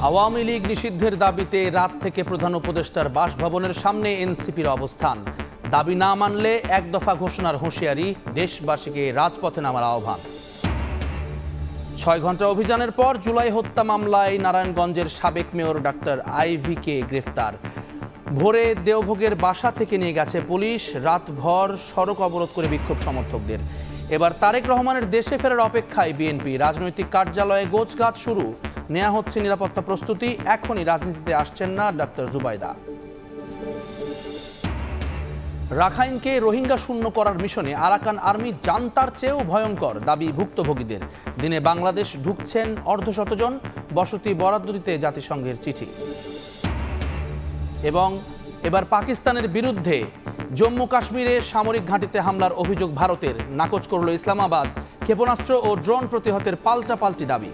আওয়ামী লীগ নিষিদ্ধের দাবিতে রাত থেকে প্রধান উপদেষ্টার বাসভবনের সামনে এনসিপির অবস্থান। দাবি না মানলে এক দফা ঘোষণার হুঁশিয়ারি, দেশবাসীকে রাজপথে নামার আহ্বান। 6 ঘন্টা অভিযানের পর জুলাই হত্যা মামলায় নারায়ণগঞ্জের সাবেক মেয়র ডাক্তার আইভিকে গ্রেফতার। ভোরে দেওভোগের বাসা থেকে নিয়ে গেছে পুলিশ। রাতভর সড়ক অবরোধ করে বিক্ষোভ সমর্থকদের। এবার তারেক রহমানের দেশে ফেরার অপেক্ষায় বিএনপি। রাজনৈতিক কার্যালয়ে গোছগাছ শুরু, নেওয়া হচ্ছে নিরাপত্তা প্রস্তুতি। এখনই রাজনীতিতে আসছেন না ডাক্তার জুবাইদা। রাখাইনকে রোহিঙ্গা শূন্য করার মিশনে আরাকান আর্মি জান্তার চেয়েও ভয়ঙ্কর, দাবি ভুক্তভোগীদের। দিনে বাংলাদেশ ঢুকছেন অর্ধশতজন, বসতি বরাদ্দ দিতে জাতিসংঘের চিঠি। এবং এবার পাকিস্তানের বিরুদ্ধে জম্মু কাশ্মীরে সামরিক ঘাঁটিতে হামলার অভিযোগ ভারতের। নাকচ করল ইসলামাবাদ। ক্ষেপণাস্ত্র ও ড্রোন প্রতিহতের পাল্টাপাল্টি দাবি।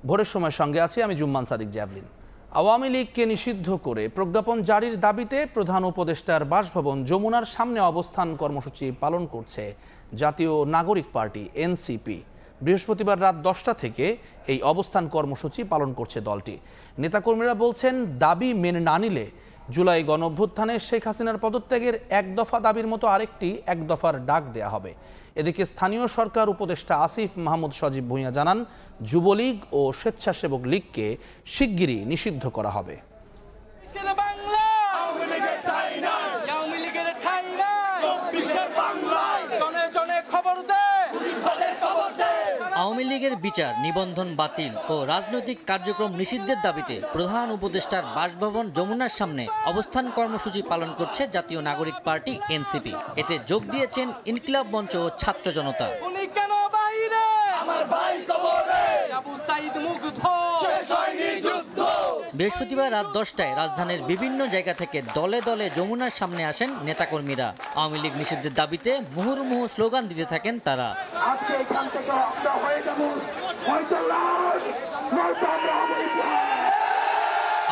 ভোরের সময় সঙ্গে আছি আমি জুম্মান সাদিক জ্যাভলিন। আওয়ামী লীগকে নিষিদ্ধ করে প্রজ্ঞাপন জারির দাবিতে প্রধান উপদেষ্টার বাসভবন যমুনার সামনে অবস্থান কর্মসূচি পালন করছে জাতীয় নাগরিক পার্টি এনসিপি। বৃহস্পতিবার রাত 10টা থেকে এই অবস্থান কর্মসূচি পালন করছে দলটি। নেতাকর্মীরা বলছেন, দাবি মেনে না নিলে জুলাই গণঅভ্যুত্থানে শেখ হাসিনার পদত্যাগের এক দফা দাবির মতো আরেকটি এক দফার ডাক দেয়া হবে। এদিকে স্থানীয় সরকার উপদেষ্টা আসিফ মাহমুদ সজীব ভুঁইয়া জানান, যুবলীগ ও স্বেচ্ছাসেবক লীগকে শিগগিরই নিষিদ্ধ করা হবে। আওয়ামী লীগের বিচার, নিবন্ধন বাতিল ও রাজনৈতিক কার্যক্রম নিষিদ্ধের দাবিতে প্রধান উপদেষ্টার বাসভবন যমুনার সামনে অবস্থান কর্মসূচি পালন করছে জাতীয় নাগরিক পার্টি এনসিপি। এতে যোগ দিয়েছেন ইনকিলাব মঞ্চ ও ছাত্র জনতা। বৃহস্পতিবার রাত 10টায় রাজধানীর বিভিন্ন জায়গা থেকে দলে দলে যমুনার সামনে আসেন নেতাকর্মীরা। আওয়ামী লীগ নিষিদ্ধের দাবিতে মুহুর্মুহু স্লোগান দিতে থাকেন তারা।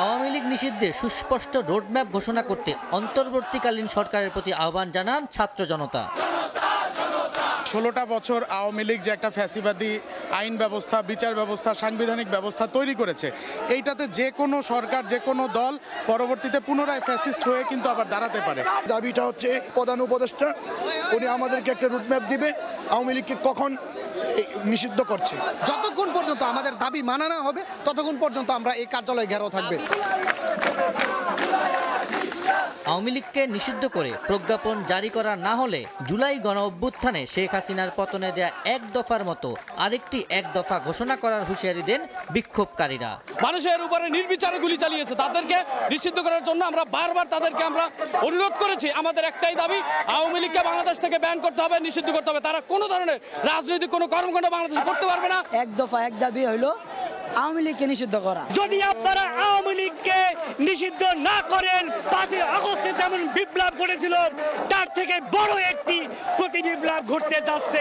আওয়ামী লীগ নিষিদ্ধে সুস্পষ্ট রোডম্যাপ ঘোষণা করতে অন্তর্বর্তীকালীন সরকারের প্রতি আহ্বান জানান ছাত্র জনতা। 16টা বছর আওয়ামী লীগ যে একটা ফ্যাসিবাদী আইন ব্যবস্থা, বিচার ব্যবস্থা, সাংবিধানিক ব্যবস্থা তৈরি করেছে, এইটাতে যে কোনো সরকার, যে কোনো দল পরবর্তীতে পুনরায় ফ্যাসিস্ট হয়ে কিন্তু আবার দাঁড়াতে পারে। দাবিটা হচ্ছে প্রধান উপদেষ্টা উনি আমাদেরকে একটা রুটম্যাপ দিবে, আওয়ামী লীগকে কখন নিষিদ্ধ করছে। যতক্ষণ পর্যন্ত আমাদের দাবি মানা না হবে ততক্ষণ পর্যন্ত আমরা এই কার্যালয়ে ঘেরাও থাকবে। আওয়ামী লীগকে নিষিদ্ধ করে প্রজ্ঞাপন জারি করা না হলে জুলাই গণঅভ্যুত্থানে শেখ হাসিনার পতনে দেয়া এক দফার মতো আরেকটি এক দফা ঘোষণা করার হুঁশিয়ারি দেন বিক্ষোভকারীরা। মানুষের উপরে নির্বিচারে গুলি চালিয়েছে, তাদেরকে নিষিদ্ধ করার জন্য আমরা বারবার তাদেরকে অনুরোধ করেছি। আমাদের একটাই দাবি, আওয়ামী লীগকে বাংলাদেশ থেকে ব্যান করতে হবে, নিষিদ্ধ করতে হবে। তারা কোনো ধরনের রাজনৈতিক কোনো কর্মকাণ্ড বাংলাদেশে করতে পারবে না। এক দফা এক দাবি হলো আওয়ামী লীগকে নিষিদ্ধ করা। যদি আপনারা আওয়ামী লীগকে নিষিদ্ধ না করেন, 5 আগস্টে যেমন বিপ্লব ঘটেছিল তার থেকে বড় একটি প্রতি বিপ্লব ঘটতে যাচ্ছে।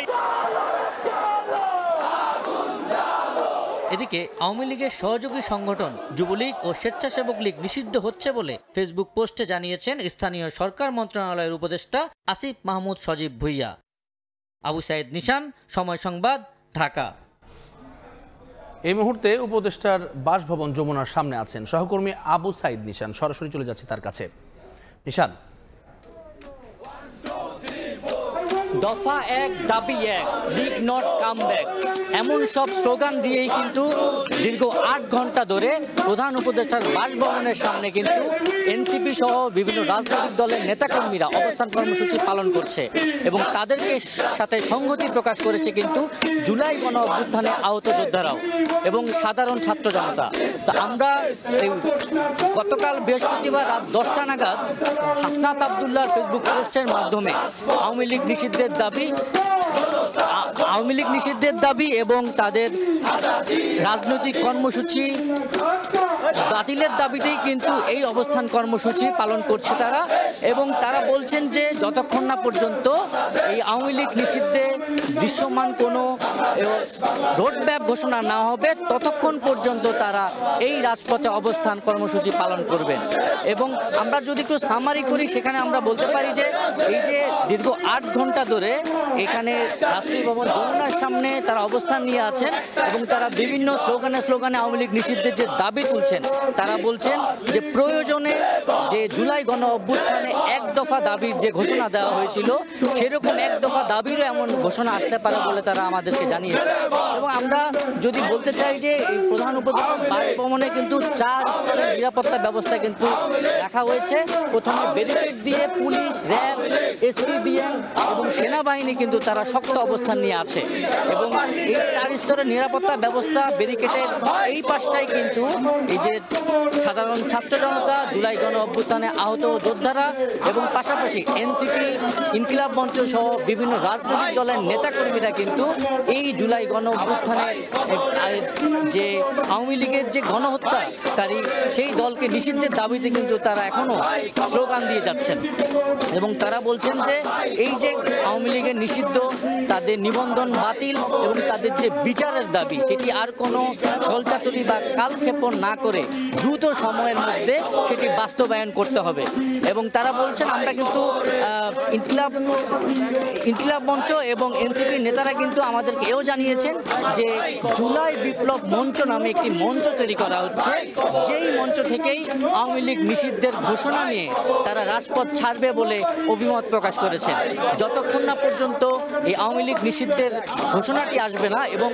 এদিকে আওয়ামী লীগের সহযোগী সংগঠন যুবলীগ ও স্বেচ্ছাসেবক লীগ নিষিদ্ধ হচ্ছে বলে ফেসবুক পোস্টে জানিয়েছেন স্থানীয় সরকার মন্ত্রণালয়ের উপদেষ্টা আসিফ মাহমুদ সজীব ভুঁইয়া। আবু সাইদ নিশান, সময় সংবাদ, ঢাকা। এই মুহূর্তে উপদেষ্টার বাসভবন যমুনার সামনে আছেন সহকর্মী আবু সাইদ নিশান। সরাসরি চলে যাচ্ছে তার কাছে। নিশান, দফা এক, দাবি এক, লিগ নট কাম ব্যাক, এমন সব স্লোগান দিয়েই কিন্তু দীর্ঘ 8 ঘন্টা ধরে প্রধান উপদেষ্টার বাসভবনের সামনে কিন্তু এনসিপি সহ বিভিন্ন রাজনৈতিক দলের নেতাকর্মীরা অবস্থান কর্মসূচি পালন করছে এবং তাদেরকে সাথে সংহতি প্রকাশ করেছে কিন্তু জুলাই গণ অভ্যুত্থানে আহত যোদ্ধারাও এবং সাধারণ ছাত্র জনতা। তো আমরা গতকাল বৃহস্পতিবার রাত 10টা নাগাদ হাসনাত আবদুল্লাহর ফেসবুক পোস্টের মাধ্যমে আওয়ামী লীগ নিষিদ্ধের দাবি এবং তাদের রাজনৈতিক কর্মসূচি বাতিলের দাবিতেই কিন্তু এই অবস্থান কর্মসূচি পালন করছে তারা, এবং তারা বলছেন যে যতক্ষণ না পর্যন্ত এই আওয়ামী লীগ নিষিদ্ধে দৃশ্যমান কোনো রোডম্যাপ ঘোষণা না হবে ততক্ষণ পর্যন্ত তারা এই রাজপথে অবস্থান কর্মসূচি পালন করবেন। এবং আমরা যদি একটু সামারি করি, সেখানে আমরা বলতে পারি যে এই যে দীর্ঘ 8 ঘন্টা ধরে এখানে রাষ্ট্রীয় ভবন যমুনার সামনে তারা অবস্থান নিয়ে আছেন এবং তারা বিভিন্ন স্লোগানে আওয়ামী লীগ নিষিদ্ধের যে দাবি তুলছেন। তারা বলছেন যে প্রয়োজনে যে জুলাই গণ অভ্যুত্থানে 1 দফা দাবির যে ঘোষণা দেওয়া হয়েছিল সেরকম 1 দফা দাবিরও এমন ঘোষণা আসতে পারে বলে তারা আমাদেরকে জানিয়েছে। এবং আমরা যদি বলতে চাই যে এই প্রধান উপদেষ্টার বাসভবনে কিন্তু 4 স্তরের নিরাপত্তা ব্যবস্থা কিন্তু রাখা হয়েছে। প্রথমে ব্যারিকেড দিয়ে পুলিশ, র্যাব, এসপিবিএম এবং সেনাবাহিনী কিন্তু তারা শক্ত অবস্থান নিয়ে আছে এবং এই 4 স্তরের নিরাপত্তা ব্যবস্থা ব্যারিকেডের এই পাশটাই কিন্তু এই যে সাধারণ ছাত্র জনতা, জুলাই গণ অভ্যুত্থানে আহত যোদ্ধারা এবং পাশাপাশি এনসিপি, ইনকিলাব মঞ্চ সহ বিভিন্ন রাজনৈতিক দলের নেতাকর্মীরা কিন্তু এই জুলাই গণ অভ্যুত্থানে যে আওয়ামী লীগের যে গণহত্যাকারী সেই দলকে নিষিদ্ধের দাবিতে কিন্তু তারা এখনো স্লোগান দিয়ে যাচ্ছেন এবং তারা বলছেন যে এই যে আওয়ামী লীগের নিষিদ্ধ, তাদের নিবন্ধন বাতিল এবং তাদের যে বিচারের দাবি সেটি আর কোনো ছলচাতুরি বা কালক্ষেপণ না করে দ্রুত সময়ের মধ্যে সেটি বাস্তবায়ন করতে হবে। এবং তারা বলছেন আমরা কিন্তু ইনকিলাব মঞ্চ এবং এনসিপির নেতারা কিন্তু আমাদেরকে এও জানিয়েছেন যে জুলাই বিপ্লব মঞ্চ নামে একটি মঞ্চ তৈরি করা হচ্ছে, যেই মঞ্চ থেকেই আওয়ামী লীগ নিষিদ্ধের ঘোষণা নিয়ে তারা রাজপথ ছাড়বে বলে অভিমত প্রকাশ করেছে। যতক্ষণ না পর্যন্ত এই আওয়ামী লীগ নিষিদ্ধের ঘোষণাটি আসবে না এবং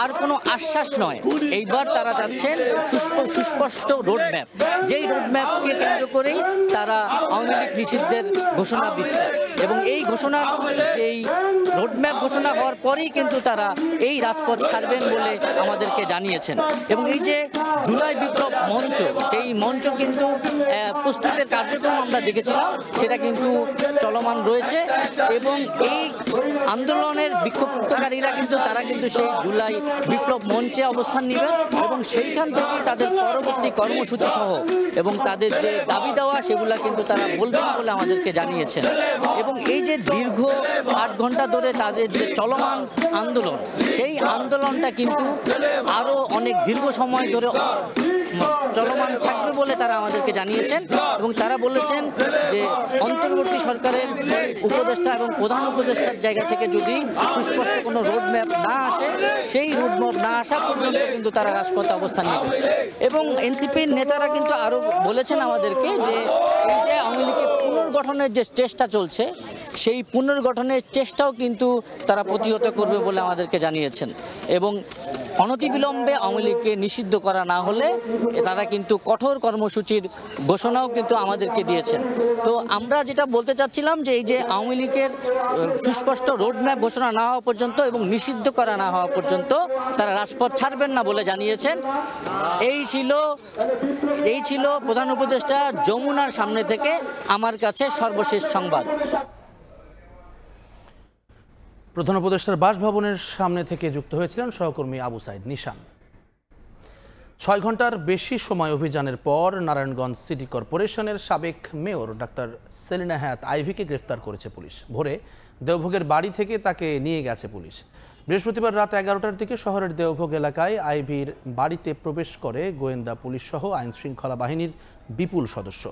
আর কোনো আশ্বাস নয়, এইবার তারা যাচ্ছেন সুস্পষ্ট রোডম্যাপ, যেই রোডম্যাপকে কেন্দ্র করেই তারা আওয়ামী লীগ নিষিদ্ধের ঘোষণা দিচ্ছে এবং এই ঘোষণা যেই রোডম্যাপ ঘোষণা হওয়ার পরেই কিন্তু তারা এই রাজপথ ছাড়বেন বলে আমাদেরকে জানিয়েছেন। এবং এই যে জুলাই বিপ্লব মঞ্চ, সেই মঞ্চ কিন্তু প্রস্তুতের কার্যক্রম আমরা দেখেছিলাম, সেটা কিন্তু চলমান রয়েছে এবং এই আন্দোলনের বিক্ষোভকারীরা কিন্তু তারা কিন্তু সেই জুলাই বিপ্লব মঞ্চে অবস্থান নেবেন এবং সেইখান থেকে তাদের পরবর্তী কর্মসূচি সহ এবং তাদের যে দাবি দেওয়া সেগুলা কিন্তু তারা বলবেন বলে আমাদেরকে জানিয়েছেন। এবং এই যে দীর্ঘ 8 ঘন্টা ধরে তাদের যে চলমান আন্দোলন, সেই আন্দোলনটা কিন্তু আরও অনেক দীর্ঘ সময় ধরে চলমান থাকবে বলে তারা আমাদেরকে জানিয়েছেন এবং তারা বলেছেন যে অন্তর্বর্তী সরকারের উপদেষ্টা এবং প্রধান উপদেষ্টার জায়গা থেকে যদি সুস্পষ্ট কোনো রোডম্যাপ না আসে, সেই রোডম্যাপ না আসা পর্যন্ত কিন্তু তারা রাজপথে অবস্থান নেবে। এবং এনসিপির নেতারা কিন্তু আরও বলেছেন আমাদেরকে যে এই যে আওয়ামী লীগের পুনর্গঠনের যে চেষ্টা চলছে, সেই পুনর্গঠনের চেষ্টাও কিন্তু তারা প্রতিহত করবে বলে আমাদেরকে জানিয়েছেন এবং অনতিবিলম্বে আওয়ামী লীগকে নিষিদ্ধ করা না হলে তারা কিন্তু কঠোর কর্মসূচির ঘোষণাও কিন্তু আমাদেরকে দিয়েছেন। তো আমরা যেটা বলতে চাচ্ছিলাম যে এই যে আওয়ামী লীগের সুস্পষ্ট রোডম্যাপ ঘোষণা না হওয়া পর্যন্ত এবং নিষিদ্ধ করা না হওয়া পর্যন্ত তারা রাজপথ ছাড়বেন না বলে জানিয়েছেন। এই ছিল প্রধান উপদেষ্টা যমুনার সামনে থেকে আমার কাছে সর্বশেষ সংবাদ। প্রধান উপদেষ্টার বাসভবনের সামনে থেকে যুক্ত হয়েছিলেন সহকর্মী আবু সাইদ নিশান। 6 ঘন্টার বেশি সময় অভিযানের পর নারায়ণগঞ্জ সিটি কর্পোরেশনের সাবেক মেয়র ডাক্তার সেলিনা হায়াত আইভিকে গ্রেফতার করেছে পুলিশ। ভোরে দেওভোগের বাড়ি থেকে তাকে নিয়ে গেছে পুলিশ। বৃহস্পতিবার রাত 11টার দিকে শহরের দেওভোগ এলাকায় আইভির বাড়িতে প্রবেশ করে গোয়েন্দা পুলিশ সহ আইনশৃঙ্খলা বাহিনীর বিপুল সদস্য।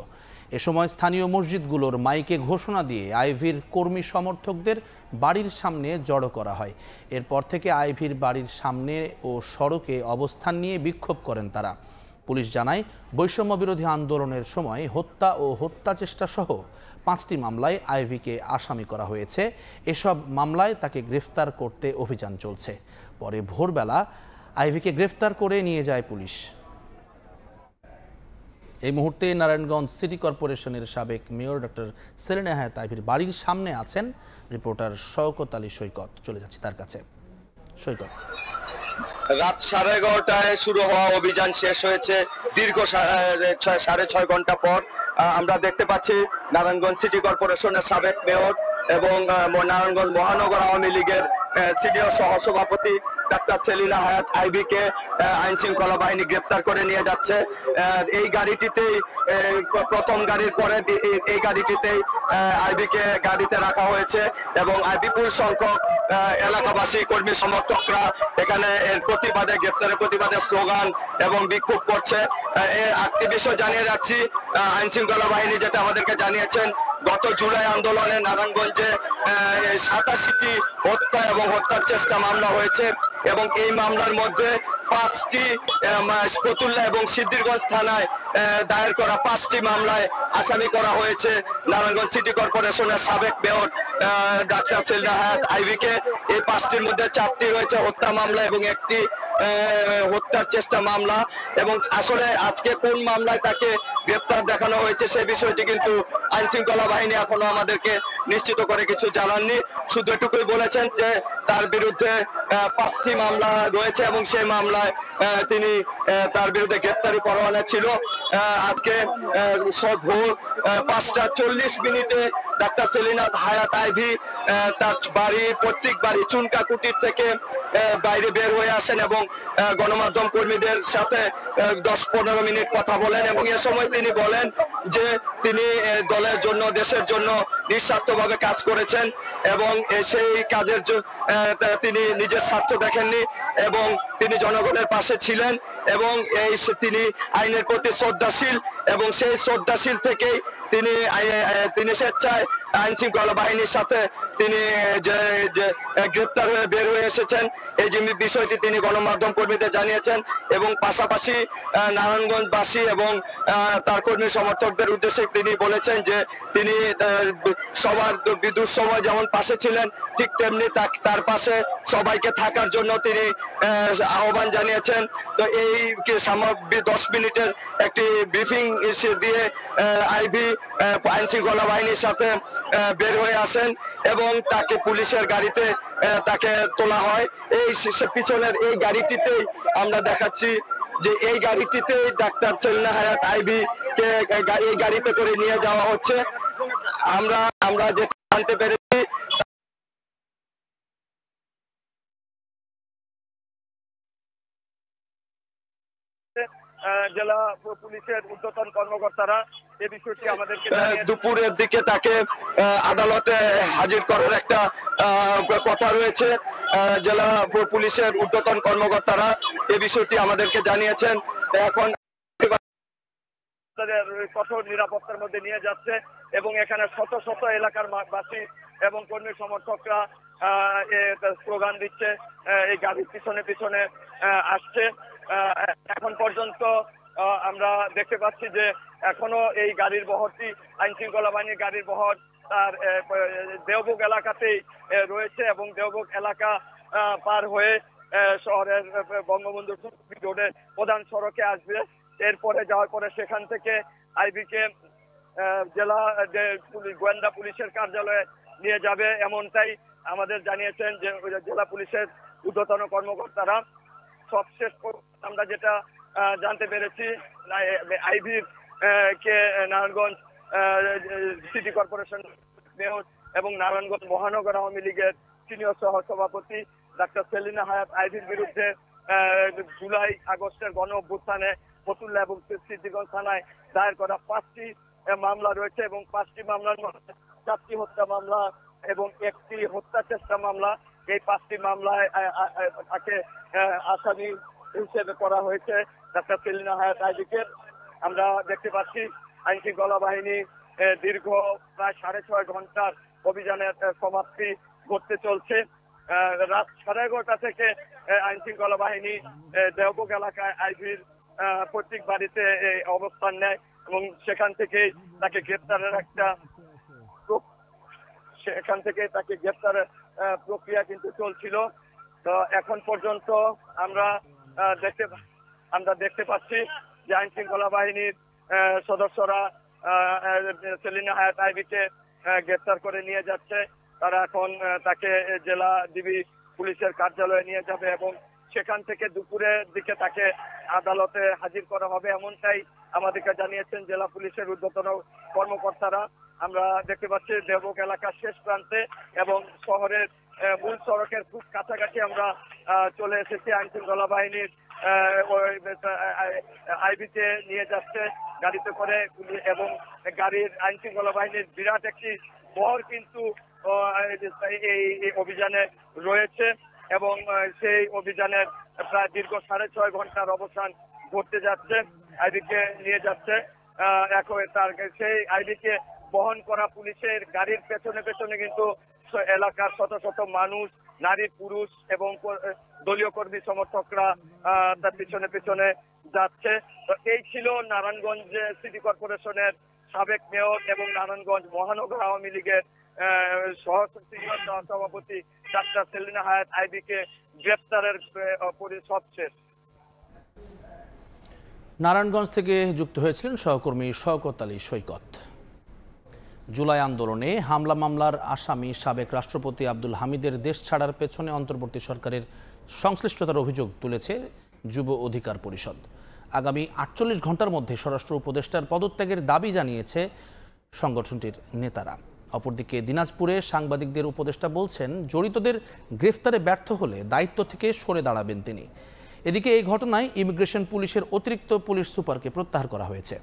এ সময় স্থানীয় মসজিদগুলোর মাইকে ঘোষণা দিয়ে আইভির কর্মী সমর্থকদের বাড়ির সামনে জড়ো করা হয়। এরপর থেকে আইভির বাড়ির সামনে ও সড়কে অবস্থান নিয়ে বিক্ষোভ করেন তারা। পুলিশ জানায়, বৈষম্য বিরোধী আন্দোলনের সময় হত্যা ও হত্যা চেষ্টা সহ 5টি মামলায় আইভিকে আসামি করা হয়েছে। এসব মামলায় তাকে গ্রেফতার করতে অভিযান চলছে। পরে ভোরবেলা আইভিকে গ্রেফতার করে নিয়ে যায় পুলিশ। এই মুহূর্তে নারায়ণগঞ্জ সিটি কর্পোরেশনের সাবেক মেয়র ডক্টর সেলিনা হায়াত আইভির বাড়ির সামনে আছেন রিপোর্টার শওকত আলী সৈকত। চলে যাচ্ছি তার কাছে। সৈকত, রাত 11:30টায় শুরু হওয়া অভিযান শেষ হয়েছে দীর্ঘ 6.5 ঘন্টা পর। আমরা দেখতে পাচ্ছি নারায়ণগঞ্জ সিটি কর্পোরেশনের সাবেক মেয়র এবং নারায়ণগঞ্জ মহানগর আওয়ামী লীগের সিনিয়র সহসভাপতি ডাক্তার সেলিনা হায়াত আইবিকে আইন শৃঙ্খলা বাহিনী গ্রেপ্তার করে নিয়ে যাচ্ছে। এই গাড়িটিতেই প্রথম গাড়ির পরে এই গাড়িটিতেই আইবিকে গাড়িতে রাখা হয়েছে এবং বিপুল সংখ্যক এলাকাবাসী কর্মী সমর্থকরা এখানে এর প্রতিবাদে, গ্রেপ্তারের প্রতিবাদে স্লোগান এবং বিক্ষোভ করছে। আরেকটি বিষয় জানিয়ে যাচ্ছি, আইন শৃঙ্খলা বাহিনী যেটা আমাদেরকে জানিয়েছেন, গত জুলাই আন্দোলনে নারায়ণগঞ্জে 87টি হত্যা এবং হত্যার চেষ্টা মামলা হয়েছে এবং এই মামলার মধ্যে 5টি ফতুল্লা এবং সিদ্ধিরগঞ্জ থানায় দায়ের করা 5টি মামলায় আসামি করা হয়েছে নারায়ণগঞ্জ সিটি কর্পোরেশনের সাবেক মেয়র ডাক্তার সেলিনা হায়াত আইবিকে। এই 5টির মধ্যে 4টি রয়েছে হত্যা মামলা এবং একটি হত্যার চেষ্টা মামলা। এবং আসলে আজকে কোন মামলায় তাকে গ্রেপ্তার দেখানো হয়েছে সে বিষয়টি কিন্তু আইন শৃঙ্খলা বাহিনী এখনো আমাদেরকে নিশ্চিত করে কিছু জানাননি। শুধু এটুকুই বলেছেন যে তার বিরুদ্ধে 5টি মামলা রয়েছে এবং সেই মামলায় তিনি তার বিরুদ্ধে গ্রেপ্তারি পরোয়ানা ছিল। আজকে ভোর 5:40 ডাক্তার সেলিনা হায়াত আইভি তার প্রত্যেক বাড়ি চুনকা কুটির থেকে বাইরে বের হয়ে আসেন এবং গণমাধ্যম কর্মীদের সাথে 10-15 মিনিট কথা বলেন এবং এ সময় তিনি বলেন যে তিনি দলের জন্য, দেশের জন্য নিঃস্বার্থভাবে কাজ করেছেন এবং সেই কাজের তিনি নিজের স্বার্থ দেখেননি এবং তিনি জনগণের পাশে ছিলেন এবং তিনি আইনের প্রতি শ্রদ্ধাশীল এবং সেই শ্রদ্ধাশীল থেকেই তিনি স্বেচ্ছায় আইন শৃঙ্খলা বাহিনীর সাথে তিনি যে গ্রেপ্তার হয়ে বের হয়ে এসেছেন এই যে বিষয়টি তিনি গণমাধ্যম কর্মীদের জানিয়েছেন এবং পাশাপাশি নারায়ণগঞ্জবাসী এবং তার কর্মী সমর্থকদের উদ্দেশ্যে তিনি বলেছেন যে তিনি সবার বিদ্যুৎ সময় যেমন পাশে ছিলেন ঠিক তেমনি তার পাশে সবাইকে থাকার জন্য তিনি আহ্বান জানিয়েছেন। তো এই 10 মিনিটের একটি ব্রিফিং দিয়ে আইভি আইন শৃঙ্খলা বাহিনীর সাথে বের হয়ে আসেন এবং তাকে পুলিশের গাড়িতে তাকে তোলা হয়। এই পিছনের এই গাড়িটিতেই আমরা দেখাচ্ছি যে এই গাড়িটিতে ডাক্তার সেলিনা হায়াত আইভি কে এই গাড়িতে করে নিয়ে যাওয়া হচ্ছে। আমরা যেটা জানতে পেরেছি জেলা পুলিশের ঊর্ধ্বতন কর্মকর্তারা এই বিষয়টি আমাদেরকে দুপুরের দিকে তাকে আদালতে হাজির করার একটা কথা রয়েছে। জেলা পুলিশের ঊর্ধ্বতন কর্মকর্তারা এই বিষয়টি আমাদেরকে জানিয়েছেন। এখন কঠোর নিরাপত্তার মধ্যে নিয়ে যাচ্ছে এবং এখানে শত শত এলাকার বাসী এবং কর্মী সমর্থকরা স্লোগান দিচ্ছে, এই গাড়ির পিছনে পিছনে আসছে। এখন পর্যন্ত আমরা দেখতে পাচ্ছি যে এখনো এই গাড়ির বহরটি আইন শৃঙ্খলা বাহিনীর গাড়ির বহর তার দেওবুগ এলাকাতেই রয়েছে এবং দেওবুগ এলাকা পার হয়ে শহরের বঙ্গবন্ধু রোডের প্রধান সড়কে আসবে। এরপরে যাওয়ার পরে সেখান থেকে আইবিকে জেলা গোয়েন্দা পুলিশের কার্যালয়ে নিয়ে যাবে, এমনটাই আমাদের জানিয়েছেন যে জেলা পুলিশের ঊর্ধ্বতন কর্মকর্তারা। সবশেষ আমরা যেটা জানতে পেরেছি আইভির কে নারায়ণগঞ্জ সিটি কর্পোরেশন মেয়র এবং নারায়ণগঞ্জ মহানগর আওয়ামী লীগের সিনিয়র সহ সভাপতি ডাক্তার সেলিনা হায়াত আইভির বিরুদ্ধে জুলাই আগস্টের গণ অভ্যুত্থানে ফতুল্লা এবং সিদ্ধিরগঞ্জ থানায় দায়ের করা 5টি মামলা রয়েছে এবং 5টি মামলার মধ্যে 4টি হত্যা মামলা এবং 1টি হত্যা চেষ্টা মামলা। এই 5টি মামলায় তাকে আসামি হিসেবে করা হয়েছে ডাক্তার সেলিনা হায়াত আইভিকে। আমরা দেখতে পাচ্ছি আইন শৃঙ্খলা বাহিনী দীর্ঘ প্রায় 6.5 ঘন্টার অভিযানের সমাপ্তি ঘটতে চলছে। রাত 11:30 থেকে আইন শৃঙ্খলা বাহিনী দেওবুগ এলাকায় আইভির প্রত্যেক বাড়িতে অবস্থান নেয় এবং সেখান থেকে তাকে গ্রেপ্তারের প্রক্রিয়া কিন্তু চলছিল। তো এখন পর্যন্ত আমরা দেখতে পাচ্ছি যে আইন শৃঙ্খলা বাহিনীর সদস্যরা সেলিনা হায়াত আইভিকে গ্রেপ্তার করে নিয়ে যাচ্ছে। তারা এখন তাকে জেলা ডিবি পুলিশের কার্যালয়ে নিয়ে যাবে এবং সেখান থেকে দুপুরের দিকে তাকে আদালতে হাজির করা হবে, এমনটাই আমাদেরকে জানিয়েছেন জেলা পুলিশের ঊর্ধ্বতন কর্মকর্তারা। আমরা দেখতে পাচ্ছি দেওবুগ এলাকার শেষ প্রান্তে এবং শহরের মূল সড়কের খুব কাছাকাছি আমরা চলে এসেছি। আইন শৃঙ্খলা বাহিনীর আইবিতে নিয়ে যাচ্ছে গাড়িতে করে, এবং গাড়ির আইন শৃঙ্খলা বাহিনীর বিরাট একটি বহর কিন্তু এই অভিযানে রয়েছে, এবং সেই অভিযানের প্রায় দীর্ঘ 6.5 ঘন্টার অবসান ঘটতে যাচ্ছে। আইবিকে নিয়ে যাচ্ছে এখন তার সেই আইবিকে বহন করা পুলিশের গাড়ির পেছনে পেছনে কিন্তু এলাকার শত শত মানুষ, নারী, পুরুষ এবং দলীয় কর্মী সমর্থকরা তার পিছনে পিছনে যাচ্ছে। তো এই ছিল নারায়ণগঞ্জ সিটি কর্পোরেশনের সাবেক মেয়র এবং নারায়ণগঞ্জ মহানগর আওয়ামী লীগের সভাপতি ডাক্তার সেলিনা হায়াৎ আইবিকে গ্রেপ্তারের সবশেষ। নারায়ণগঞ্জ থেকে যুক্ত হয়েছিলেন সহকর্মী শওকত আলী সৈকত। জুলাই আন্দোলনে হামলা মামলার আসামি সাবেক রাষ্ট্রপতি আব্দুল হামিদের দেশ ছাড়ার পেছনে অন্তর্বর্তী সরকারের সংশ্লিষ্টতার অভিযোগ তুলেছে যুব অধিকার পরিষদ। আগামী 48 ঘন্টার মধ্যে স্বরাষ্ট্র উপদেষ্টার পদত্যাগের দাবি জানিয়েছে সংগঠনটির নেতারা। অপরদিকে দিনাজপুরে সাংবাদিকদের উপদেষ্টা বলছেন, জড়িতদের গ্রেফতারে ব্যর্থ হলে দায়িত্ব থেকে সরে দাঁড়াবেন তিনি। এদিকে এই ঘটনায় ইমিগ্রেশন পুলিশের অতিরিক্ত পুলিশ সুপারকে প্রত্যাহার করা হয়েছে।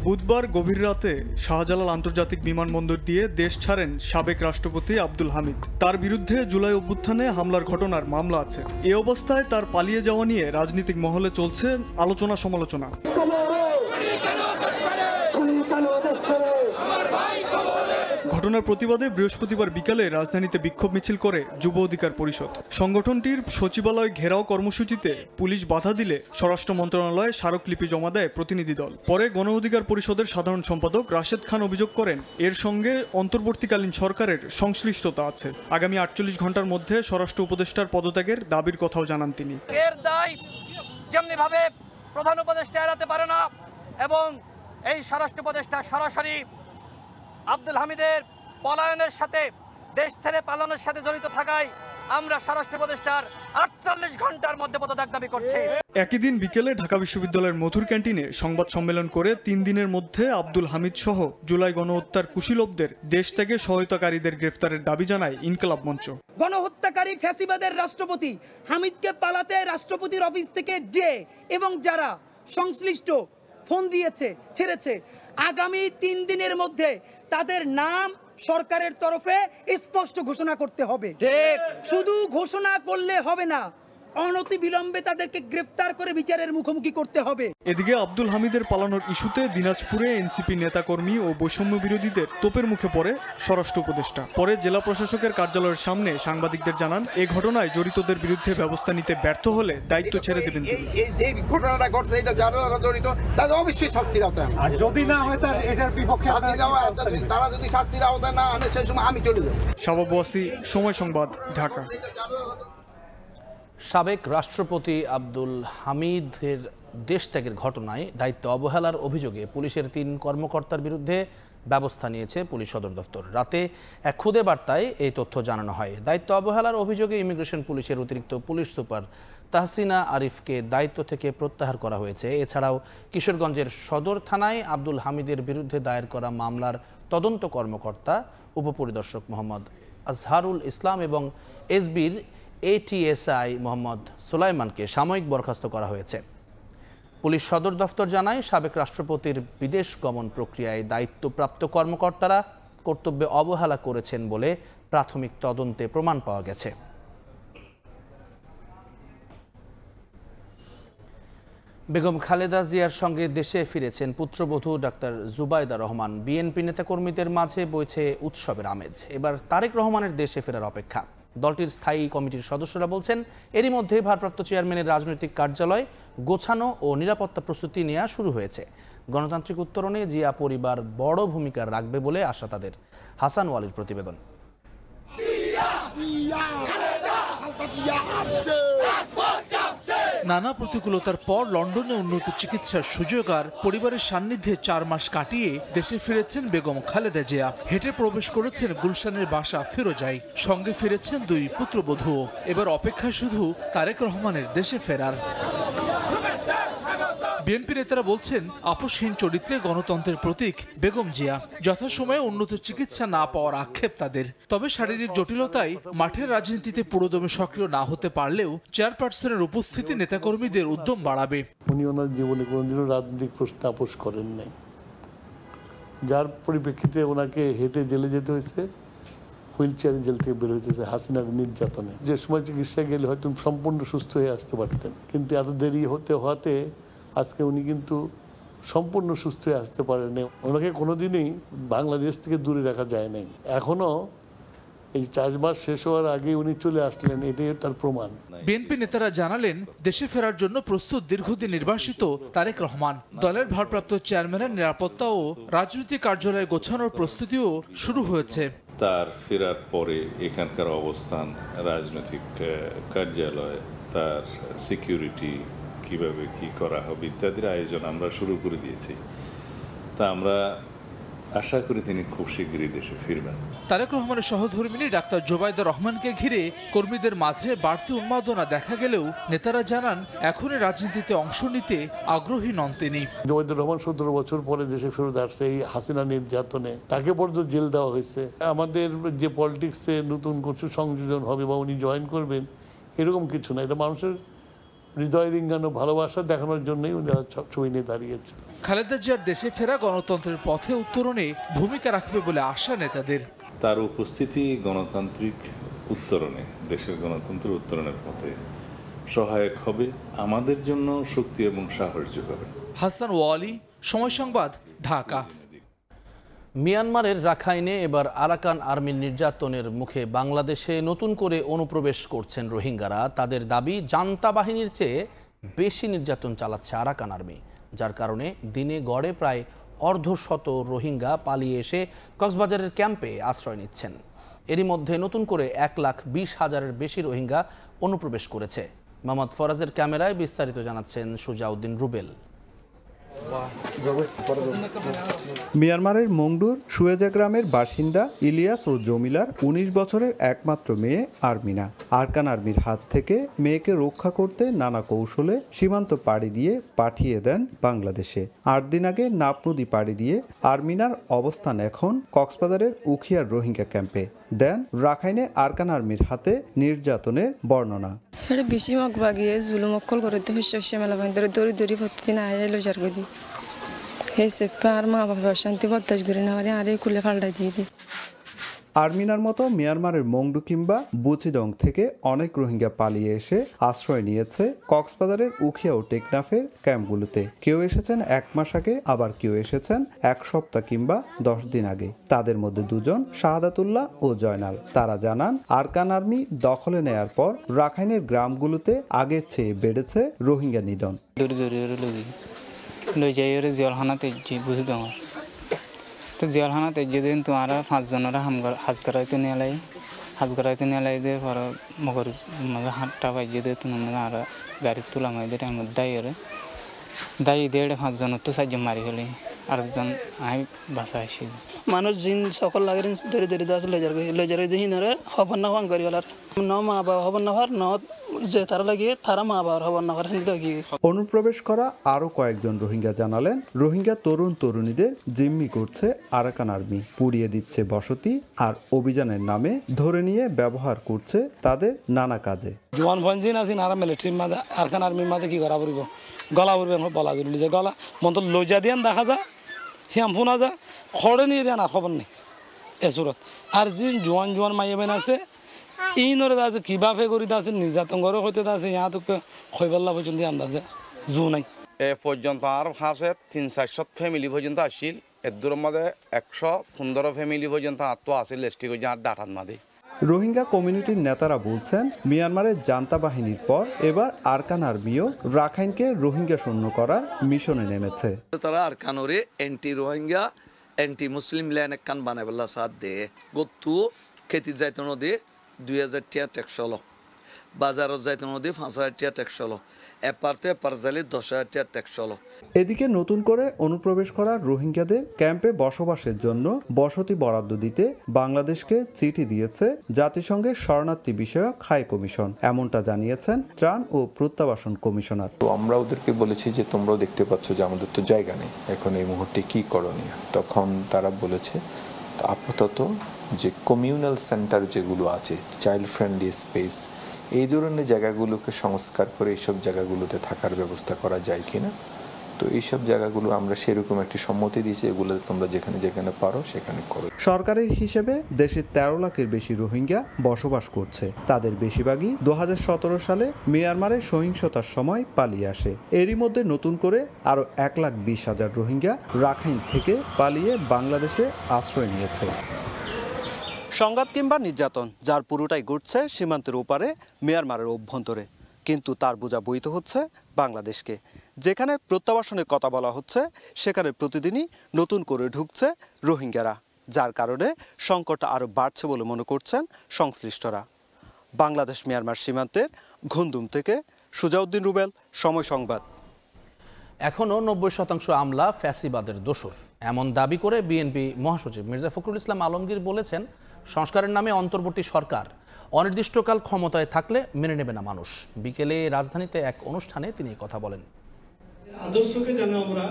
বুধবার গভীর রাতে শাহজালাল আন্তর্জাতিক বিমানবন্দর দিয়ে দেশ ছাড়েন সাবেক রাষ্ট্রপতি আব্দুল হামিদ। তার বিরুদ্ধে জুলাই অভ্যুত্থানে হামলার ঘটনার মামলা আছে। এ অবস্থায় তার পালিয়ে যাওয়া নিয়ে রাজনৈতিক মহলে চলছে আলোচনা সমালোচনা। ঘটনার প্রতিবাদে বৃহস্পতিবার বিকালে রাজধানীতে বিক্ষোভ মিছিল করে যুব অধিকার পরিষদ। সংগঠনটির সচিবালয় ঘেরাও কর্মসূচিতে পুলিশ বাধা দিলে স্বরাষ্ট্র মন্ত্রণালয়ে স্মারকলিপি জমা দেয় প্রতিনিধি দল। পরে গণ অধিকার পরিষদের সাধারণ সম্পাদক রাশেদ খান অভিযোগ করেন, এর সঙ্গে অন্তর্বর্তীকালীন সরকারের সংশ্লিষ্টতা আছে। আগামী 48 ঘন্টার মধ্যে স্বরাষ্ট্র উপদেষ্টার পদত্যাগের দাবির কথাও জানান তিনি। এর দায় যেমনিভাবে প্রধান উপদেষ্টা এড়াতে পারে না, এবং এই স্বরাষ্ট্র উপদেষ্টা সরাসরি আব্দুল হামিদের পলায়নের সাথে, দেশ ছেড়ে পালানোর সাথে জড়িত থাকায় আমরা স্বরাষ্ট্র উপদেষ্টার 48 ঘন্টার মধ্যে পদত্যাগ দাবি করছি। একই দিন বিকেলে ঢাকা বিশ্ববিদ্যালয়ের মধুর ক্যান্টিনে সংবাদ সম্মেলন করে 3 দিনের মধ্যে আব্দুল হামিদ সহ জুলাই গণহত্যার কুশীলবদের দেশ থেকে সহায়তাকারীদের গ্রেফতারের দাবি জানায় ইনকিলাব মঞ্চ। গণহত্যাকারী ফ্যাসিবাদের রাষ্ট্রপতি হামিদকে পালাতে রাষ্ট্রপতির অফিস থেকে এবং যারা সংশ্লিষ্ট ফোন দিয়েছে, ছেড়েছে, আগামী 3 দিনের মধ্যে তাদের নাম সরকারের তরফে স্পষ্ট ঘোষণা করতে হবে। শুধু ঘোষণা করলে হবে না, অনতি বিলম্বে তাদেরকে গ্রেফতার করে বিচারের মুখোমুখি করতে হবে। এদিকে আব্দুল হামিদের পালানোর ইস্যুতে দিনাজপুরে এনসিপি নেতাকর্মী ও বৈষম্য বিরোধীদের তোপের মুখে পড়ে স্বরাষ্ট্র উপদেষ্টা। পরে জেলা প্রশাসকের কার্যালয়ের সামনে সাংবাদিকদের জানান, এই ঘটনায় জড়িতদের বিরুদ্ধে ব্যবস্থা নিতে ব্যর্থ হলে দায়িত্ব ছেড়ে দেবেন। এই ঘটনাটা ঘটছে, এটা যারা জড়িত তাদের অবশ্যই শাস্তির আওতায়, আর যদি না হয় স্যার এটার বিপক্ষে তারা যদি শাস্তির আওতায় না আনে সেই সময় আমি চলে যাব। শাবাব ওয়াসি, সময় সংবাদ, ঢাকা। সাবেক রাষ্ট্রপতি আব্দুল হামিদের দেশ ত্যাগের ঘটনায় দায়িত্ব অবহেলার অভিযোগে পুলিশের 3 কর্মকর্তার বিরুদ্ধে ব্যবস্থা নিয়েছে পুলিশ সদর দফতর। রাতে এক খুদে বার্তায় এই তথ্য জানানো হয়। দায়িত্ব অবহেলার অভিযোগে ইমিগ্রেশন পুলিশের অতিরিক্ত পুলিশ সুপার তাহসিনা আরিফকে দায়িত্ব থেকে প্রত্যাহার করা হয়েছে। এছাড়াও কিশোরগঞ্জের সদর থানায় আব্দুল হামিদের বিরুদ্ধে দায়ের করা মামলার তদন্ত কর্মকর্তা উপপরিদর্শক মোহাম্মদ আজহারুল ইসলাম এবং এসবির ATSI মোহাম্মদ সুলাইমানকে সাময়িক বরখাস্ত করা হয়েছে। পুলিশ সদর দফতর জানায়, সাবেক রাষ্ট্রপতির বিদেশ গমন প্রক্রিয়ায় দায়িত্বপ্রাপ্ত কর্মকর্তারা কর্তব্যে অবহেলা করেছেন বলে প্রাথমিক তদন্তে প্রমাণ পাওয়া গেছে। বেগম খালেদা জিয়ার সঙ্গে দেশে ফিরেছেন পুত্রবধূ ডাক্তার জুবাইদা রহমান। বিএনপি নেতাকর্মীদের মাঝে বইছে উৎসবের আমেজ। এবার তারেক রহমানের দেশে ফেরার অপেক্ষা। দলটির স্থায়ী কমিটির সদস্যরা বলছেন, এরই মধ্যে ভারপ্রাপ্ত চেয়ারম্যানের রাজনৈতিক কার্যালয় গোছানো ও নিরাপত্তা প্রস্তুতি নেওয়া শুরু হয়েছে। গণতান্ত্রিক উত্তরণে জিয়া পরিবার বড় ভূমিকা রাখবে বলে আশা তাদের। হাসান ওয়ালির প্রতিবেদন। নানা প্রতিকূলতার পর লন্ডনে উন্নত চিকিৎসার সুযোগ আর পরিবারের সান্নিধ্যে 4 মাস কাটিয়ে দেশে ফিরেছেন বেগম খালেদা জিয়া। হেঁটে প্রবেশ করেছেন গুলশানের বাসা ফিরোজায়। সঙ্গে ফিরেছেন 2 পুত্রবধূ। এবার অপেক্ষা শুধু তারেক রহমানের দেশে ফেরার। বিএনপি নেতারা বলছেন আপোষহীন চরিত্রে গণতন্ত্রের প্রতীক বেগম জিয়া। যথাসময়ে উন্নত চিকিৎসা না পাওয়ার আক্ষেপ তাদের। তবে শারীরিক জটিলতায় মাঠের রাজনীতিতে পুরোদমে সক্রিয় না হতে পারলেও চেয়ারপারসনের উপস্থিতি নেতাকর্মীদের উদ্যম বাড়াবে। উনি ওনার জীবনে কোনোদিনও রাজনৈতিক প্রশ্নে আপোষ করেন নাই, যার পরিপ্রেক্ষিতে ওনাকে হেঁটে জেলে যেতে হয়েছে, হুইল চেয়ারে জেল থেকে বের হয়েছে হাসিনার নির্যাতনে। যে সময় চিকিৎসা গেলে হয়তো সম্পূর্ণ সুস্থ হয়ে আসতে পারতেন, কিন্তু এত দেরি হতে আজকে উনি কিন্তু সম্পূর্ণ সুস্থ হয়ে আসতে পারেনি। ওনাকে কোনোদিনই বাংলাদেশ থেকে দূরে রাখা যায় নাই। এখনো এই 4 মাস শেষ হওয়ার আগে উনি চলে আসলেন, এটাই তার প্রমাণ। বিএনপি নেতারা জানালেন দেশে ফেরার জন্য প্রস্তুত দীর্ঘদিন নির্বাসিত তারেক রহমান। দলের ভারপ্রাপ্ত চেয়ারম্যানের নিরাপত্তা ও রাজনৈতিক কার্যালয় গোছানোর প্রস্তুতিও শুরু হয়েছে। তার ফেরার পরে এখানকার অবস্থান, রাজনৈতিক কার্যালয়, তার সিকিউরিটি কিভাবে কি করা হবে ইত্যাদির আয়োজন আমরা শুরু করে দিয়েছি। তা আমরা আশা করি তিনি খুব শীঘ্রই দেশে ফিরবেন। তারেক রহমানের সহধর্মিণী ডাক্তার জোবাইদা রহমানকে ঘিরে কর্মীদের মাঝে বাড়তি উন্মাদনা দেখা গেলেও নেতারা জানান এখনই রাজনীতিতে অংশ নিতে আগ্রহী নন তিনি। জোবাইদুর রহমান 17 বছর পরে দেশে ফেরত আসছে এই হাসিনা নির্যাতনে, তাকে পর্যন্ত জেল দেওয়া হয়েছে। আমাদের যে পলিটিক্সে নতুন কিছু সংযোজন হবে বা উনি জয়েন করবেন এরকম কিছু না, এটা মানুষের হৃদয় রিঙ্গানো ভালোবাসা দেখানোর জন্যই উনি ছবি নিয়ে দাঁড়িয়েছে। খালেদা জিয়ার দেশে ফেরা গণতন্ত্রের পথে উত্তরণে ভূমিকা রাখবে বলে আশা নেতাদের। তার উপস্থিতি গণতান্ত্রিক উত্তরণে, দেশের গণতন্ত্রের উত্তরণের পথে সহায়ক হবে, আমাদের জন্য শক্তি এবং সাহস যোগাবে। হাসান ওয়ালি, সময় সংবাদ, ঢাকা। মিয়ানমারের রাখাইনে এবার আরাকান আর্মির নির্যাতনের মুখে বাংলাদেশে নতুন করে অনুপ্রবেশ করছেন রোহিঙ্গারা। তাদের দাবি জান্তা বাহিনীর চেয়ে বেশি নির্যাতন চালাচ্ছে আরাকান আর্মি, যার কারণে দিনে গড়ে প্রায় অর্ধশত রোহিঙ্গা পালিয়ে এসে কক্সবাজারের ক্যাম্পে আশ্রয় নিচ্ছেন। এরই মধ্যে নতুন করে 1,20,000-এর বেশি রোহিঙ্গা অনুপ্রবেশ করেছে। মোহাম্মদ ফরাজের ক্যামেরায় বিস্তারিত জানাচ্ছেন সুজাউদ্দিন রুবেল। মিয়ানমারের মংডুর সুয়েজা গ্রামের বাসিন্দা ইলিয়াস ও জমিলার 19 বছরের একমাত্র মেয়ে আরমিনা। আরাকান আর্মির হাত থেকে মেয়েকে রক্ষা করতে নানা কৌশলে সীমান্ত পাড়ি দিয়ে পাঠিয়ে দেন বাংলাদেশে। 8 দিন আগে নাপ নদী পাড়ি দিয়ে আরমিনার অবস্থান এখন কক্সবাজারের উখিয়ার রোহিঙ্গা ক্যাম্পে। দেন রাখাইনে আরাকান আর্মির হাতে নির্যাতনের বর্ণনা। বেশি মগ বাগিয়ে জুলুম অকল করে শস্য মেলা বান্ধরে দড়ি দড়ি প্রতিদিন আইলো যার গদি হেসে আর মা বাবা শান্তি বদাস করে না আর খুলে ফাল্টাই দিয়ে দিই। আরমিনার মতো মিয়ানমারের মংডু কিংবা বুচিডং থেকে অনেক রোহিঙ্গা পালিয়ে এসে আশ্রয় নিয়েছে কক্সবাজারের উখিয়া ও টেকনাফের ক্যাম্পগুলোতে। কেউ এসেছেন 1 মাস আগে, আবার কেউ এসেছেন 1 সপ্তাহ কিংবা 10 দিন আগে। তাদের মধ্যে 2 জন শাহাদাতুল্লাহ ও জয়নাল। তারা জানান আরাকান আর্মি দখলে নেয়ার পর রাখাইনের গ্রামগুলোতে আগের চেয়ে বেড়েছে রোহিঙ্গা নিধন। তো জেলখানাতে যেদিন তোমারা 5 জনেরা হাজগরাইতে নিয়ে দিয়ে পর মগর হাতটা বাজিয়ে দিয়ে তোমার আর গাড়ি তোলা মাইদের আমার দায়ী দিয়ে 5 জন তো 4 জন মারি গেলে আর 2 জন আমি বাসা আসি। মানুষ জিন সকল লাগে ধরে ধরে দাস লেজার দিন খবর না হওয়ান করিবার ন মা বাবা খবর না হওয়ার ন যে তারা লাগিয়ে তারা মা বাবার খবর না হওয়ার লাগিয়ে। অনুপ্রবেশ করা আরো কয়েকজন রোহিঙ্গা জানালেন রোহিঙ্গা তরুণ তরুণীদের জিম্মি করছে আরাকান আর্মি, পুড়িয়ে দিচ্ছে বসতি আর অভিযানের নামে ধরে নিয়ে ব্যবহার করছে তাদের নানা কাজে। জোয়ান ফঞ্জিন আছেন আর মিলিটারির মাঝে আরাকান আর্মির মাঝে কি করা পড়ব গলা পড়বে বলা জরুরি যে গলা মন তো লইজা দিয়ান দেখা যায় হিয়াম ফোনা যায় খড়ে নিয়ে দেন আর খবর নেই এসুরত। আর যে জোয়ান মাইয়া বেন আছে ইনরে আছে কিভাবে করি আছে নির্যাতন করে হইতে আছে ইয়া তোকে খৈবাল্লা পর্যন্ত আন্দাজে জু নাই। এ পর্যন্ত আর হাসে 300-400 ফ্যামিলি পর্যন্ত আসছিল। এর দূরের মধ্যে 115 ফ্যামিলি পর্যন্ত আত্ম আসিল লেস্টি করে আর ডাটার মাঝে। রোহিঙ্গা কমিউনিটির নেতারা বলছেন মিয়ানমারের জান্তা বাহিনীর পর এবার আরাকান আর্মিও রাখাইনকে রোহিঙ্গা শূন্য করার মিশনে নেমেছে। তারা আরাকানরে এন্টি রোহিঙ্গা এন্টি মুসলিম ল্যান্ড কান বানাইবলা সাথ দে গতু খেতি যাইতো নদী 2000 ট্যাক্স হলো বাজারত যাইতে নদী 5,000 টাকা ট্যাক্স হলো এপারতে এপার যাইলে 10,000 টাকা ট্যাক্স হলো। এদিকে নতুন করে অনুপ্রবেশ করা রোহিঙ্গাদের ক্যাম্পে বসবাসের জন্য বসতি বরাদ্দ দিতে বাংলাদেশকে চিঠি দিয়েছে জাতিসংঘের শরণার্থী বিষয়ক হাই কমিশন, এমনটা জানিয়েছেন ত্রাণ ও প্রত্যাবাসন কমিশনার। তো আমরা ওদেরকে বলেছি যে তোমরাও দেখতে পাচ্ছ যে আমাদের তো জায়গা নেই, এখন এই মুহূর্তে কি করণীয়। তখন তারা বলেছে আপাতত যে কমিউনাল সেন্টার যেগুলো আছে, চাইল্ড ফ্রেন্ডলি স্পেস, এই ধরনের জায়গাগুলোকে সংস্কার করে এইসব জায়গাগুলোতে থাকার ব্যবস্থা করা যায় কিনা। তো এইসব জায়গাগুলো আমরা সেরকম একটি সম্মতি দিয়েছি, এগুলো তোমরা যেখানে যেখানে পারো সেখানে করো। সরকারের হিসেবে দেশে 13 লাখের বেশি রোহিঙ্গা বসবাস করছে। তাদের বেশিরভাগই 2017 সালে মিয়ানমারে সহিংসতার সময় পালিয়ে আসে। এরই মধ্যে নতুন করে আরও 1,20,000 রোহিঙ্গা রাখাইন থেকে পালিয়ে বাংলাদেশে আশ্রয় নিয়েছে। সংঘাত কিংবা নির্যাতন যার পুরোটাই ঘটছে সীমান্তের ওপারে মিয়ানমারের অভ্যন্তরে, কিন্তু তার বোঝা বইতে হচ্ছে বাংলাদেশকে। যেখানে প্রত্যাবাসনের কথা বলা হচ্ছে সেখানে প্রতিদিনই নতুন করে ঢুকছে রোহিঙ্গারা, যার কারণে সংকট আরও বাড়ছে বলে মনে করছেন সংশ্লিষ্টরা। বাংলাদেশ মিয়ানমার সীমান্তের ঘুমদুম থেকে সুজাউদ্দিন রুবেল, সময় সংবাদ। এখনও 90% আমলা ফ্যাসিবাদের দোসর, এমন দাবি করে বিএনপি মহাসচিব মির্জা ফখরুল ইসলাম আলমগীর বলেছেন, সংস্কারের নামে অন্তর্বর্তী সরকার অনির্দিষ্টকাল ক্ষমতায় থাকলে মেনে নেবে না মানুষ। বিকেলে রাজধানীতে এক অনুষ্ঠানে তিনি কথা বলেন। আদর্শকে যেন আমরা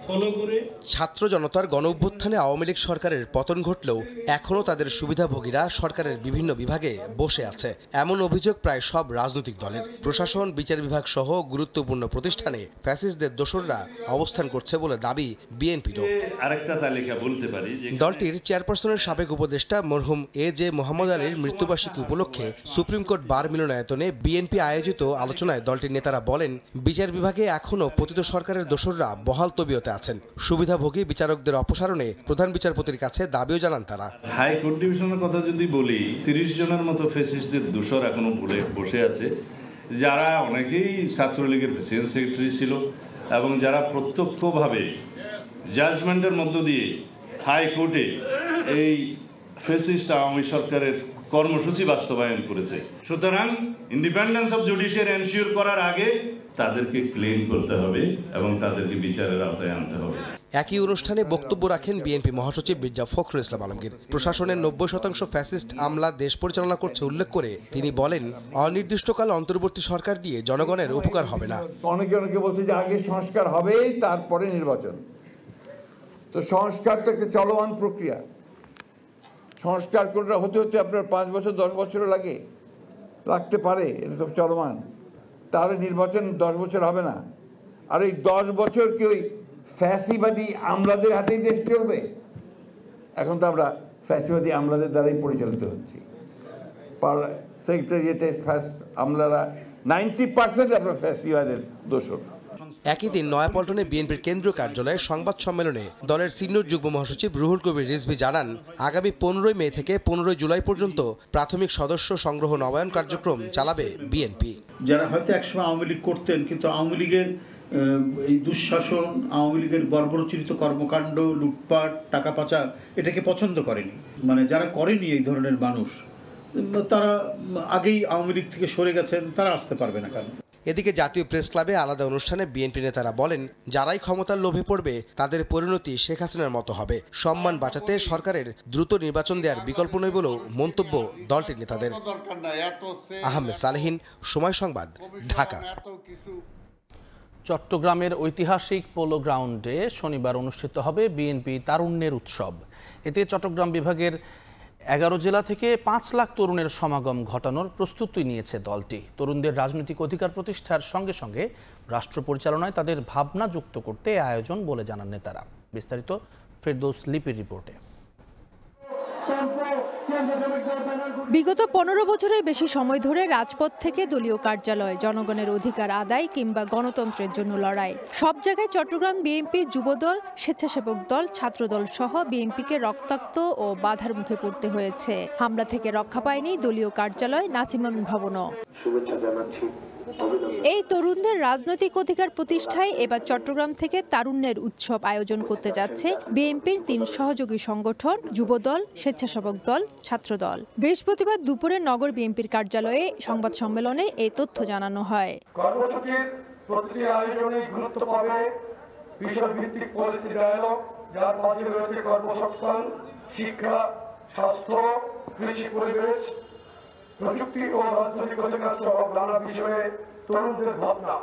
ফলো করে ছাত্র জনতার গণঅভ্যুত্থানে আওয়ামী লীগ সরকারের পতন ঘটলেও এখনও তাদের সুবিধাভোগীরা সরকারের বিভিন্ন বিভাগে বসে আছে, এমন অভিযোগ প্রায় সব রাজনৈতিক দলের। প্রশাসন, বিচার বিভাগ সহ গুরুত্বপূর্ণ প্রতিষ্ঠানে ফ্যাসিস্টদের দোসররা অবস্থান করছে বলে দাবি বিএনপিরও। আরেকটা তালিকা বলতে পারি, দলটির চেয়ারপারসনের সাবেক উপদেষ্টা মরহুম এ.জে. মোহাম্মদ আলীর মৃত্যুবার্ষিকী উপলক্ষে সুপ্রিম কোর্ট বার মিলনায়তনে বিএনপি আয়োজিত আলোচনায় দলটির নেতারা বলেন, বিচার বিভাগে এখনও পতিত সরকারের দোসররা বহাল তবিয়তে আছেন। সুবিধাভোগী বিচারকদের অপসারণে প্রধান বিচারপতির কাছে দাবিও জানান তারা। হাইকোর্ট ডিভিশনের কথা যদি বলি, 30 জনের মতো ফ্যাসিস্টদের দোসর এখনো বসে আছে, যারা অনেকেই ছাত্রলীগের প্রেসিডেন্ট সেক্রেটারি ছিল এবং যারা প্রত্যক্ষভাবে জাজমেন্টের মধ্য দিয়ে হাইকোর্টে এই ফ্যাসিস্ট আওয়ামী সরকারের কর্মসূচি বাস্তবায়ন করেছে। সুতরাং ইন্ডিপেন্ডেন্স অফ জুডিশিয়ারি এনশিওর করার আগে তাদেরকে ক্লেম করতে হবে এবং তাদেরকে বিচারের আওতায় আনতে হবে। একই অনুষ্ঠানে বক্তব্য রাখেন বিএনপি মহাসচিব মির্জা ফখরুল ইসলাম আলমগীর। প্রশাসনের 90% ফ্যাসিস্ট আমলা দেশ পরিচালনা করছে উল্লেখ করে তিনি বলেন, অনির্দিষ্টকাল অন্তর্বর্তী সরকার দিয়ে জনগণের উপকার হবে না। অনেকে বলছে যে আগে সংস্কার হবেই, তারপরে নির্বাচন। তো সংস্কার তো একটা চলমান প্রক্রিয়া। সংস্কার করে হতে হতে আপনার 5 বছর 10 বছরও লাগতে পারে, এটা তো চলমান। তাহলে নির্বাচন 10 বছর হবে না। আর এই 10 বছর কি ওই ফ্যাসিবাদী আমলাদের হাতেই দেশ চলবে? এখন তো আমরা ফ্যাসিবাদী আমলাদের দ্বারাই পরিচালিত হচ্ছি। সেক্রেটারিয়েটে আমলারা 90% আমরা ফ্যাসিবাদের দোষর। একই দিন নয়াপল্টনে বিএনপির কেন্দ্রীয় কার্যালয়ে সংবাদ সম্মেলনে দলের সিনিয়র যুগ্ম মহাসচিব রুহুল কবির রিজভী জানান, আগামী 15 মে থেকে 15 জুলাই পর্যন্ত প্রাথমিক সদস্য সংগ্রহ নবায়ন কার্যক্রম চালাবে বিএনপি। যারা হয়তো একসময় আওয়ামী লীগ করতেন, কিন্তু আওয়ামী লীগের এই দুঃশাসন, আওয়ামী লীগের বর্বরোচিত কর্মকাণ্ড, লুটপাট, টাকা পাচার, এটাকে পছন্দ করেনি। মানে যারা করেনি এই ধরনের মানুষ, তারা আগেই আওয়ামী লীগ থেকে সরে গেছেন, তারা আসতে পারবে না কেন? এদিকে জাতীয় প্রেস ক্লাবে আলাদা অনুষ্ঠানে বিএনপি নেতারা বলেন, যারাই ক্ষমতার লোভে পড়বে তাদের পরিণতি শেখ হাসিনার মতো হবে। সম্মান বাঁচাতে সরকারের দ্রুত নির্বাচন দেওয়ার বিকল্প নেই বলেও মন্তব্য দলটির নেতাদের। আহমেদ সালেহীন, সময় সংবাদ, ঢাকা। চট্টগ্রামের ঐতিহাসিক পোলো গ্রাউন্ডে শনিবার অনুষ্ঠিত হবে বিএনপি তারুণ্যের উৎসব। এতে চট্টগ্রাম বিভাগের 11 জেলা থেকে 5 লাখ তরুণের সমাগম ঘটানোর প্রস্তুতি নিয়েছে দলটি। তরুণদের রাজনৈতিক অধিকার প্রতিষ্ঠার সঙ্গে সঙ্গে রাষ্ট্র পরিচালনায় তাদের ভাবনা যুক্ত করতে আয়োজন বলে জানান নেতারা। বিস্তারিত ফেরদৌস লিপির রিপোর্টে। বিগত 15 বছরের বেশি সময় ধরে রাজপথ থেকে দলীয় কার্যালয়, জনগণের অধিকার আদায় কিংবা গণতন্ত্রের জন্য লড়াই, সব জায়গায় চট্টগ্রাম বিএনপির যুবদল, স্বেচ্ছাসেবক দল, ছাত্রদল সহ বিএনপিকে রক্তাক্ত ও বাধার মুখে পড়তে হয়েছে। হামলা থেকে রক্ষা পায়নি দলীয় কার্যালয়, নাসিমন ভবনও। শুভেচ্ছা জানাচ্ছি এই তরুণদের রাজনৈতিক অধিকার প্রতিষ্ঠায় এবার চট্টগ্রাম থেকে তারুণ্যের উৎসব আয়োজন করতে যাচ্ছে বিএনপির 3 সহযোগী সংগঠন যুবদল, স্বেচ্ছাসেবক দল, ছাত্রদল। বৃহস্পতিবার দুপুরে নগর বিএনপির কার্যালয়ে সংবাদ সম্মেলনে এই তথ্য জানানো হয়। কর্মসূচির প্রতিটি আয়োজনে গুরুত্ব পাবে বিষয়ভিত্তিক পলিসি ডায়ালগ, যার মাঝে রয়েছে কর্মসংস্থান, শিক্ষা, স্বাস্থ্য, কৃষি, পরিবেশ, প্রযুক্তি ও রাজনৈতিক অধিকার সহ নানা বিষয়ে তরুণদের ভাবনা।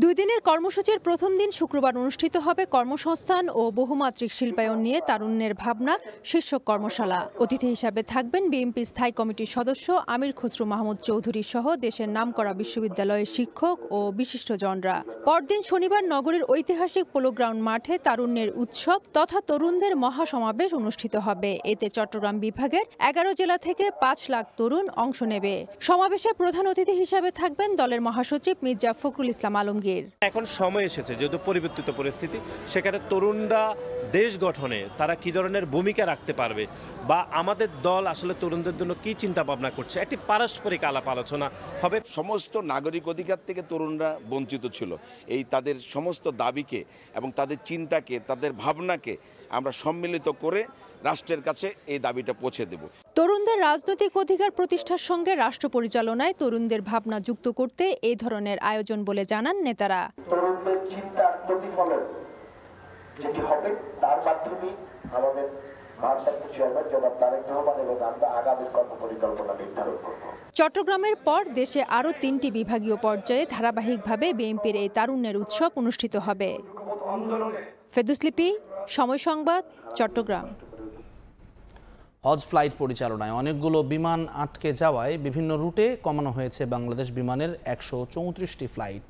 2 দিনের কর্মসূচির প্রথম দিন শুক্রবার অনুষ্ঠিত হবে কর্মসংস্থান ও বহুমাত্রিক শিল্পায়ন নিয়ে তারুণ্যের ভাবনা শীর্ষক কর্মশালা। অতিথি হিসাবে থাকবেন বিএনপি স্থায়ী কমিটির সদস্য আমির খসরু মাহমুদ চৌধুরী সহ দেশের নামকরা বিশ্ববিদ্যালয়ের শিক্ষক ও বিশিষ্টজনরা। পরদিন শনিবার নগরের ঐতিহাসিক পোলো গ্রাউন্ড মাঠে তারুণ্যের উৎসব তথা তরুণদের মহাসমাবেশ অনুষ্ঠিত হবে। এতে চট্টগ্রাম বিভাগের 11 জেলা থেকে 5 লাখ তরুণ অংশ নেবে। সমাবেশে প্রধান অতিথি হিসাবে থাকবেন দলের মহাসচিব মির্জা ফখরুল ইসলাম আলমগীর। এখন সময় এসেছে, যেহেতু পরিবর্তিত পরিস্থিতি, সেখানে তরুণরা দেশ গঠনে তারা কি ধরনের ভূমিকা রাখতে পারবে বা আমাদের দল আসলে তরুণদের জন্য কি চিন্তা ভাবনা করছে, একটি পারস্পরিক আলাপ আলোচনা হবে। সমস্ত নাগরিক অধিকার থেকে তরুণরা বঞ্চিত ছিল। এই তাদের সমস্ত দাবিকে এবং তাদের চিন্তাকে, তাদের ভাবনাকে আমরা সম্মিলিত করে রাষ্ট্রের কাছে এই দাবিটা পৌঁছে দেব। তরুণদের রাজনৈতিক অধিকার প্রতিষ্ঠার সঙ্গে রাষ্ট্র পরিচালনায় তরুণদের ভাবনা যুক্ত করতে এই ধরনের আয়োজন বলে জানান নেতারা। তরুণদের চিন্তার প্রতিফলন যেটি হবে, তার মাধ্যমে আমাদের ভারপ্রাপ্ত চেয়ারম্যান জনাব তারেক রহমান এবং আমরা আগামী কর্মপরিকল্পনা নির্ধারণ করব। চট্টগ্রামের পর দেশে আরও 3টি বিভাগীয় পর্যায়ে ধারাবাহিকভাবে বিএনপির এই তারুণ্যের উৎসব অনুষ্ঠিত হবে। ফেরদৌস লিপি, সময় সংবাদ, চট্টগ্রাম। হজ ফ্লাইট পরিচালনায় অনেকগুলো বিমান আটকে যাওয়ায় বিভিন্ন রুটে কমানো হয়েছে বাংলাদেশ বিমানের 134টি ফ্লাইট।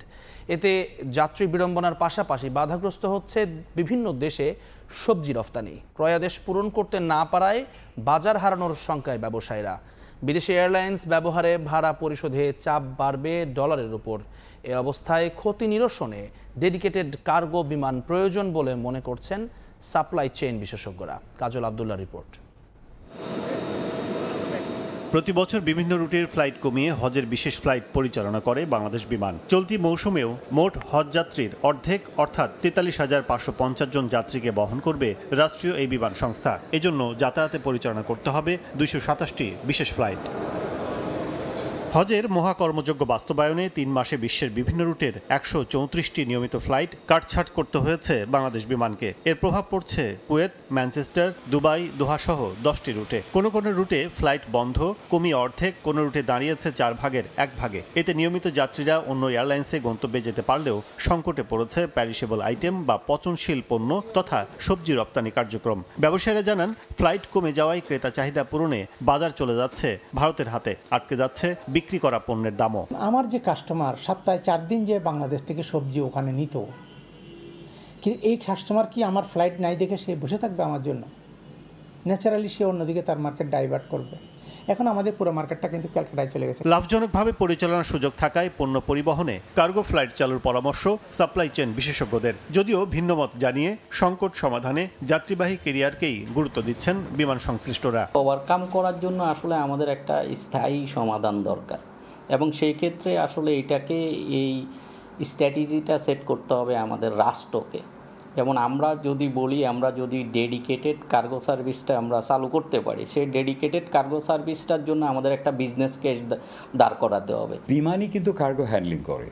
এতে যাত্রী বিড়ম্বনার পাশাপাশি বাধাগ্রস্ত হচ্ছে বিভিন্ন দেশে সবজি রফতানি। ক্রয়াদেশ পূরণ করতে না পারায় বাজার হারানোর শঙ্কায় ব্যবসায়ীরা। বিদেশি এয়ারলাইন্স ব্যবহারে ভাড়া পরিশোধে চাপ বাড়বে ডলারের উপর। এ অবস্থায় ক্ষতি নিরসনে ডেডিকেটেড কার্গো বিমান প্রয়োজন বলে মনে করছেন সাপ্লাই চেইন বিশেষজ্ঞরা। কাজল আব্দুল্লাহ রিপোর্ট। প্রতি বছর বিভিন্ন রুটের ফ্লাইট কমিয়ে হজের বিশেষ ফ্লাইট পরিচালনা করে বাংলাদেশ বিমান। চলতি মৌসুমেও মোট হজ যাত্রীর অর্ধেক অর্থাৎ 43,550 জন যাত্রীকে বহন করবে রাষ্ট্রীয় এই বিমান সংস্থা। এজন্য যাতায়াতে পরিচালনা করতে হবে 227টি বিশেষ ফ্লাইট। হজের মহাকর্মযোগ্য বাস্তবায়নে 3 মাসে বিশ্বের বিভিন্ন রুটের 134টি নিয়মিত ফ্লাইট কাটছাঁট করতে হয়েছে বাংলাদেশ বিমানকে। এর প্রভাব পড়ছে কুয়েত, ম্যানচেস্টার, দুবাই, দোহা সহ 10টি রুটে। কোনো কোনো রুটে ফ্লাইট বন্ধ, কমিয়ে অর্ধেক, কোনো রুটে দাঁড়িয়েছে 4 ভাগের 1 ভাগে। এতে নিয়মিত যাত্রীরা অন্য এয়ারলাইন্সে গন্তব্যে যেতে পারলেও সংকটে পড়েছে প্যারিশেবল আইটেম বা পচনশীল পণ্য তথা সবজি রপ্তানি কার্যক্রম। ব্যবসায়ীরা জানান, ফ্লাইট কমে যাওয়ায় ক্রেতা চাহিদা পূরণে বাজার চলে যাচ্ছে ভারতের হাতে, আটকে যাচ্ছে বিক্রি করা পণ্যের দামও। আমার যে কাস্টমার সপ্তাহে 4 দিন যে বাংলাদেশ থেকে সবজি ওখানে নিত, কিন্তু এই কাস্টমার কি আমার ফ্লাইট নাই দেখে সে বসে থাকবে আমার জন্য? ন্যাচারালি সে অন্যদিকে তার মার্কেট ডাইভার্ট করবে। এখন আমাদের পুরো মার্কেটটা কিন্তু ক্যালকাটায় চলে গেছে। লাভজনকভাবে পরিচালনার সুযোগ থাকায় পণ্য পরিবহনে কার্গো ফ্লাইট চালুর পরামর্শ সাপ্লাই চেইন বিশেষজ্ঞদের। যদিও ভিন্নমত জানিয়ে সংকট সমাধানে যাত্রীবাহী ক্যারিয়ারকেই গুরুত্ব দিচ্ছেন বিমান সংশ্লিষ্টরা। ওভারকাম করার জন্য আসলে আমাদের একটা স্থায়ী সমাধান দরকার এবং সেই ক্ষেত্রে আসলে এটাকে এই স্ট্র্যাটেজিটা সেট করতে হবে আমাদের রাষ্ট্রকে। যেমন আমরা যদি বলি, আমরা যদি ডেডিকেটেড কার্গো সার্ভিসটা আমরা চালু করতে পারি, সেই ডেডিকেটেড কার্গো সার্ভিসটার জন্য আমাদের একটা বিজনেস কেস দাঁড় করাতে হবে। বিমানই কিন্তু কার্গো হ্যান্ডলিং করে।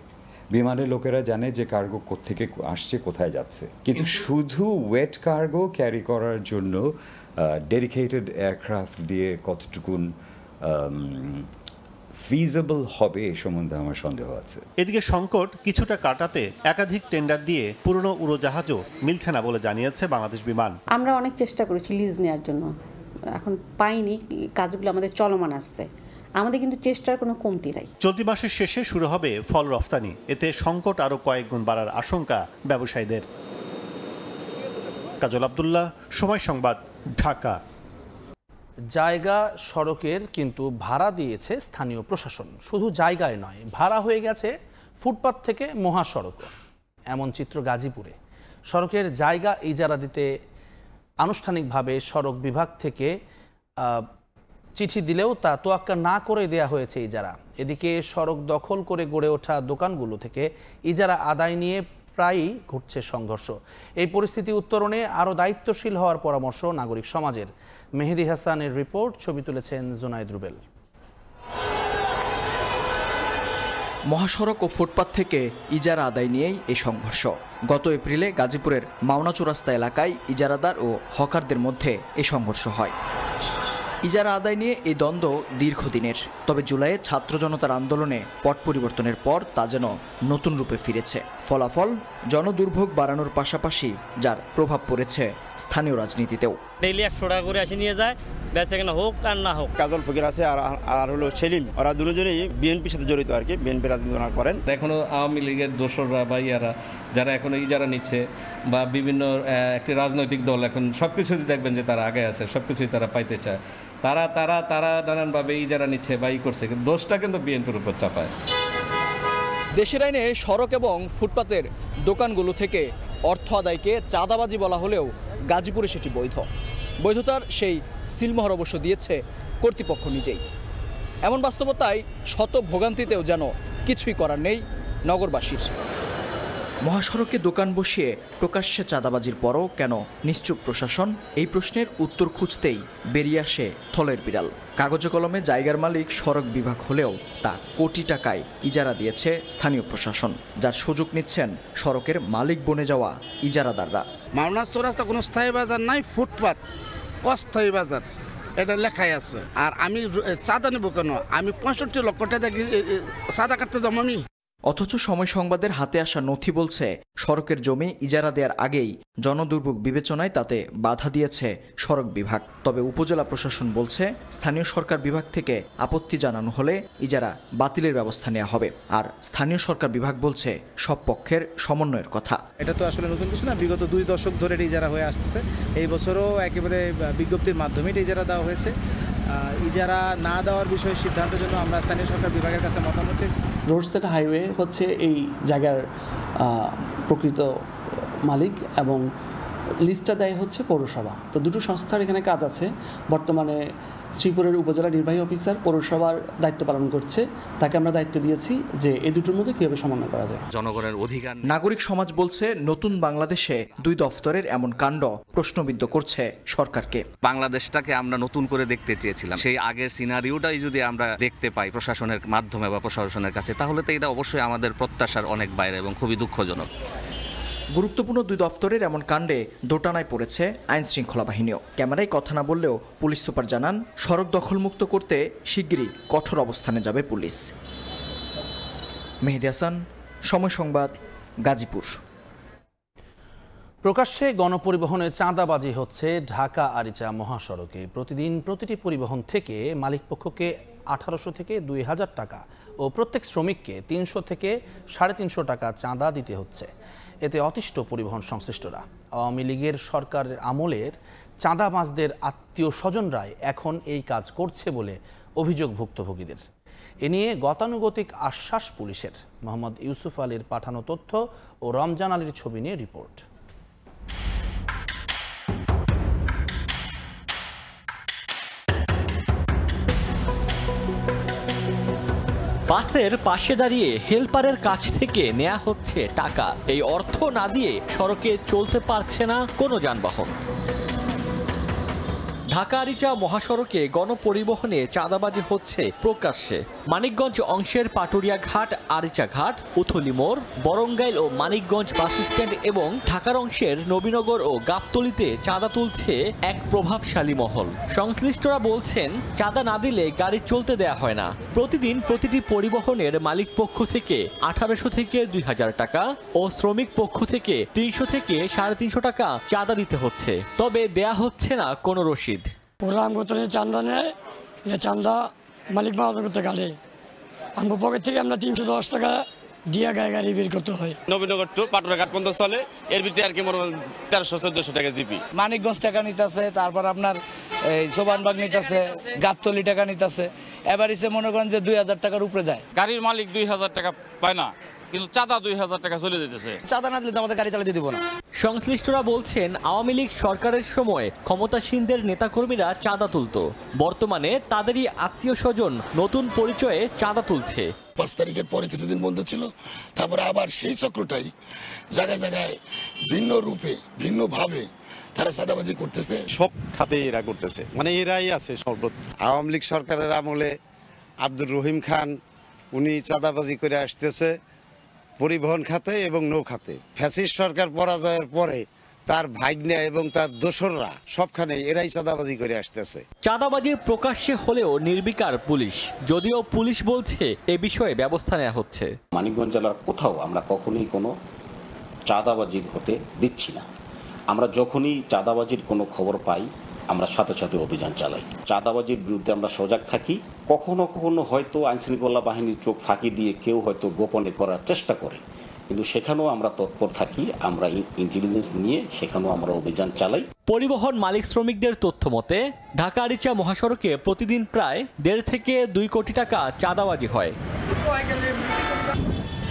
বিমানের লোকেরা জানে যে কার্গো কোত্থেকে আসছে, কোথায় যাচ্ছে, কিন্তু শুধু ওয়েট কার্গো ক্যারি করার জন্য ডেডিকেটেড এয়ারক্রাফট দিয়ে কতটুকুন ফিজিবল হবে এ সম্বন্ধে আমার সন্দেহ আছে। এদিকে সংকট কিছুটা কাটাতে একাধিক টেন্ডার দিয়ে পুরনো উড়োজাহাজও মিলছে না বলে জানিয়েছে বাংলাদেশ বিমান। আমরা অনেক চেষ্টা করেছি লিজ নেওয়ার জন্য, এখন পাইনি, কাজগুলো আমাদের চলমান আসছে। আমাদের কিন্তু চেষ্টার কোনো কমতি নাই। চলতি মাসের শেষে শুরু হবে ফল রফতানি। এতে সংকট আরও কয়েক গুণ বাড়ার আশঙ্কা ব্যবসায়ীদের। কাজল আব্দুল্লাহ, সময় সংবাদ, ঢাকা। জায়গা সড়কের কিন্তু ভাড়া দিয়েছে স্থানীয় প্রশাসন। শুধু জায়গায় নয়, ভাড়া হয়ে গেছে ফুটপাত থেকে মহাসড়কও। এমন চিত্র গাজীপুরে। সড়কের জায়গা ইজারা দিতে আনুষ্ঠানিকভাবে সড়ক বিভাগ থেকে চিঠি দিলেও তা তোয়াক্কা না করে দেয়া হয়েছে ইজারা। এদিকে সড়ক দখল করে গড়ে ওঠা দোকানগুলো থেকে ইজারা আদায় নিয়ে প্রায়ই ঘটছে সংঘর্ষ। এই পরিস্থিতি উত্তরণে আরও দায়িত্বশীল হওয়ার পরামর্শ নাগরিক সমাজের। মেহেদি হাসানের রিপোর্ট, ছবি তুলেছেন জুনায়েদ রুবেল। মহাসড়ক ও ফুটপাত থেকে ইজারা আদায় নিয়েই এই সংঘর্ষ। গত এপ্রিলে গাজীপুরের মাওনা চৌরাস্তা এলাকায় ইজারাদার ও হকারদের মধ্যে এই সংঘর্ষ হয়। ইজারা আদায় নিয়ে এই দ্বন্দ্ব দীর্ঘদিনের, তবে জুলাইয়ে ছাত্র জনতার আন্দোলনে পট পরিবর্তনের পর তা যেন নতুন রূপে ফিরেছে। ফলাফল জনদুর্ভোগ বাড়ানোর পাশাপাশি যার প্রভাব পড়েছে স্থানীয় রাজনীতিতেও। ডেইলি 100 টাকা করে আসি নিয়ে যায়, বেচাকেনা হোক আর না হোক। কাজল ফকির আছে আর হলো সেলিম, ওরা দুজনেই বিএনপির সাথে জড়িত আর কি, বিএনপি রাজনীতি করেন। এখনো আওয়ামী লীগের দোসররা বা ইয়ারা যারা এখনো ইজারা নিচ্ছে বা বিভিন্ন একটি রাজনৈতিক দল এখন সবকিছুই দেখবেন যে তারা আগে আছে, সবকিছুই তারা পাইতে চায়। তারা নানানভাবে ইজারা নিচ্ছে বা করছে, কিন্তু দোষটা কিন্তু বিএনপির উপর চাপায়। দেশের আইনে সড়ক এবং ফুটপাতের দোকানগুলো থেকে অর্থ আদায়কে চাঁদাবাজি বলা হলেও গাজীপুরে সেটি বৈধ। বৈধতার সেই সিলমোহর অবশ্য দিয়েছে কর্তৃপক্ষ নিজেই। এমন বাস্তবতায় শত ভোগান্তিতেও যেন কিছুই করার নেই নগরবাসীর। মহাসড়কে দোকান বসিয়ে প্রকাশ্যে চাঁদাবাজির পরও কেন নিশ্চুপ প্রশাসন? এই প্রশ্নের উত্তর খুঁজতেই বেরিয়ে আসে থলের বিড়াল। কাগজে কলমে জায়গার মালিক সড়ক বিভাগ হলেও তা কোটি টাকায় ইজারা দিয়েছে স্থানীয় প্রশাসন, যার সুযোগ নিচ্ছেন সড়কের মালিক বনে যাওয়া ইজারাদাররা। মাওনা চৌরাস্তা কোনো স্থায়ী বাজার নাই, ফুটপাত অস্থায়ী বাজার, এটা লেখাই আছে। আর আমি চাঁদা নেব কেন? আমি 65 লক্ষ টাকা চাঁদা কাটতে যাবো আমি। অথচ সময় সংবাদের হাতে আসা নথি বলছে সড়কের জমি ইজারা দেওয়ার আগেই জনদুর্ভোগ বিবেচনায় তাতে বাধা দিয়েছে সড়ক বিভাগ। তবে উপজেলা প্রশাসন বলছে স্থানীয় সরকার বিভাগ থেকে আপত্তি জানানো হলে ইজারা বাতিলের ব্যবস্থা নেওয়া হবে। আর স্থানীয় সরকার বিভাগ বলছে সব পক্ষের সমন্বয়ের কথা। এটা তো আসলে নতুন কিছু না, বিগত 2 দশক ধরে ইজারা হয়ে আসতেছে। এই বছরও একেবারে বিজ্ঞপ্তির মাধ্যমে ইজারা দেওয়া হয়েছে। ইজারা না দেওয়ার বিষয়ে সিদ্ধান্তের জন্য আমরা স্থানীয় সরকার বিভাগের কাছে মতামত চাইছি। রোড সেট হাইওয়ে হচ্ছে এই জায়গার প্রকৃত মালিক এবং লিস্টটা দেয় হচ্ছে পৌরসভা। তো দুটো সংস্থার এখানে কাজ আছে। বর্তমানে শ্রীপুরের উপজেলা নির্বাহী অফিসার পৌরসভার দায়িত্ব পালন করছে, তাকে আমরা দায়িত্ব দিয়েছি যে এই দুটোর মধ্যে কীভাবে সমন্বয় করা যায়। জনগণের অধিকার। নাগরিক সমাজ বলছে নতুন বাংলাদেশে 2 দফতরের এমন কাণ্ড প্রশ্নবিদ্ধ করছে সরকারকে। বাংলাদেশটাকে আমরা নতুন করে দেখতে চেয়েছিলাম, সেই আগের সিনারিওটাই যদি আমরা দেখতে পাই প্রশাসনের মাধ্যমে বা প্রশাসনের কাছে, তাহলে তো এটা অবশ্যই আমাদের প্রত্যাশার অনেক বাইরে এবং খুবই দুঃখজনক। গুরুত্বপূর্ণ 2 দফতরের এমন কাণ্ডে দোটানায় পড়েছে আইন শৃঙ্খলা বাহিনীও। ক্যামেরায় কথা না বললেও পুলিশ সুপার জানান সড়ক দখলমুক্ত করতে শিগগিরই কঠোর অবস্থানে যাবে পুলিশ। মেহেদি হাসান, সময় সংবাদ, গাজীপুর। প্রকাশ্যে গণপরিবহনে চাঁদাবাজি হচ্ছে ঢাকা আরিচা মহাসড়কে। প্রতিদিন প্রতিটি পরিবহন থেকে মালিকপক্ষকে 1800 থেকে 2000 টাকা ও প্রত্যেক শ্রমিককে 300 থেকে 350 টাকা চাঁদা দিতে হচ্ছে। এতে অতিষ্ঠ পরিবহন সংশ্লিষ্টরা। আওয়ামী লীগের সরকারের আমলের চাঁদাবাজদের আত্মীয় স্বজনরাই এখন এই কাজ করছে বলে অভিযোগ ভুক্তভোগীদের। এ নিয়ে গতানুগতিক আশ্বাস পুলিশের। মোহাম্মদ ইউসুফ আলীর পাঠানো তথ্য ও রমজান আলীর ছবি নিয়ে রিপোর্ট। বাসের পাশে দাঁড়িয়ে হেলপারের কাছ থেকে নেওয়া হচ্ছে টাকা। এই অর্থ না দিয়ে সড়কে চলতে পারছে না কোনো যানবাহন। ঢাকা আরিচা মহাসড়কে গণপরিবহনে চাঁদাবাজি হচ্ছে প্রকাশ্যে। মানিকগঞ্জ অংশের পাটুরিয়া ঘাট, আরিচা ঘাট, উথলি মোড়, বরঙ্গাইল ও মানিকগঞ্জ বাস স্ট্যান্ড এবং ঢাকার অংশের নবীনগর ও গাবতলীতে চাঁদা তুলছে এক প্রভাবশালী মহল। সংশ্লিষ্টরা বলছেন চাঁদা না দিলে গাড়ি চলতে দেয়া হয় না। প্রতিদিন প্রতিটি পরিবহনের মালিক পক্ষ থেকে 1800 থেকে 2000 টাকা ও শ্রমিক পক্ষ থেকে 300 থেকে 350 টাকা চাঁদা দিতে হচ্ছে, তবে দেয়া হচ্ছে না কোনো রসিদ। ওরা আমগতনে চান্দা নেয়, চান্দা মালিক মাহাজন করতে গাড়ি আমগো পকেট থেকে আমরা 310 টাকা দিয়া গাড়ি বের করতে হয়। নবীনগর টু পাটুরিয়া ঘাট পর্যন্ত চলে, এর ভিতরে আর কি 1300-1400 টাকা জিপি। মানিকগঞ্জ টাকা নিতেছে, তারপর আপনার এই সোবানবাগ নিতেছে, গাবতলি টাকা নিতেছে। এবার এসে মনে করেন যে 2000 টাকার উপরে যায়। গাড়ির মালিক 2000 টাকা পায় না, কিন্তু চাঁদা 2000 টাকা চলে যেতেছে। চাঁদা না দিলে তো আমাদের গাড়ি চালাতে দিব না। সংশ্লিষ্টরা বলছেন আওয়ামী লীগ সরকারের সময় ক্ষমতাসীনদের নেতাকর্মীরা চাঁদা তুলত, বর্তমানে তাদেরই আত্মীয় স্বজন নতুন পরিচয়ে চাঁদা তুলছে। 5 তারিখের পরে কিছুদিন বন্ধ ছিল, তারপরে আবার সেই চক্রটাই জায়গায় জায়গায় ভিন্ন রূপে ভিন্নভাবে তারা চাঁদাবাজি করতেছে। সব খাতে এরা করতেছে, মানে এরাই আছে সর্বত্র। আওয়ামী লীগ সরকারের আমলে আব্দুর রহিম খান উনি চাঁদাবাজি করে আসতেছে পরিবহন খাতে এবং নৌ খাতে। ফ্যাসিস্ট সরকার পরাজয়ের পরে তার ভাগ্নে এবং তার দোসররা সবখানে এরাই চাঁদাবাজি করে আসতেছে। চাঁদাবাজি প্রকাশ্যে হলেও নির্বিকার পুলিশ, যদিও পুলিশ বলছে এ বিষয়ে ব্যবস্থা নেওয়া হচ্ছে। মানিকগঞ্জ জেলার কোথাও আমরা কখনোই কোনো চাঁদাবাজি হতে দিচ্ছি না। আমরা যখনই চাঁদাবাজির কোনো খবর পাই আমরা সাথে সাথে অভিযান চালাই। চাঁদাবাজির বিরুদ্ধে আমরা সজাগ থাকি। কখনো কখনো হয়তো আইনশৃঙ্খলা বাহিনীর চোখ ফাঁকি দিয়ে কেউ হয়তো গোপনে করার চেষ্টা করে, কিন্তু সেখানেও আমরা তৎপর থাকি। আমরা ইন্টেলিজেন্স নিয়ে সেখানেও আমরা অভিযান চালাই। পরিবহন মালিক শ্রমিকদের তথ্য মতে ঢাকা আরিচা মহাসড়কে প্রতিদিন প্রায় 1.5 থেকে 2 কোটি টাকা চাঁদাবাজি হয়।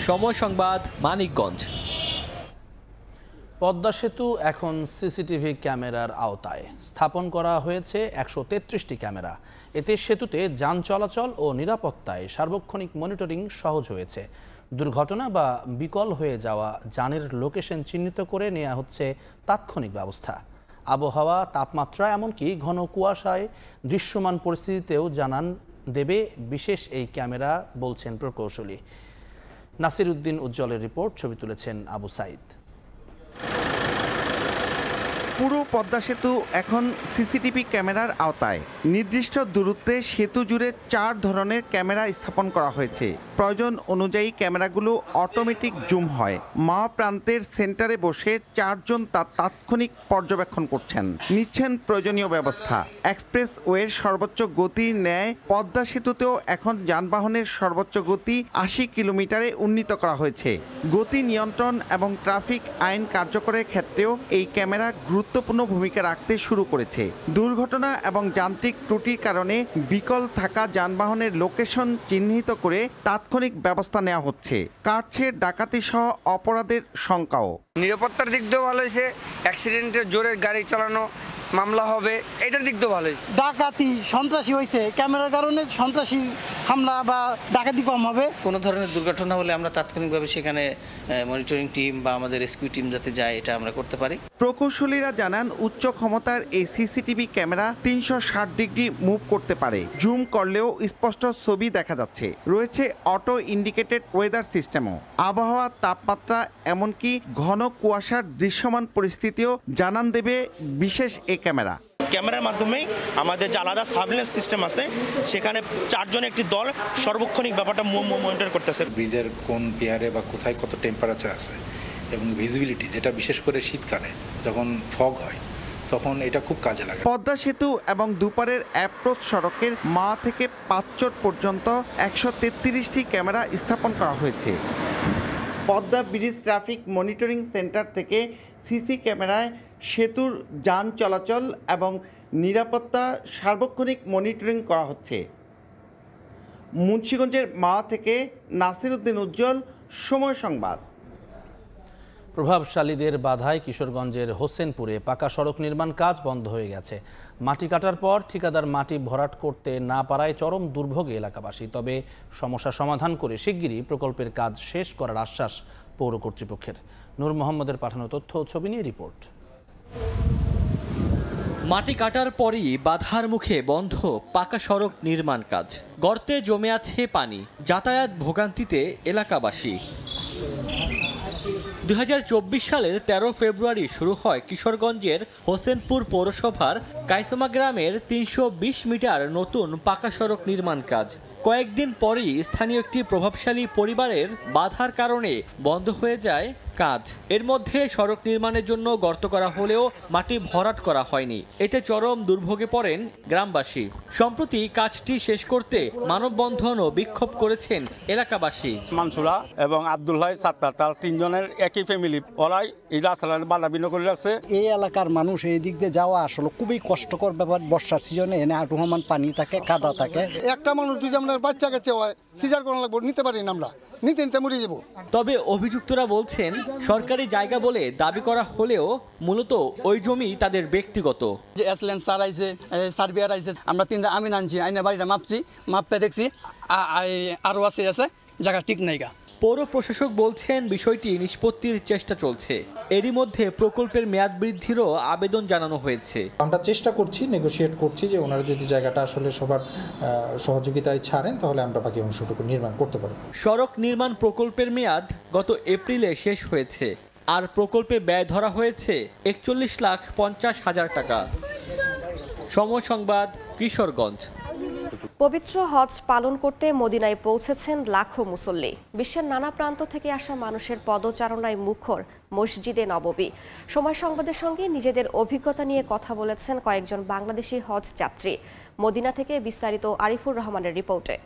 সময় সংবাদ, মানিকগঞ্জ। পদ্মা সেতু এখন সিসিটিভি ক্যামেরার আওতায়। স্থাপন করা হয়েছে 133টি ক্যামেরা। এতে সেতুতে যান চলাচল ও নিরাপত্তায় সার্বক্ষণিক মনিটরিং সহজ হয়েছে। দুর্ঘটনা বা বিকল হয়ে যাওয়া যানের লোকেশন চিহ্নিত করে নেওয়া হচ্ছে তাৎক্ষণিক ব্যবস্থা। আবহাওয়া, তাপমাত্রা, এমনকি ঘন কুয়াশায় দৃশ্যমান পরিস্থিতিতেও জানান দেবে বিশেষ এই ক্যামেরা, বলছেন প্রকৌশলী। নাসির উদ্দিন উজ্জ্বলের রিপোর্ট, ছবি তুলেছেন আবু সাইদ। পুরো পদ্মা সেতু এখন সিসিটিভি ক্যামেরার আওতায়। নির্দিষ্ট দূরত্বে সেতু জুড়ে 4 ধরনের ক্যামেরা স্থাপন করা হয়েছে। প্রয়োজন অনুযায়ী ক্যামেরাগুলো অটোমেটিক জুম হয়। মা প্রান্তের সেন্টারে বসে 4 জন তা তাৎক্ষণিক পর্যবেক্ষণ করছেন, নিচ্ছেন প্রয়োজনীয় ব্যবস্থা। এক্সপ্রেস ওয়ের সর্বোচ্চ গতির ন্যায় পদ্মা সেতুতেও এখন যানবাহনের সর্বোচ্চ গতি 80 কিলোমিটারে উন্নীত করা হয়েছে। গতি নিয়ন্ত্রণ এবং ট্রাফিক আইন কার্যকরের ক্ষেত্রেও এই ক্যামেরা গুরুত্বপূর্ণ ভূমিকা রাখতে শুরু করেছে। দুর্ঘটনা এবং যান্ত্রিক ত্রুটির কারণে বিকল থাকা যানবাহনের লোকেশন চিহ্নিত করে তাৎক্ষণিক ব্যবস্থা নেওয়া হচ্ছে। কাটছে ডাকাতি সহ অপরাধের সংখ্যাও। নিরাপত্তার দিক দিয়েও ভালো হয়েছে, অ্যাক্সিডেন্টের জোরে গাড়ি চালানো মামলা হবে, এটার দিক দিয়েও ভালো হয়েছে। ডাকাতি সন্ত্রাসী হয়েছে, ক্যামেরার কারণে সন্ত্রাসী হামলা বা ডাকাতি কম হবে। কোনো ধরনের দুর্ঘটনা হলে আমরা তাৎক্ষণিকভাবে সেখানে মনিটরিং টিম বা আমাদের রেস্কিউ টিম যাতে যায়, এটা আমরা করতে পারি। প্রকৌশলীরা জানান উচ্চ ক্ষমতার এই সিসিটিভি ক্যামেরা 360 ডিগ্রি মুভ করতে পারে। জুম করলেও স্পষ্ট ছবি দেখা যাচ্ছে। রয়েছে অটো ইন্ডিকেটেড ওয়েদার সিস্টেমও। আবহাওয়া, তাপমাত্রা, এমনকি ঘন কুয়াশার দৃশ্যমান পরিস্থিতিও জানান দেবে বিশেষ এই ক্যামেরা। ক্যামেরার মাধ্যমেই আমাদের যে আলাদা সার্ভিলেন্স সিস্টেম আছে, সেখানে 4 জন একটি দল সর্বক্ষণিক ব্যাপারটা মনিটর করতেছে। ব্রিজের কোন পিয়ারে বা কোথায় কত টেম্পারেচার আছে এবং ভিজিবিলিটি, যেটা বিশেষ করে শীতকালে যখন ফগ হয় তখন এটা খুব কাজে লাগে। পদ্মা সেতু এবং দুপারের অ্যাপ্রোচ সড়কের মা থেকে পাঁচচট পর্যন্ত 133টি ক্যামেরা স্থাপন করা হয়েছে। Padma bridge traffic monitoring centre থেকে সিসি ক্যামেরায় সেতুর যান চলাচল এবং নিরাপত্তা সার্বক্ষণিক মনিটরিং করা হচ্ছে। মুন্সিগঞ্জের মা থেকে নাসির উদ্দিন উজ্জ্বল, সময় সংবাদ। প্রভাবশালীদের বাধায় কিশোরগঞ্জের হোসেনপুরে পাকা সড়ক নির্মাণ কাজ বন্ধ হয়ে গেছে। মাটি কাটার পর ঠিকাদার মাটি ভরাট করতে না পারায় চরম দুর্ভোগে এলাকাবাসী। তবে সমস্যা সমাধান করে শিগগিরই প্রকল্পের কাজ শেষ করার আশ্বাস পৌর কর্তৃপক্ষের। নূর মোহাম্মদের পাঠানো তথ্য ও ছবি নিয়ে রিপোর্ট। মাটি কাটার পরই বাধার মুখে বন্ধ পাকা সড়ক নির্মাণ কাজ। গর্তে জমে আছে পানি, যাতায়াত ভোগান্তিতে এলাকাবাসী। 2024 সালের 13 ফেব্রুয়ারি শুরু হয় কিশোরগঞ্জের হোসেনপুর পৌরসভার কাইসমা গ্রামের 320 মিটার নতুন পাকা সড়ক নির্মাণ কাজ। কয়েকদিন পরই স্থানীয় একটি প্রভাবশালী পরিবারের বাধার কারণে বন্ধ হয়ে যায় কাজ। এর মধ্যে সড়ক নির্মাণের জন্য গর্ত করা হলেও মাটি ভরাট করা হয়নি। এতে চরম দুর্ভোগে পড়েন গ্রামবাসী। সম্প্রতি কাজটি শেষ করতে মানববন্ধন ও বিক্ষোভ করেছেন এলাকাবাসী। মানসুরা এবং আব্দুল্লাহ সাত্তার, তার তিনজনের একই ফ্যামিলি, ওরাই এই রাস্তাটা বাধা বিঘ্ন করে রাখছে। এই এলাকার মানুষ এই দিক দিয়ে যাওয়া আসলে খুবই কষ্টকর ব্যাপার। বর্ষার সিজনে এনে আটুহমান পানি থাকে, কাদা থাকে। একটা মানুষ দুই আমরা বাচ্চা কাছে হয় সিজার করা লাগবে, নিতে পারি না, আমরা নিতে মরে যাবো। তবে অভিযুক্তরা বলছেন সরকারি জায়গা বলে দাবি করা হলেও মূলত ওই জমি তাদের ব্যক্তিগত। যে এসল্যান্ড স্যার আইছে, সার্ভিয়ার আইছে, আমরা তিনটা আমি আনছি, আইনা বাড়িটা মাপে দেখছি আরও আছে জায়গা ঠিক নাই। পৌর প্রশাসক বলছেন বিষয়টি নিষ্পত্তির চেষ্টা চলছে। এরই মধ্যে প্রকল্পের মেয়াদ বৃদ্ধিরও আবেদন জানানো হয়েছে। আমরা চেষ্টা করছি, নেগোশিয়েট করছি যে ওনারা যদি জায়গাটা আসলে সবার সহযোগিতায় ছাড়েন তাহলে আমরা বাকি অংশটুকু নির্মাণ করতে পারব। সড়ক নির্মাণ প্রকল্পের মেয়াদ গত এপ্রিলে শেষ হয়েছে, আর প্রকল্পে ব্যয় ধরা হয়েছে 41,50,000 টাকা। সময় সংবাদ, কিশোরগঞ্জ। পবিত্র হজ পালন করতে মদিনায় পৌঁছেছেন লাখো মুসল্লি। বিশ্বের নানা প্রান্ত থেকে আসা মানুষের পদচারণায় মুখর মসজিদে নববী। সময় সংবাদের সঙ্গে নিজেদের অভিজ্ঞতা নিয়ে কথা বলেছেন কয়েকজন বাংলাদেশি হজ যাত্রী। মদিনা থেকে বিস্তারিত আরিফুর রহমানের রিপোর্টে।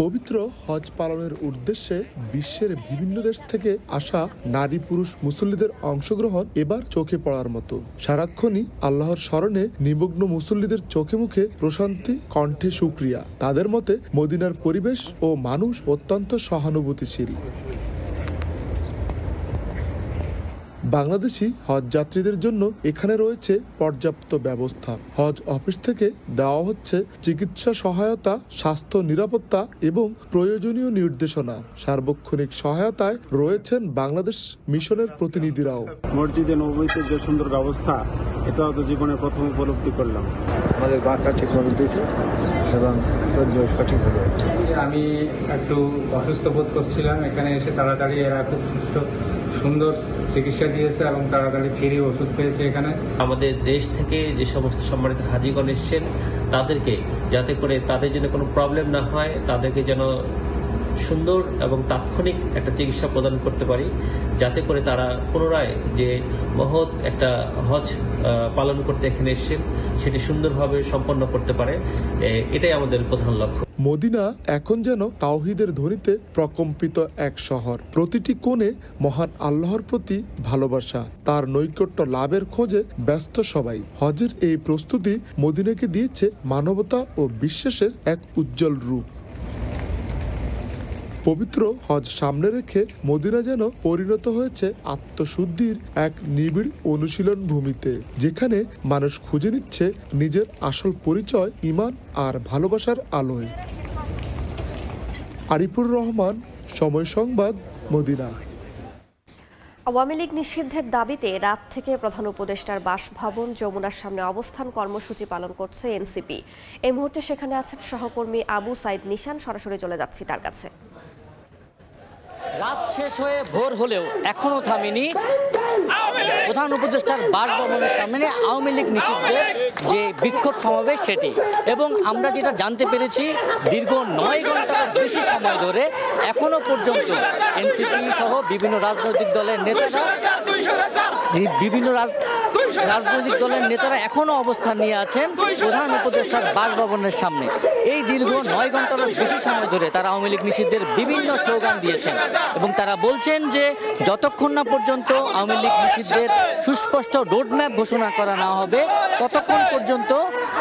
পবিত্র হজ পালনের উদ্দেশ্যে বিশ্বের বিভিন্ন দেশ থেকে আসা নারী পুরুষ মুসল্লিদের অংশগ্রহণ এবার চোখে পড়ার মতো। সারাক্ষণই আল্লাহর স্মরণে নিমগ্ন মুসল্লিদের চোখে মুখে প্রশান্তি, কণ্ঠে শুকরিয়া। তাদের মতে মদিনার পরিবেশ ও মানুষ অত্যন্ত সহানুভূতিশীল। বাংলাদেশি হজ যাত্রীদের জন্য এখানে রয়েছে পর্যাপ্ত ব্যবস্থা। হজ অফিস থেকে দেওয়া হচ্ছে চিকিৎসা সহায়তা, স্বাস্থ্য নিরাপত্তা এবং প্রয়োজনীয় নির্দেশনা। সার্বক্ষণিক সহায়তায় রয়েছেন বাংলাদেশ মিশনের প্রতিনিধিরাও। মসজিদে নববীতে যে সুন্দর ব্যবস্থা, এটা তো জীবনে প্রথম উপলব্ধি করলাম। আমাদের বার্তা ঠিকভাবে দিয়েছে এবং সঠিকভাবে হচ্ছে। আমি একটু অসুস্থ বোধ করছিলাম, এখানে এসে তাড়াতাড়ি এরা খুব সুন্দর চিকিৎসা দিয়েছে এবং তাড়াতাড়ি ফ্রি ওষুধ পেয়েছে। এখানে আমাদের দেশ থেকে যে সমস্ত সম্মানিত হাজিগণ এসেছেন তাদেরকে যাতে করে তাদের জন্য কোনো প্রবলেম না হয়, তাদেরকে যেন সুন্দর এবং তাৎক্ষণিক একটা চিকিৎসা প্রদান করতে পারি, যাতে করে তারা পুনরায় যে মহৎ একটা হজ পালন করতে এখানে এসেছেন সেটি সুন্দরভাবে সম্পন্ন করতে পারে। এটাই আমাদের প্রধান লক্ষ্য। মদিনা এখন যেন তাওহীদের ধ্বনিতে প্রকম্পিত এক শহর। প্রতিটি কোণে মহান আল্লাহর প্রতি ভালোবাসা, তার নৈকট্য লাভের খোঁজে ব্যস্ত সবাই। হজের এই প্রস্তুতি মদিনাকে দিয়েছে মানবতা ও বিশ্বাসের এক উজ্জ্বল রূপ। পবিত্র হজ সামনে রেখে মদিনা যেন পরিণত হয়েছে আত্মশুদ্ধির এক নিবিড় অনুশীলন ভূমিতে, যেখানে মানুষ খুঁজে নিচ্ছে নিজের আসল পরিচয় ঈমান আর ভালোবাসার আলোয়। আরিফুর রহমান, সময় সংবাদ, মদিনা। আওয়ামী লীগ নিষিদ্ধের দাবিতে রাত থেকে প্রধান উপদেষ্টার বাসভবন যমুনার সামনে অবস্থান কর্মসূচি পালন করছে এনসিপি। এই মুহূর্তে সেখানে আছেন সহকর্মী আবু সাইদ নিশান। সরাসরি চলে যাচ্ছি তার কাছে। রাত শেষ হয়ে ভোর হলেও এখনো থামেনি প্রধান উপদেষ্টার বাসভবনের সামনে আওয়ামী লীগ নিষিদ্ধের যে বিক্ষোভ সমাবেশ সেটি। এবং আমরা যেটা জানতে পেরেছি, দীর্ঘ 9 ঘন্টার বেশি সময় ধরে এখনো পর্যন্ত এনসিপি সহ বিভিন্ন রাজনৈতিক দলের নেতারা এখনো অবস্থান নিয়ে আছেন প্রধান উপদেষ্টার বাসভবনের সামনে। এই দীর্ঘ 9 ঘন্টারও বেশি সময় ধরে তারা আওয়ামী লীগ নিষিদ্ধের বিভিন্ন স্লোগান দিয়েছেন এবং তারা বলছেন যে যতক্ষণ না পর্যন্ত আওয়ামী লীগ নিষিদ্ধের সুস্পষ্ট রোডম্যাপ ঘোষণা করা না হবে ততক্ষণ পর্যন্ত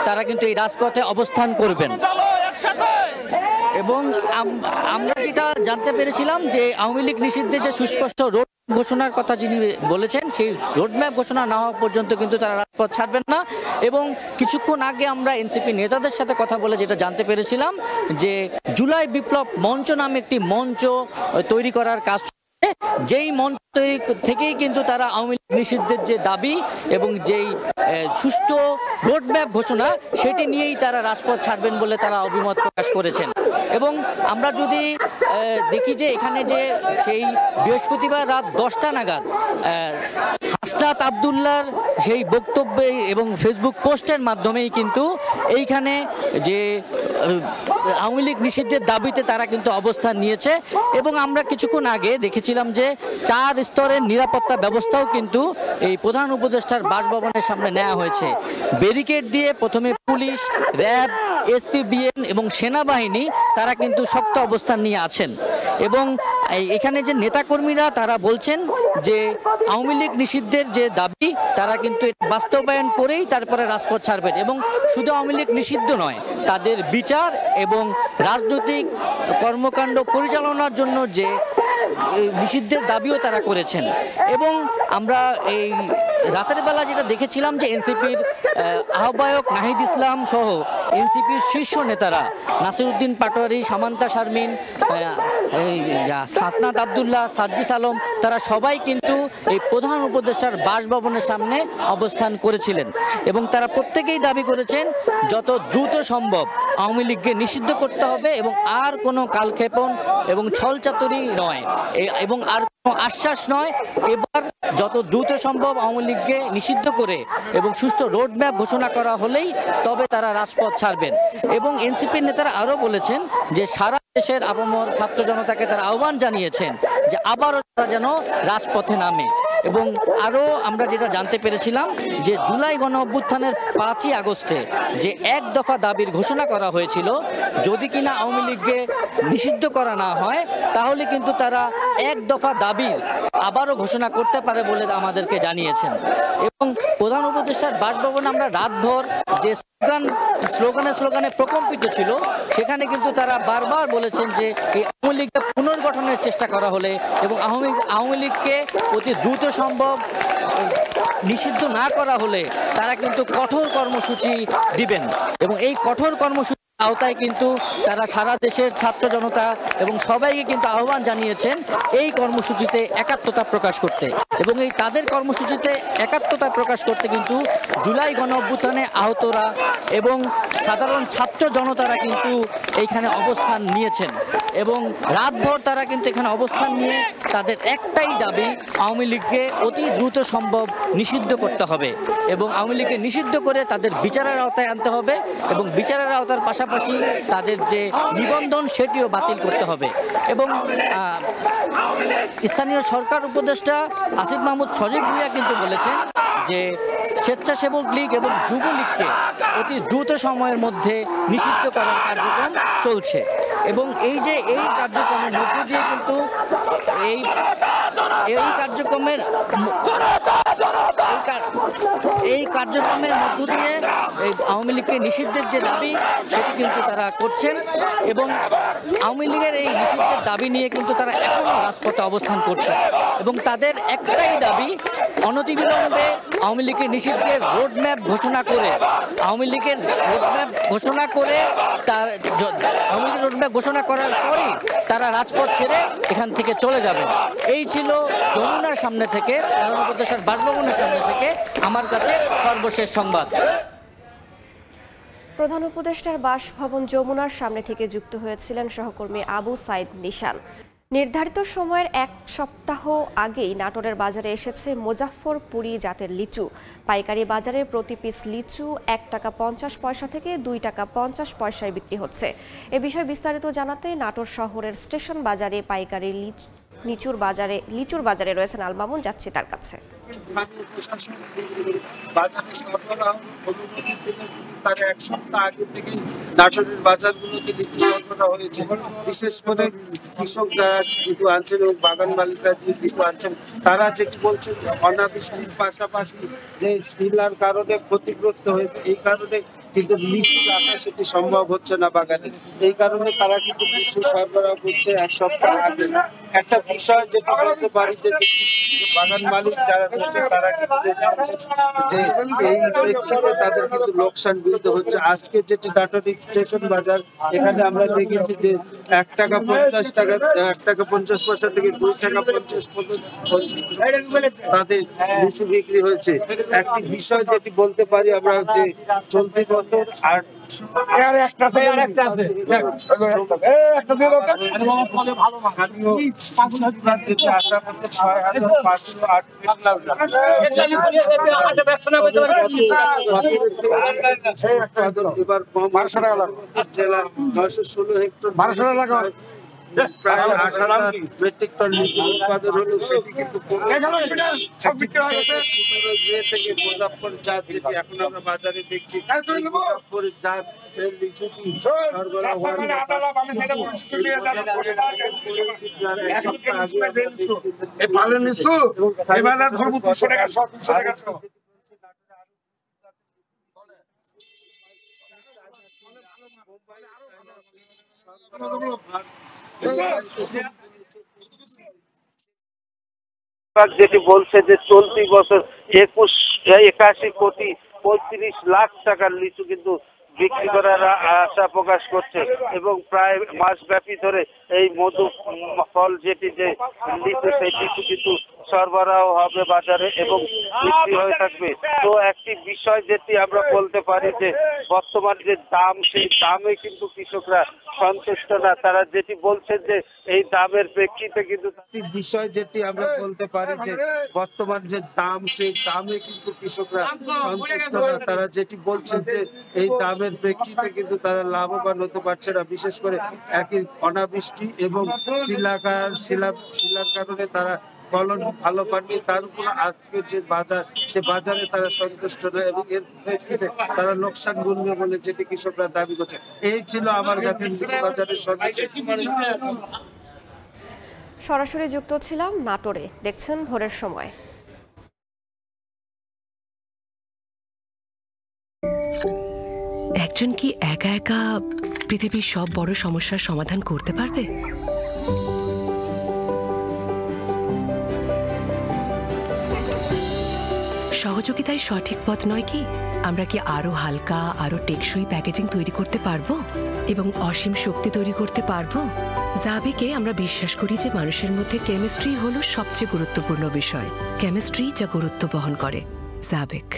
তারা কিন্তু এই রাজপথে অবস্থান করবেন। এবং আমরা যেটা জানতে পেরেছিলাম যে আওয়ামী লীগ নিষিদ্ধের যে সুস্পষ্ট রোড ঘোষণার কথা যিনি বলেছেন, সেই রোডম্যাপ ঘোষণা না হওয়া পর্যন্ত কিন্তু তারা রাজপথ ছাড়বেন না। এবং কিছুক্ষণ আগে আমরা এনসিপি নেতাদের সাথে কথা বলে যেটা জানতে পেরেছিলাম যে জুলাই বিপ্লব মঞ্চ নামে একটি মঞ্চ তৈরি করার কাজ, যেই মঞ্চ থেকেই কিন্তু তারা আওয়ামী লীগ নিষিদ্ধের যে দাবি এবং যেই সুষ্ঠু রোডম্যাপ ঘোষণা সেটি নিয়েই তারা রাজপথ ছাড়বেন বলে তারা অভিমত প্রকাশ করেছেন। এবং আমরা যদি দেখি যে এখানে যে সেই বৃহস্পতিবার রাত 10টা নাগাদ হাসনাত আব্দুল্লাহর সেই বক্তব্যে এবং ফেসবুক পোস্টের মাধ্যমেই কিন্তু এইখানে যে আওয়ামী লীগ নিষিদ্ধের দাবিতে তারা কিন্তু অবস্থান নিয়েছে। এবং আমরা কিছুক্ষণ আগে দেখেছিলাম যে 4 স্তরের নিরাপত্তা ব্যবস্থাও কিন্তু এই প্রধান উপদেষ্টার বাসভবনের সামনে নেওয়া হয়েছে। ব্যারিকেড দিয়ে প্রথমে পুলিশ, র্যাব, এসপিবিএন এবং সেনাবাহিনী তারা কিন্তু শক্ত অবস্থান নিয়ে আছেন। এবং এখানে যে নেতাকর্মীরা তারা বলছেন যে আওয়ামী লীগ নিষিদ্ধের যে দাবি তারা কিন্তু বাস্তবায়ন করেই তারপরে রাজপথ ছাড়বেন। এবং শুধু আওয়ামী লীগ নিষিদ্ধ নয়, তাদের বিচার এবং রাজনৈতিক কর্মকাণ্ড পরিচালনার জন্য যে নিষিদ্ধের দাবিও তারা করেছেন। এবং আমরা এই রাতের বেলা যেটা দেখেছিলাম যে এনসিপির আহ্বায়ক নাহিদ ইসলাম সহ এনসিপির শীর্ষ নেতারা নাসিরউদ্দিন পাটোয়ারি, সামান্তা শারমিন, হাসনাত আব্দুল্লাহ, সার্জিস আলম তারা সবাই কিন্তু এই প্রধান উপদেষ্টার বাসভবনের সামনে অবস্থান করেছিলেন। এবং তারা প্রত্যেকেই দাবি করেছেন যত দ্রুত সম্ভব আওয়ামী লীগকে নিষিদ্ধ করতে হবে এবং আর কোনো কালক্ষেপণ এবং ছলচাতুরি নয় এবং আর কোনো আশ্বাস নয়। এবার যত দ্রুত সম্ভব আওয়ামী লীগকে নিষিদ্ধ করে এবং সুষ্ঠু রোডম্যাপ ঘোষণা করা হলেই তবে তারা রাজপথ ছাড়বেন। এবং এনসিপির নেতারা আরও বলেছেন যে সারা দেশের আপামর ছাত্র জনতাকে তারা আহ্বান জানিয়েছেন যে আবারও তারা যেন রাজপথে নামে। এবং আরও আমরা যেটা জানতে পেরেছিলাম যে জুলাই গণ অভ্যুত্থানের 5ই আগস্টে যে এক দফা দাবির ঘোষণা করা হয়েছিল, যদি কিনা আওয়ামী লীগকে নিষিদ্ধ করা না হয় তাহলে কিন্তু তারা এক দফা দাবির আবারও ঘোষণা করতে পারে বলে আমাদেরকে জানিয়েছেন। এবং প্রধান উপদেষ্টার বাসভবন আমরা রাতভর যে স্লোগানে প্রকম্পিত ছিল, সেখানে কিন্তু তারা বারবার বলেছেন যে এই আওয়ামী লীগকে পুনর্গঠনের চেষ্টা করা হলে এবং আওয়ামী লীগকে অতি দ্রুত সম্ভব নিষিদ্ধ না করা হলে তারা কিন্তু কঠোর কর্মসূচি দিবেন। এবং এই কঠোর কর্মসূচি আওতায় কিন্তু তারা সারা দেশের ছাত্র জনতা এবং সবাইকে কিন্তু আহ্বান জানিয়েছেন এই কর্মসূচিতে একাত্মতা প্রকাশ করতে। এবং এই তাদের কর্মসূচিতে একাত্মতা প্রকাশ করতে কিন্তু জুলাই গণ অভ্যুত্থানে আহতরা এবং সাধারণ ছাত্র জনতারা কিন্তু এইখানে অবস্থান নিয়েছেন। এবং রাতভর তারা কিন্তু এখানে অবস্থান নিয়ে তাদের একটাই দাবি, আওয়ামী লীগকে অতি দ্রুত সম্ভব নিষিদ্ধ করতে হবে এবং আওয়ামী লীগকে নিষিদ্ধ করে তাদের বিচারের আওতায় আনতে হবে এবং বিচারের আওতার পাশাপাশি তাদের যে নিবন্ধন সেটিও বাতিল করতে হবে। এবং স্থানীয় সরকার উপদেষ্টা আসিফ মাহমুদ সজীব ভুঁইয়া কিন্তু বলেছেন যে স্বেচ্ছাসেবক লীগ এবং যুবলীগকে অতি দ্রুত সময়ের মধ্যে নিষিদ্ধ করার কার্যক্রম চলছে। এবং এই কার্যক্রমের মধ্য দিয়ে কিন্তু এই কার্যক্রমের মধ্য দিয়ে এই আওয়ামী লীগকে নিষিদ্ধের যে দাবি সেটি কিন্তু তারা করছেন। এবং আওয়ামী লীগের এই নিষিদ্ধের দাবি নিয়ে কিন্তু তারা এখনও রাজপথে অবস্থান করছে এবং তাদের একটাই দাবি, অনতিবিলম্বে আওয়ামী লীগের নিষিদ্ধের রোডম্যাপ ঘোষণা করে আওয়ামী লীগের রোডম্যাপ ঘোষণা করার পরেই তারা রাজপথ ছেড়ে এখান থেকে চলে যাবে। এই ছিল যমুনার সামনে থেকে, প্রধান উপদেষ্টার বাসভবনের সামনে থেকে আমার কাছে সর্বশেষ সংবাদ। প্রধান উপদেষ্টার বাসভবন যমুনার সামনে থেকে যুক্ত হয়েছিলেন সহকর্মী আবু সাইদ নিশান। নির্ধারিত সময়ের 1 সপ্তাহ আগেই নাটোরের বাজারে এসেছে মুজাফফরপুরি জাতের লিচু। পাইকারি বাজারে প্রতি পিস লিচু 1 টাকা 50 পয়সা থেকে 2 টাকা 50 পয়সায় বিক্রি হচ্ছে। এ বিষয়ে বিস্তারিত জানাতে নাটোর শহরের স্টেশন বাজারে পাইকারি লিচুর বাজারে রয়েছেন আল মামুন, যাচ্ছি তার কাছে। তার 1 সপ্তাহ আগে থেকে নাটোরের বাজারগুলোতে লিচু সরবরাহ হয়েছে। বিশেষ করে কৃষক যারা লিচু আনছেন এবং বাগান মালিকরা যে লিচু আনছেন তারা যেটি বলছেন যে অনাবৃষ্টির পাশাপাশি যে শিলার কারণে ক্ষতিগ্রস্ত হয়েছে, এই কারণে কিন্তু লিচু রাখা সেটি সম্ভব হচ্ছে না বাগানে। এই কারণে তারা কিন্তু লিচু সরবরাহ করছে 1 সপ্তাহ আগে। একটা বিষয় যেটা বলতে পারি যে বাগান মালিক যারা রয়েছে তারা কিন্তু যে এই প্রেক্ষিতে তাদের কিন্তু লোকসান গুনতে হচ্ছে। আজকে যেটি নাটোর স্টেশন বাজার, এখানে আমরা দেখেছি যে 1 টাকা 50 পয়সা থেকে 2 টাকা 50 তাদের লিচু বিক্রি হয়েছে। একটি বিষয় যেটি বলতে পারি আমরা যে চলতি বছর 8 জেলার 916 হেক্টর প্রায় 8,000 মেট্রিক টন লিচু উৎপাদন হলো, সেটি কিন্তু থেকে মুজাফফর জাত, যেটি এখন আমরা বাজারে দেখছি, মুজাফফর জাত লিচুটি সরবরাহ যেটি বলছে যে চলতি বছর 81 কোটি 35 লাখ টাকার লিচু কিন্তু বিক্রি করার আশা প্রকাশ করছে এবং প্রায় মাসব্যাপী ধরে এই মধু ফল যেটি যে লিচু, সেই লিচু কিন্তু সরবরাহ হবে বাজারে এবং বিক্রি হয়ে থাকবে। তো একটি বিষয় যেটি আমরা বলতে পারি যে বর্তমান যে দাম, সেই দামে কিন্তু কৃষকরা সন্তুষ্ট না। তারা যেটি বলছেন যে এই দামের প্রেক্ষিতে কিন্তু বিষয় যেটি আমরা বলতে পারি যে বর্তমান যে দাম, সেই দামে কিন্তু কৃষকরা সন্তুষ্ট না। তারা যেটি বলছেন যে এই দামের প্রেক্ষিতে কিন্তু তারা লাভবান হতে পারছে না, বিশেষ করে একই অনাবৃষ্টি এবং শিলার কারণে তারা ফলন ভালো পাননি। তার উপর আজকে যে বাজার, সে বাজারে তারা সন্তুষ্ট নয় এবং এর প্রেক্ষিতে তারা লোকসান গুনবে বলে যেটি কৃষকরা দাবি করছে। এই ছিল আমার কাছে লিচু বাজারের সর্বশেষ। সরাসরি যুক্ত ছিলাম নাটোরে, দেখছেন ভোরের সময়। একজন কি একা একা পৃথিবীর সব বড় সমস্যার সমাধান করতে পারবে? সহযোগিতাই সঠিক পথ নয় কি? আমরা কি আরো হালকা, আরো টেকসই প্যাকেজিং তৈরি করতে পারবো এবং অসীম শক্তি তৈরি করতে পারবো? জাবিকে আমরা বিশ্বাস করি যে মানুষের মধ্যে কেমিস্ট্রি হলো সবচেয়ে গুরুত্বপূর্ণ বিষয়। কেমিস্ট্রি যা গুরুত্ব বহন করে। জাবিক।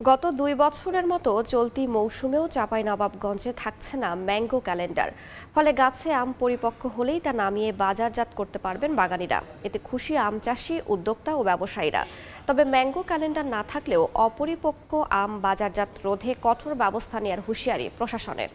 গত 2 বছরের মতো চলতি মৌসুমেও চাঁপাইনবাবগঞ্জে থাকছে না ম্যাঙ্গো ক্যালেন্ডার। ফলে গাছে আম পরিপক্ক হলেই তা নামিয়ে বাজারজাত করতে পারবেন বাগানীরা। এতে খুশি আম চাষি, উদ্যোক্তা ও ব্যবসায়ীরা। তবে ম্যাঙ্গো ক্যালেন্ডার না থাকলেও অপরিপক্ক আম বাজারজাত রোধে কঠোর ব্যবস্থা নেওয়ার হুঁশিয়ারি প্রশাসনের।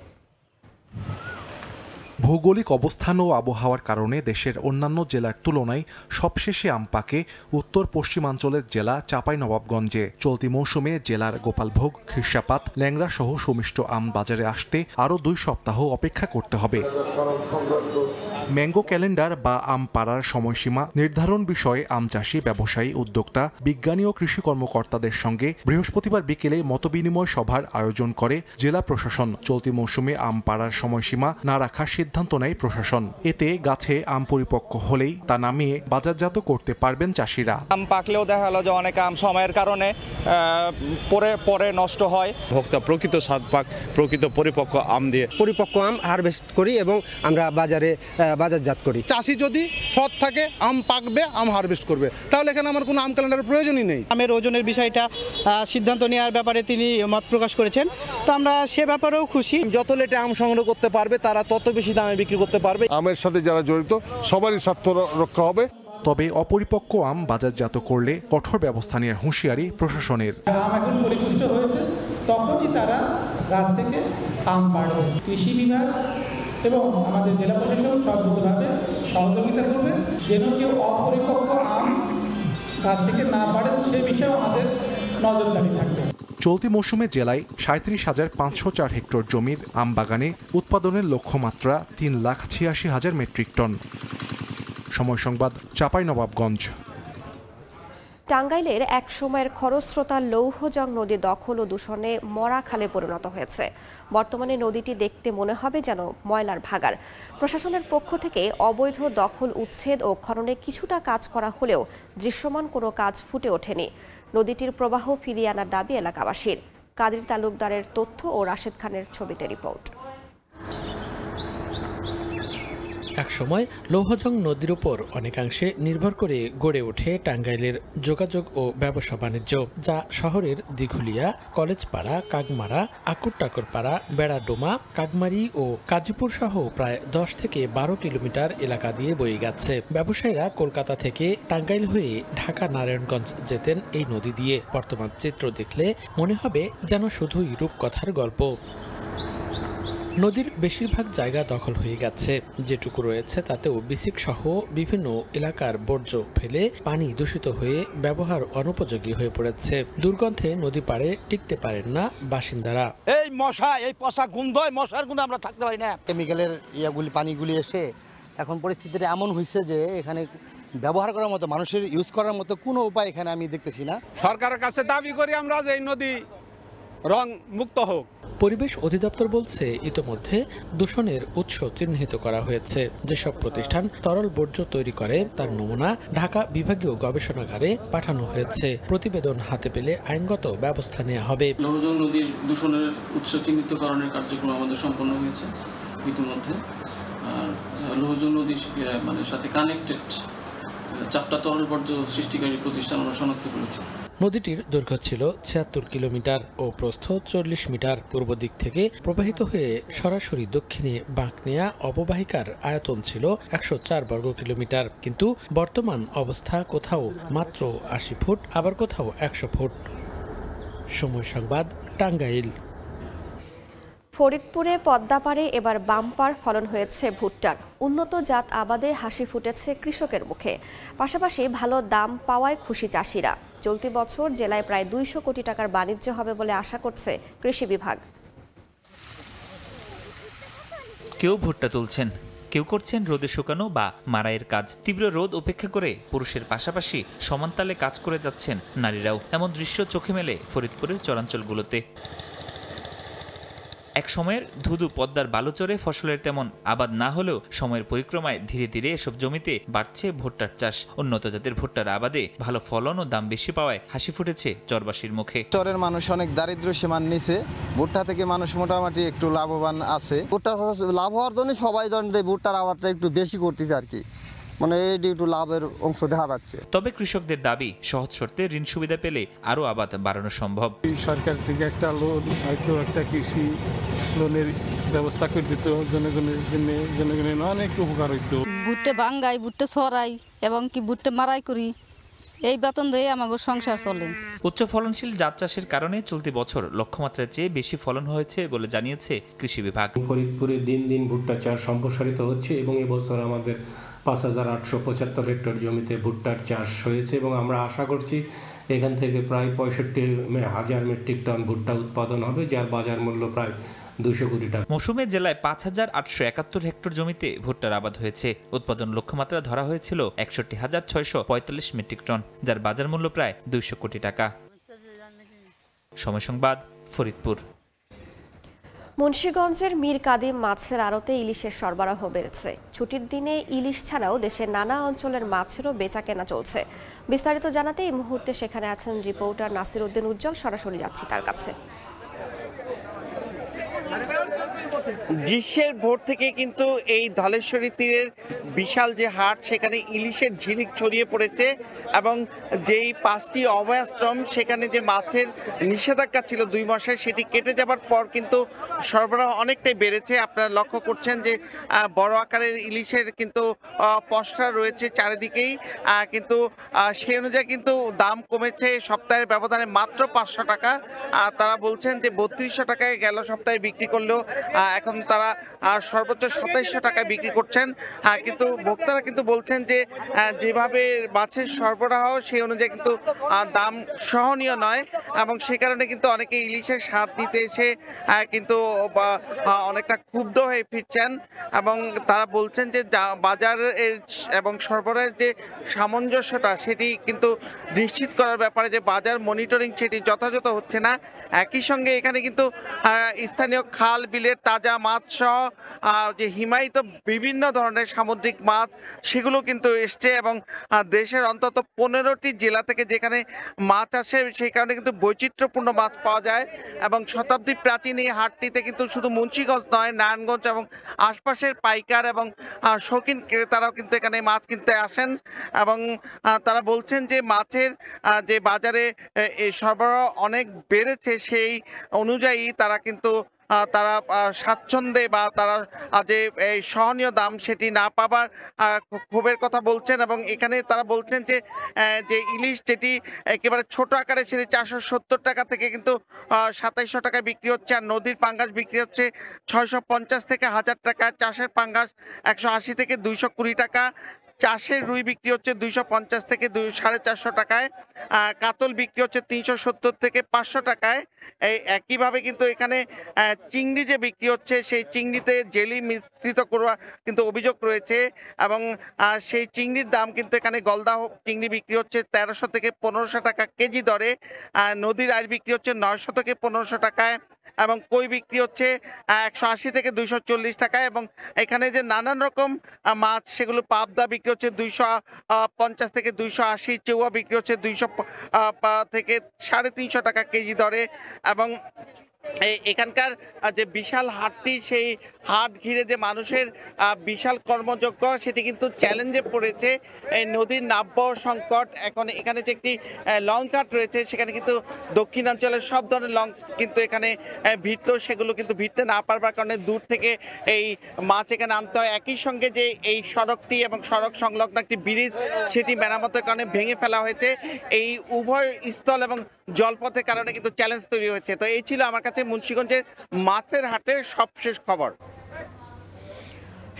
ভৌগোলিক অবস্থান ও আবহাওয়ার কারণে দেশের অন্যান্য জেলার তুলনায় সবশেষে আম পাকে উত্তর পশ্চিমাঞ্চলের জেলা চাঁপাইনবাবগঞ্জে। চলতি মৌসুমে জেলার গোপালভোগ, খিরসাপাত, ল্যাংড়া সহ সুমিষ্ট আম বাজারে আসতে আরও 2 সপ্তাহ অপেক্ষা করতে হবে। ম্যাঙ্গো ক্যালেন্ডার বা আম পাড়ার সময়সীমা নির্ধারণ বিষয়ে আম চাষি, ব্যবসায়ী, উদ্যোক্তা, বিজ্ঞানী ও কৃষি কর্মকর্তাদের সঙ্গে বৃহস্পতিবার বিকেলে মতবিনিময় সভার আয়োজন করে জেলা প্রশাসন। চলতি মৌসুমে আম পাড়ার সময়সীমা না রাখার সিদ্ধান্ত নেয় প্রশাসন। এতে গাছে আম পরিপক্ক হলেই তা নামিয়ে বাজারজাত করতে পারবেন চাষিরা। আম পাকলেও দেখা গেল যে অনেক আম সময়ের কারণে পরে নষ্ট হয়। ভোক্তা প্রকৃত স্বাদ পাক, প্রকৃত পরিপক্ক আম দিয়ে পরিপক্ক আম হারভেস্ট করি এবং আমরা বাজারজাত করি। চাষি যদি সৎ থাকে, আম পাকবে, আম হারভেস্ট করবে, তাহলে এখানে আমার কোনো আম ক্যালেন্ডারের প্রয়োজনই নেই। আমের ওজনের বিষয়টা সিদ্ধান্ত নেওয়ার ব্যাপারে তিনি মত প্রকাশ করেছেন, তো আমরা সে ব্যাপারেও খুশি। যত লেটে আম সংগ্রহ করতে পারবে তারা তত বেশি দামে বিক্রি করতে পারবে। আমের সাথে যারা জড়িত সবারই স্বার্থ রক্ষা হবে। তবে অপরিপক্ক আম বাজারজাত করলে কঠোর ব্যবস্থা নেওয়ার হুঁশিয়ারি প্রশাসনের। আম এখন পরিপুষ্ট হয়েছে, তখনই তারা গাছ থেকে আম পাড়বে। কৃষি বিভাগ এবং আমাদের জেলা প্রশাসন সর্বতভাবে সহযোগিতা করবে, যেন কেউ অপরিপক্ক আম গাছ থেকে না পাড়ে, সে বিষয়ে আমাদের নজরদারি থাকবে। চলতি মৌসুমে জেলায় 37,504 হেক্টর জমির আম বাগানে উৎপাদনের লক্ষ্যমাত্রা 3,86,000 মেট্রিক টন। সময় সংবাদ, চাঁপাইনবাবগঞ্জ। টাঙ্গাইলের এক সময়ের খরস্রোতা লৌহজং নদী দখল ও দূষণে মরা খালে পরিণত হয়েছে। বর্তমানে নদীটি দেখতে মনে হবে যেন ময়লার ভাগাড়। প্রশাসনের পক্ষ থেকে অবৈধ দখল উচ্ছেদ ও খননে কিছুটা কাজ করা হলেও দৃশ্যমান কোনো কাজ ফুটে ওঠেনি। নদীটির প্রবাহ ফিরিয়ে আনার দাবি এলাকাবাসীর। কাদের তালুকদারের তথ্য ও রাশেদ খানের ছবিতে রিপোর্ট। একসময় লৌহজং নদীর উপর অনেকাংশে নির্ভর করে গড়ে ওঠে টাঙ্গাইলের যোগাযোগ ও ব্যবসা বাণিজ্য, যা শহরের দিঘুলিয়া, কলেজপাড়া, কাকমারা, আকুরটাকরপাড়া, বেড়াডোমা, কাকমারি ও কাজীপুর সহ প্রায় 10 থেকে 12 কিলোমিটার এলাকা দিয়ে বয়ে গেছে। ব্যবসায়ীরা কলকাতা থেকে টাঙ্গাইল হয়ে ঢাকা নারায়ণগঞ্জ যেতেন এই নদী দিয়ে। বর্তমান চিত্র দেখলে মনে হবে যেন শুধুই রূপকথার গল্প। নদীর বেশিরভাগ জায়গা দখল হয়ে গেছে, যেটুকু রয়েছে তাতেও বিসিক সহ বিভিন্ন এলাকার বর্জ্য ফেলে পানি দূষিত হয়ে ব্যবহার অনুপযোগী হয়ে পড়েছে। দুর্গন্ধে নদী পাড়ে টিকতে পারেন না বাসিন্দারা। এই মশা, এই পচা গন্ধ, মশার গুণে আমরা থাকতে পারি না। কেমিক্যালের ইয়াগুলি পানিগুলি এসে এখন পরিস্থিতিটা এমন হয়েছে যে এখানে ব্যবহার করার মতো, মানুষের ইউজ করার মতো কোনো উপায় এখানে আমি দেখতেছি না। সরকারের কাছে দাবি করি আমরা যে এই নদী রং মুক্ত হোক। পরিবেশ অধিদপ্তর বলছে ইতোমধ্যে দূষণের উৎস চিহ্নিত করা হয়েছে। যেসব প্রতিষ্ঠান তরল বর্জ্য তৈরি করে তার নমুনা ঢাকা বিভাগীয় গবেষণাগারে পাঠানো হয়েছে। প্রতিবেদন হাতে পেলে আইনগত ব্যবস্থা নেওয়া হবে। লৌহজং নদীর দূষণের উৎস চিহ্নিতকরণের কার্যক্রম আমাদের সম্পন্ন হয়েছে ইতিমধ্যে। আর লৌহজং নদীর সাথে কানেক্টেড 4টা তরল বর্জ্য সৃষ্টিকারী প্রতিষ্ঠান আমরা শনাক্ত করেছি। নদীটির দৈর্ঘ্য ছিল 76 কিলোমিটার ও প্রস্থ 40 মিটার। পূর্ব দিক থেকে প্রবাহিত হয়ে সরাসরি দক্ষিণে বাঁক নেয়া অববাহিকার আয়তন ছিল 104 বর্গ কিলোমিটার, কিন্তু বর্তমান অবস্থা কোথাও মাত্র 80 ফুট, আবার কোথাও 100 ফুট। সময় সংবাদ, টাঙ্গাইল। ফরিদপুরে পদ্মাপাড়ে এবার বাম্পার ফলন হয়েছে ভুট্টার। উন্নত জাত আবাদে হাসি ফুটেছে কৃষকের মুখে, পাশাপাশি ভালো দাম পাওয়ায় খুশি চাষিরা। চলতি বছর জেলায় প্রায় 200 কোটি টাকার বাণিজ্য হবে বলে আশা করছে কৃষি বিভাগ। কেউ ভুট্টা তুলছেন, কেউ করছেন রোদে শুকানো বা মাড়াইয়ের কাজ। তীব্র রোদ উপেক্ষা করে পুরুষের পাশাপাশি সমানতালে কাজ করে যাচ্ছেন নারীরাও। এমন দৃশ্য চোখে মেলে ফরিদপুরের চরাঞ্চলগুলোতে। এক সময়ের ধুধু পদ্মার বালুচরে ফসলের তেমন আবাদ না হলেও সময়ের পরিক্রমায় ধীরে ধীরে এসব জমিতে বাড়ছে ভুট্টার চাষ। উন্নত জাতের ভুট্টার আবাদে ভালো ফলন ও দাম বেশি পাওয়ায় হাসি ফুটেছে চরবাসীর মুখে। চরের মানুষ অনেক দারিদ্র সীমার নিচে, ভুট্টা থেকে মানুষ মোটামুটি একটু লাভবান আছে। ভুট্টা লাভ হওয়ার জন্য সবাই জানেন যে ভুট্টার আবাদটা একটু বেশি করতেছে আর কি, মানে এই একটু লাভের অংশ দেখা যাচ্ছে। তবে কৃষকদের দাবি সহজ শর্তে ঋণ সুবিধা পেলে আরো আবাদ বাড়ানো সম্ভব। সরকার থেকে একটা লোন, হয়তো একটা কৃষি লোনের ব্যবস্থা করে দিত জনগণের জন্য, জনগণের অনেক উপকার হইতো। ভুট্টা বাঙ্গাই, ভুট্টা ছড়াই এবং কি ভুট্টা মারাই করি, এই বেতন দিয়ে আমাদের সংসার চলে। উচ্চ ফলনশীল জাত চাষের কারণে চলতি বছর লক্ষ্যমাত্রার চেয়ে বেশি ফলন হয়েছে বলে জানিয়েছে কৃষি বিভাগ। ফরিদপুরে দিন দিন ভুট্টা চাষ সম্প্রসারিত হচ্ছে এবং এবছর আমাদের 5,875 হেক্টর জমিতে ভুট্টার চাষ হয়েছে এবং আমরা আশা করছি এখান থেকে প্রায় 65,000 মেট্রিক টন ভুট্টা উৎপাদন হবে, যার বাজার মূল্য প্রায় 200 কোটি টাকা। মৌসুমে জেলায় 5,871 হেক্টর জমিতে ভুট্টার আবাদ হয়েছে। উৎপাদন লক্ষ্যমাত্রা ধরা হয়েছিল 61,645 মেট্রিক টন, যার বাজার মূল্য প্রায় 200 কোটি টাকা। সময় সংবাদ, ফরিদপুর। মুন্সিগঞ্জের মীর কাদিম মাছের আড়তে ইলিশের সরবরাহ বেড়েছে। ছুটির দিনে ইলিশ ছাড়াও দেশের নানা অঞ্চলের মাছেরও বেচাকেনা চলছে। বিস্তারিত জানাতে এই মুহূর্তে সেখানে আছেন রিপোর্টার নাসির উদ্দিন উজ্জ্বল। সরাসরি যাচ্ছি তার কাছে। গ্রীষ্মের ভোর থেকে কিন্তু এই ধলেশ্বরী তীরের বিশাল যে হাট, সেখানে ইলিশের ঝিলিক ছড়িয়ে পড়েছে এবং যেই 5টি অভয়াশ্রম, সেখানে যে মাছের নিষেধাজ্ঞা ছিল 2 মাসের, সেটি কেটে যাবার পর কিন্তু সরবরাহ অনেকটাই বেড়েছে। আপনারা লক্ষ্য করছেন যে বড় আকারের ইলিশের কিন্তু পসরা রয়েছে চারিদিকেই, কিন্তু সেই অনুযায়ী কিন্তু দাম কমেছে। সপ্তাহের ব্যবধানে মাত্র 500 টাকা। তারা বলছেন যে 3200 টাকায় গেল সপ্তাহে বিক্রি করলেও এখন তারা সর্বোচ্চ 2700 টাকায় বিক্রি করছেন। কিন্তু ভোক্তারা কিন্তু বলছেন যে যেভাবে মাছের সরবরাহ, সেই অনুযায়ী কিন্তু দাম সহনীয় নয় এবং সে কারণে কিন্তু অনেকে ইলিশের স্বাদ নিতে এসে কিন্তু অনেকটা ক্ষুব্ধ হয়ে ফিরছেন এবং তারা বলছেন যে বাজারের এবং সরবরাহের যে সামঞ্জস্যটা, সেটি কিন্তু নিশ্চিত করার ব্যাপারে যে বাজার মনিটরিং, সেটি যথাযথ হচ্ছে না। একই সঙ্গে এখানে কিন্তু স্থানীয় খাল বিলের তাজা তাজা মাছ সহ যে হিমায়িত বিভিন্ন ধরনের সামুদ্রিক মাছ সেগুলো কিন্তু এসছে এবং দেশের অন্তত 15টি জেলা থেকে যেখানে মাছ আসে সেই কারণে কিন্তু বৈচিত্র্যপূর্ণ মাছ পাওয়া যায় এবং শতাব্দী প্রাচীন এই হাটটিতে কিন্তু শুধু মুন্সিগঞ্জ নয়, নারায়ণগঞ্জ এবং আশপাশের পাইকার এবং শৌখিন ক্রেতারাও কিন্তু এখানে মাছ কিনতে আসেন এবং তারা বলছেন যে মাছের যে বাজারে সরবরাহ অনেক বেড়েছে সেই অনুযায়ী তারা কিন্তু তারা স্বাচ্ছন্দ্যে বা তারা যে এই সহনীয় দাম সেটি না পাবার ক্ষোভের কথা বলছেন এবং এখানে তারা বলছেন যে ইলিশ যেটি একেবারে ছোট আকারে সেটি 470 টাকা থেকে কিন্তু 2700 টাকায় বিক্রি হচ্ছে আর নদীর পাঙ্গাস বিক্রি হচ্ছে 650 থেকে 1000 টাকা, চাষের পাঙ্গাস 180 থেকে 220 টাকা, চাষের রুই বিক্রি হচ্ছে 250 থেকে 450 টাকায়, কাতল বিক্রি হচ্ছে 370 থেকে 500 টাকায়। এই একইভাবে কিন্তু এখানে চিংড়ি যে বিক্রি হচ্ছে সেই চিংড়িতে জেলি মিশ্রিত করার কিন্তু অভিযোগ রয়েছে এবং সেই চিংড়ির দাম কিন্তু এখানে গলদা চিংড়ি বিক্রি হচ্ছে 1300 থেকে 1500 টাকা কেজি দরে, নদীর আইড় বিক্রি হচ্ছে 900 থেকে 1500 টাকায় এবং কই বিক্রি হচ্ছে 180 থেকে 240 টাকায় এবং এখানে যে নানান রকম মাছ সেগুলো পাবদা বিক্রি হচ্ছে 250 থেকে 280, চেউয়া বিক্রি হচ্ছে 200 থেকে 350 টাকা কেজি দরে এবং এখানকার যে বিশাল হাটটি সেই হাট ঘিরে যে মানুষের বিশাল কর্মযজ্ঞ সেটি কিন্তু চ্যালেঞ্জে পড়েছে। এই নদীর নাব্য সংকট, এখন এখানে যে একটি লঞ্চ ঘাট রয়েছে সেখানে কিন্তু দক্ষিণাঞ্চলের সব ধরনের লঞ্চ কিন্তু এখানে ভিড়ত, সেগুলো কিন্তু ভিড়তে না পারবার কারণে দূর থেকে এই মাছ এখানে আনতে হয়। একই সঙ্গে যে এই সড়কটি এবং সড়ক সংলগ্ন একটি ব্রিজ সেটি মেরামতের কারণে ভেঙে ফেলা হয়েছে। এই উভয় স্থল এবং জলপথের কারণে কিন্তু চ্যালেঞ্জ তৈরি হয়েছে। তো এই ছিল আমার কাছে মুন্সিগঞ্জের মাছের হাটের সবশেষ খবর।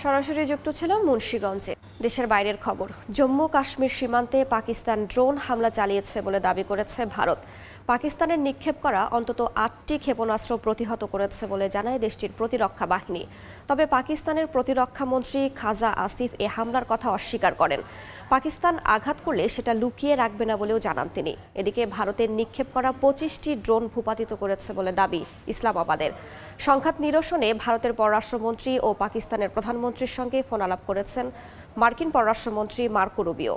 সরাসরি যুক্ত ছিলাম মুন্সিগঞ্জে। দেশের বাইরের খবর, জম্মু কাশ্মীর সীমান্তে পাকিস্তান ড্রোন হামলা চালিয়েছে বলে দাবি করেছে ভারত। পাকিস্তানের নিক্ষেপ করা অন্তত 8টি ক্ষেপণাস্ত্র প্রতিহত করেছে বলে জানায় দেশটির প্রতিরক্ষা বাহিনী। তবে পাকিস্তানের প্রতিরক্ষা মন্ত্রী খাজা আসিফ এ হামলার কথা অস্বীকার করেন। পাকিস্তান আঘাত করলে সেটা লুকিয়ে রাখবে না বলেও জানান তিনি। এদিকে ভারতের নিক্ষেপ করা 25টি ড্রোন ভূপাতিত করেছে বলে দাবি ইসলামাবাদের। সংঘাত নিরসনে ভারতের পররাষ্ট্রমন্ত্রী ও পাকিস্তানের প্রধানমন্ত্রীর সঙ্গে ফোন আলাপ করেছেন মার্কিন পররাষ্ট্রমন্ত্রী মার্কো রুবিও।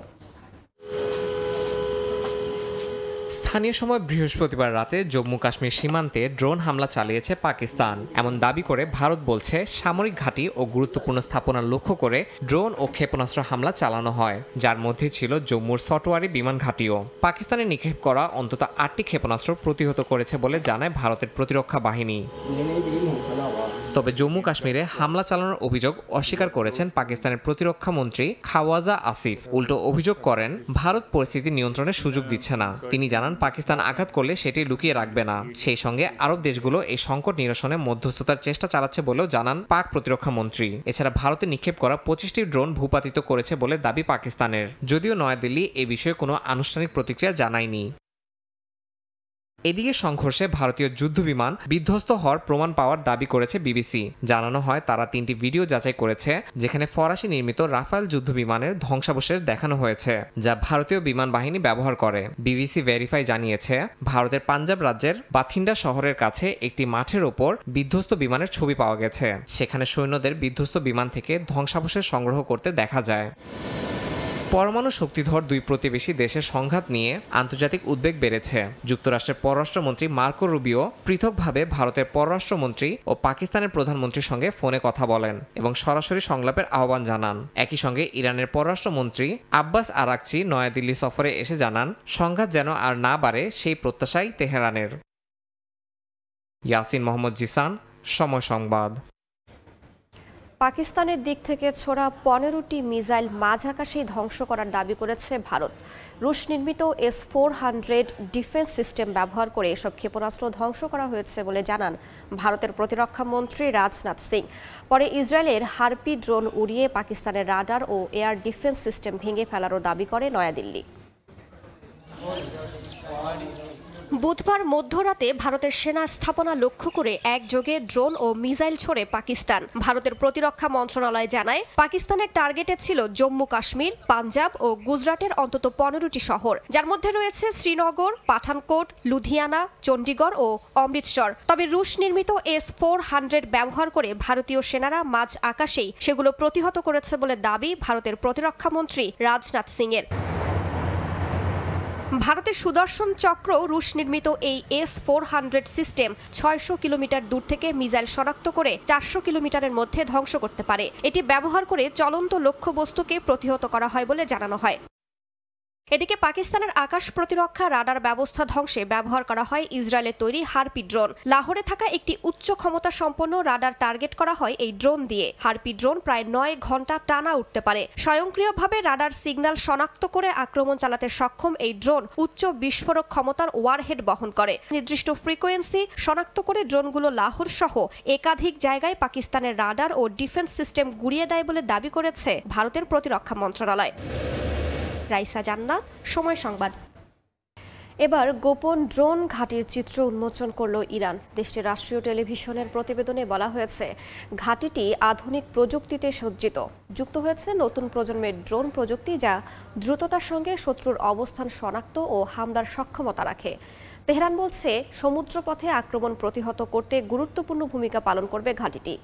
স্থানীয় সময় বৃহস্পতিবার রাতে জম্মু কাশ্মীর সীমান্তে ড্রোন হামলা চালিয়েছে পাকিস্তান। এমন দাবি করে ভারত বলছে সামরিক ঘাঁটি ও গুরুত্বপূর্ণ স্থাপনা লক্ষ্য করে ড্রোন ও ক্ষেপণাস্ত্র হামলা চালানো হয়, যার মধ্যে ছিল জম্মুর সটোয়ারি বিমান ঘাঁটিও। পাকিস্তানের নিক্ষেপ করা অন্তত 8টি ক্ষেপণাস্ত্র প্রতিহত করেছে বলে জানায় ভারতের প্রতিরক্ষা বাহিনী। তবে জম্মু কাশ্মীরে হামলা চালানোর অভিযোগ অস্বীকার করেছেন পাকিস্তানের প্রতিরক্ষা মন্ত্রী খাওয়াজা আসিফ। উল্টো অভিযোগ করেন ভারত পরিস্থিতি নিয়ন্ত্রণের সুযোগ দিচ্ছে না। তিনি জানান পাকিস্তান আঘাত করলে সেটি লুকিয়ে রাখবে না। সেই সঙ্গে আরব দেশগুলো এই সংকট নিরসনে মধ্যস্থতার চেষ্টা চালাচ্ছে বলেও জানান পাক প্রতিরক্ষা মন্ত্রী। এছাড়া ভারতে নিক্ষেপ করা 25টি ড্রোন ভূপাতিত করেছে বলে দাবি পাকিস্তানের, যদিও নয়াদিল্লি এ বিষয়ে কোনো আনুষ্ঠানিক প্রতিক্রিয়া জানায়নি। এদিকে সংঘর্ষে ভারতীয় যুদ্ধবিমান বিধ্বস্ত হওয়ার প্রমাণ পাওয়ার দাবি করেছে বিবিসি। জানানো হয় তারা 3টি ভিডিও যাচাই করেছে যেখানে ফরাসি নির্মিত রাফায়েল যুদ্ধবিমানের ধ্বংসাবশেষ দেখানো হয়েছে, যা ভারতীয় বিমান বাহিনী ব্যবহার করে। বিবিসি ভেরিফাই জানিয়েছে ভারতের পাঞ্জাব রাজ্যের বাথিন্ডা শহরের কাছে একটি মাঠের ওপর বিধ্বস্ত বিমানের ছবি পাওয়া গেছে। সেখানে সৈন্যদের বিধ্বস্ত বিমান থেকে ধ্বংসাবশেষ সংগ্রহ করতে দেখা যায়। পরমাণু শক্তিধর দুই প্রতিবেশী দেশের সংঘাত নিয়ে আন্তর্জাতিক উদ্বেগ বেড়েছে। যুক্তরাষ্ট্রের পররাষ্ট্রমন্ত্রী মার্কো রুবিও পৃথকভাবে ভারতের পররাষ্ট্রমন্ত্রী ও পাকিস্তানের প্রধানমন্ত্রীর সঙ্গে ফোনে কথা বলেন এবং সরাসরি সংলাপের আহ্বান জানান। একই সঙ্গে ইরানের পররাষ্ট্রমন্ত্রী আব্বাস আরাকচি নয়াদিল্লি সফরে এসে জানান সংঘাত যেন আর না বাড়ে সেই প্রত্যাশাই তেহরানের। ইয়াসিন মোহাম্মদ জিসান, সময় সংবাদ। পাকিস্তানের দিক থেকে ছোড়া 15টি মিসাইল মাঝ আকাশেই ধ্বংস করার দাবি করেছে ভারত। রুশ নির্মিত S-400 ডিফেন্স সিস্টেম ব্যবহার করে এসব ক্ষেপণাস্ত্র ধ্বংস করা হয়েছে বলে জানান ভারতের প্রতিরক্ষা মন্ত্রী রাজনাথ সিং। পরে ইসরায়েলের হারপি ড্রোন উড়িয়ে পাকিস্তানের রাডার ও এয়ার ডিফেন্স সিস্টেম ভেঙে ফেলারও দাবি করে নয়াদিল্লি। বুধবার মধ্যরাতে ভারতের সেনা স্থাপনা লক্ষ্য করে একযোগে ড্রোন ও মিসাইল ছোড়ে পাকিস্তান। ভারতের প্রতিরক্ষা মন্ত্রণালয় জানায়, পাকিস্তানের টার্গেটে ছিল জম্মু কাশ্মীর, পাঞ্জাব ও গুজরাটের অন্তত 15টি শহর, যার মধ্যে রয়েছে শ্রীনগর, পাঠানকোট, লুধিয়ানা, চণ্ডীগড় ও অমৃতসর। তবে রুশ নির্মিত S-400 ব্যবহার করে ভারতীয় সেনারা মাঝ আকাশেই সেগুলো প্রতিহত করেছে বলে দাবি ভারতের প্রতিরক্ষা মন্ত্রী রাজনাথ সিং এর। ভারতের সুদর্শন চক্র রুশ নির্মিত এই S-400 সিস্টেম 600 কিলোমিটার দূর থেকে মিসাইল শনাক্ত করে 400 কিলোমিটারের মধ্যে ধ্বংস করতে পারে। এটি ব্যবহার করে চলন্ত লক্ষ্যবস্তুকে প্রতিহত করা হয় বলে জানানো হয়। এদিকে পাকিস্তানের আকাশ প্রতিরক্ষা রাডার ব্যবস্থা ধ্বংসে ব্যবহার করা হয় ইসরায়েলের তৈরি হারপি ড্রোন। লাহোরে থাকা একটি উচ্চ ক্ষমতা সম্পন্ন রাডার টার্গেট করা হয় এই ড্রোন দিয়ে। হারপি ড্রোন প্রায় 9 ঘন্টা টানা উঠতে পারে। স্বয়ংক্রিয়ভাবে রাডার সিগন্যাল শনাক্ত করে আক্রমণ চালাতে সক্ষম এই ড্রোন উচ্চ বিস্ফোরক ক্ষমতার ওয়ারহেড বহন করে। নির্দিষ্ট ফ্রিকোয়েন্সি শনাক্ত করে ড্রোনগুলো লাহোর সহ একাধিক জায়গায় পাকিস্তানের রাডার ও ডিফেন্স সিস্টেম গুড়িয়ে দেয় বলে দাবি করেছে ভারতের প্রতিরক্ষা মন্ত্রণালয়। রাইসা জান্নাত, সময় সংবাদ। এবার গোপন ড্রোন ঘাঁটির চিত্র উন্মোচন করল ইরান। দেশটির রাষ্ট্রীয় টেলিভিশনের প্রতিবেদনে বলা হয়েছে, ঘাঁটিটি আধুনিক প্রযুক্তিতে সজ্জিত। যুক্ত হয়েছে নতুন প্রজন্মের ড্রোন প্রযুক্তি, যা দ্রুততার সঙ্গে শত্রুর অবস্থান শনাক্ত ও হামলার সক্ষমতা রাখে। তেহরান বলছে, সমুদ্রপথে আক্রমণ প্রতিহত করতে গুরুত্বপূর্ণ ভূমিকা পালন করবে ঘাঁটিটি।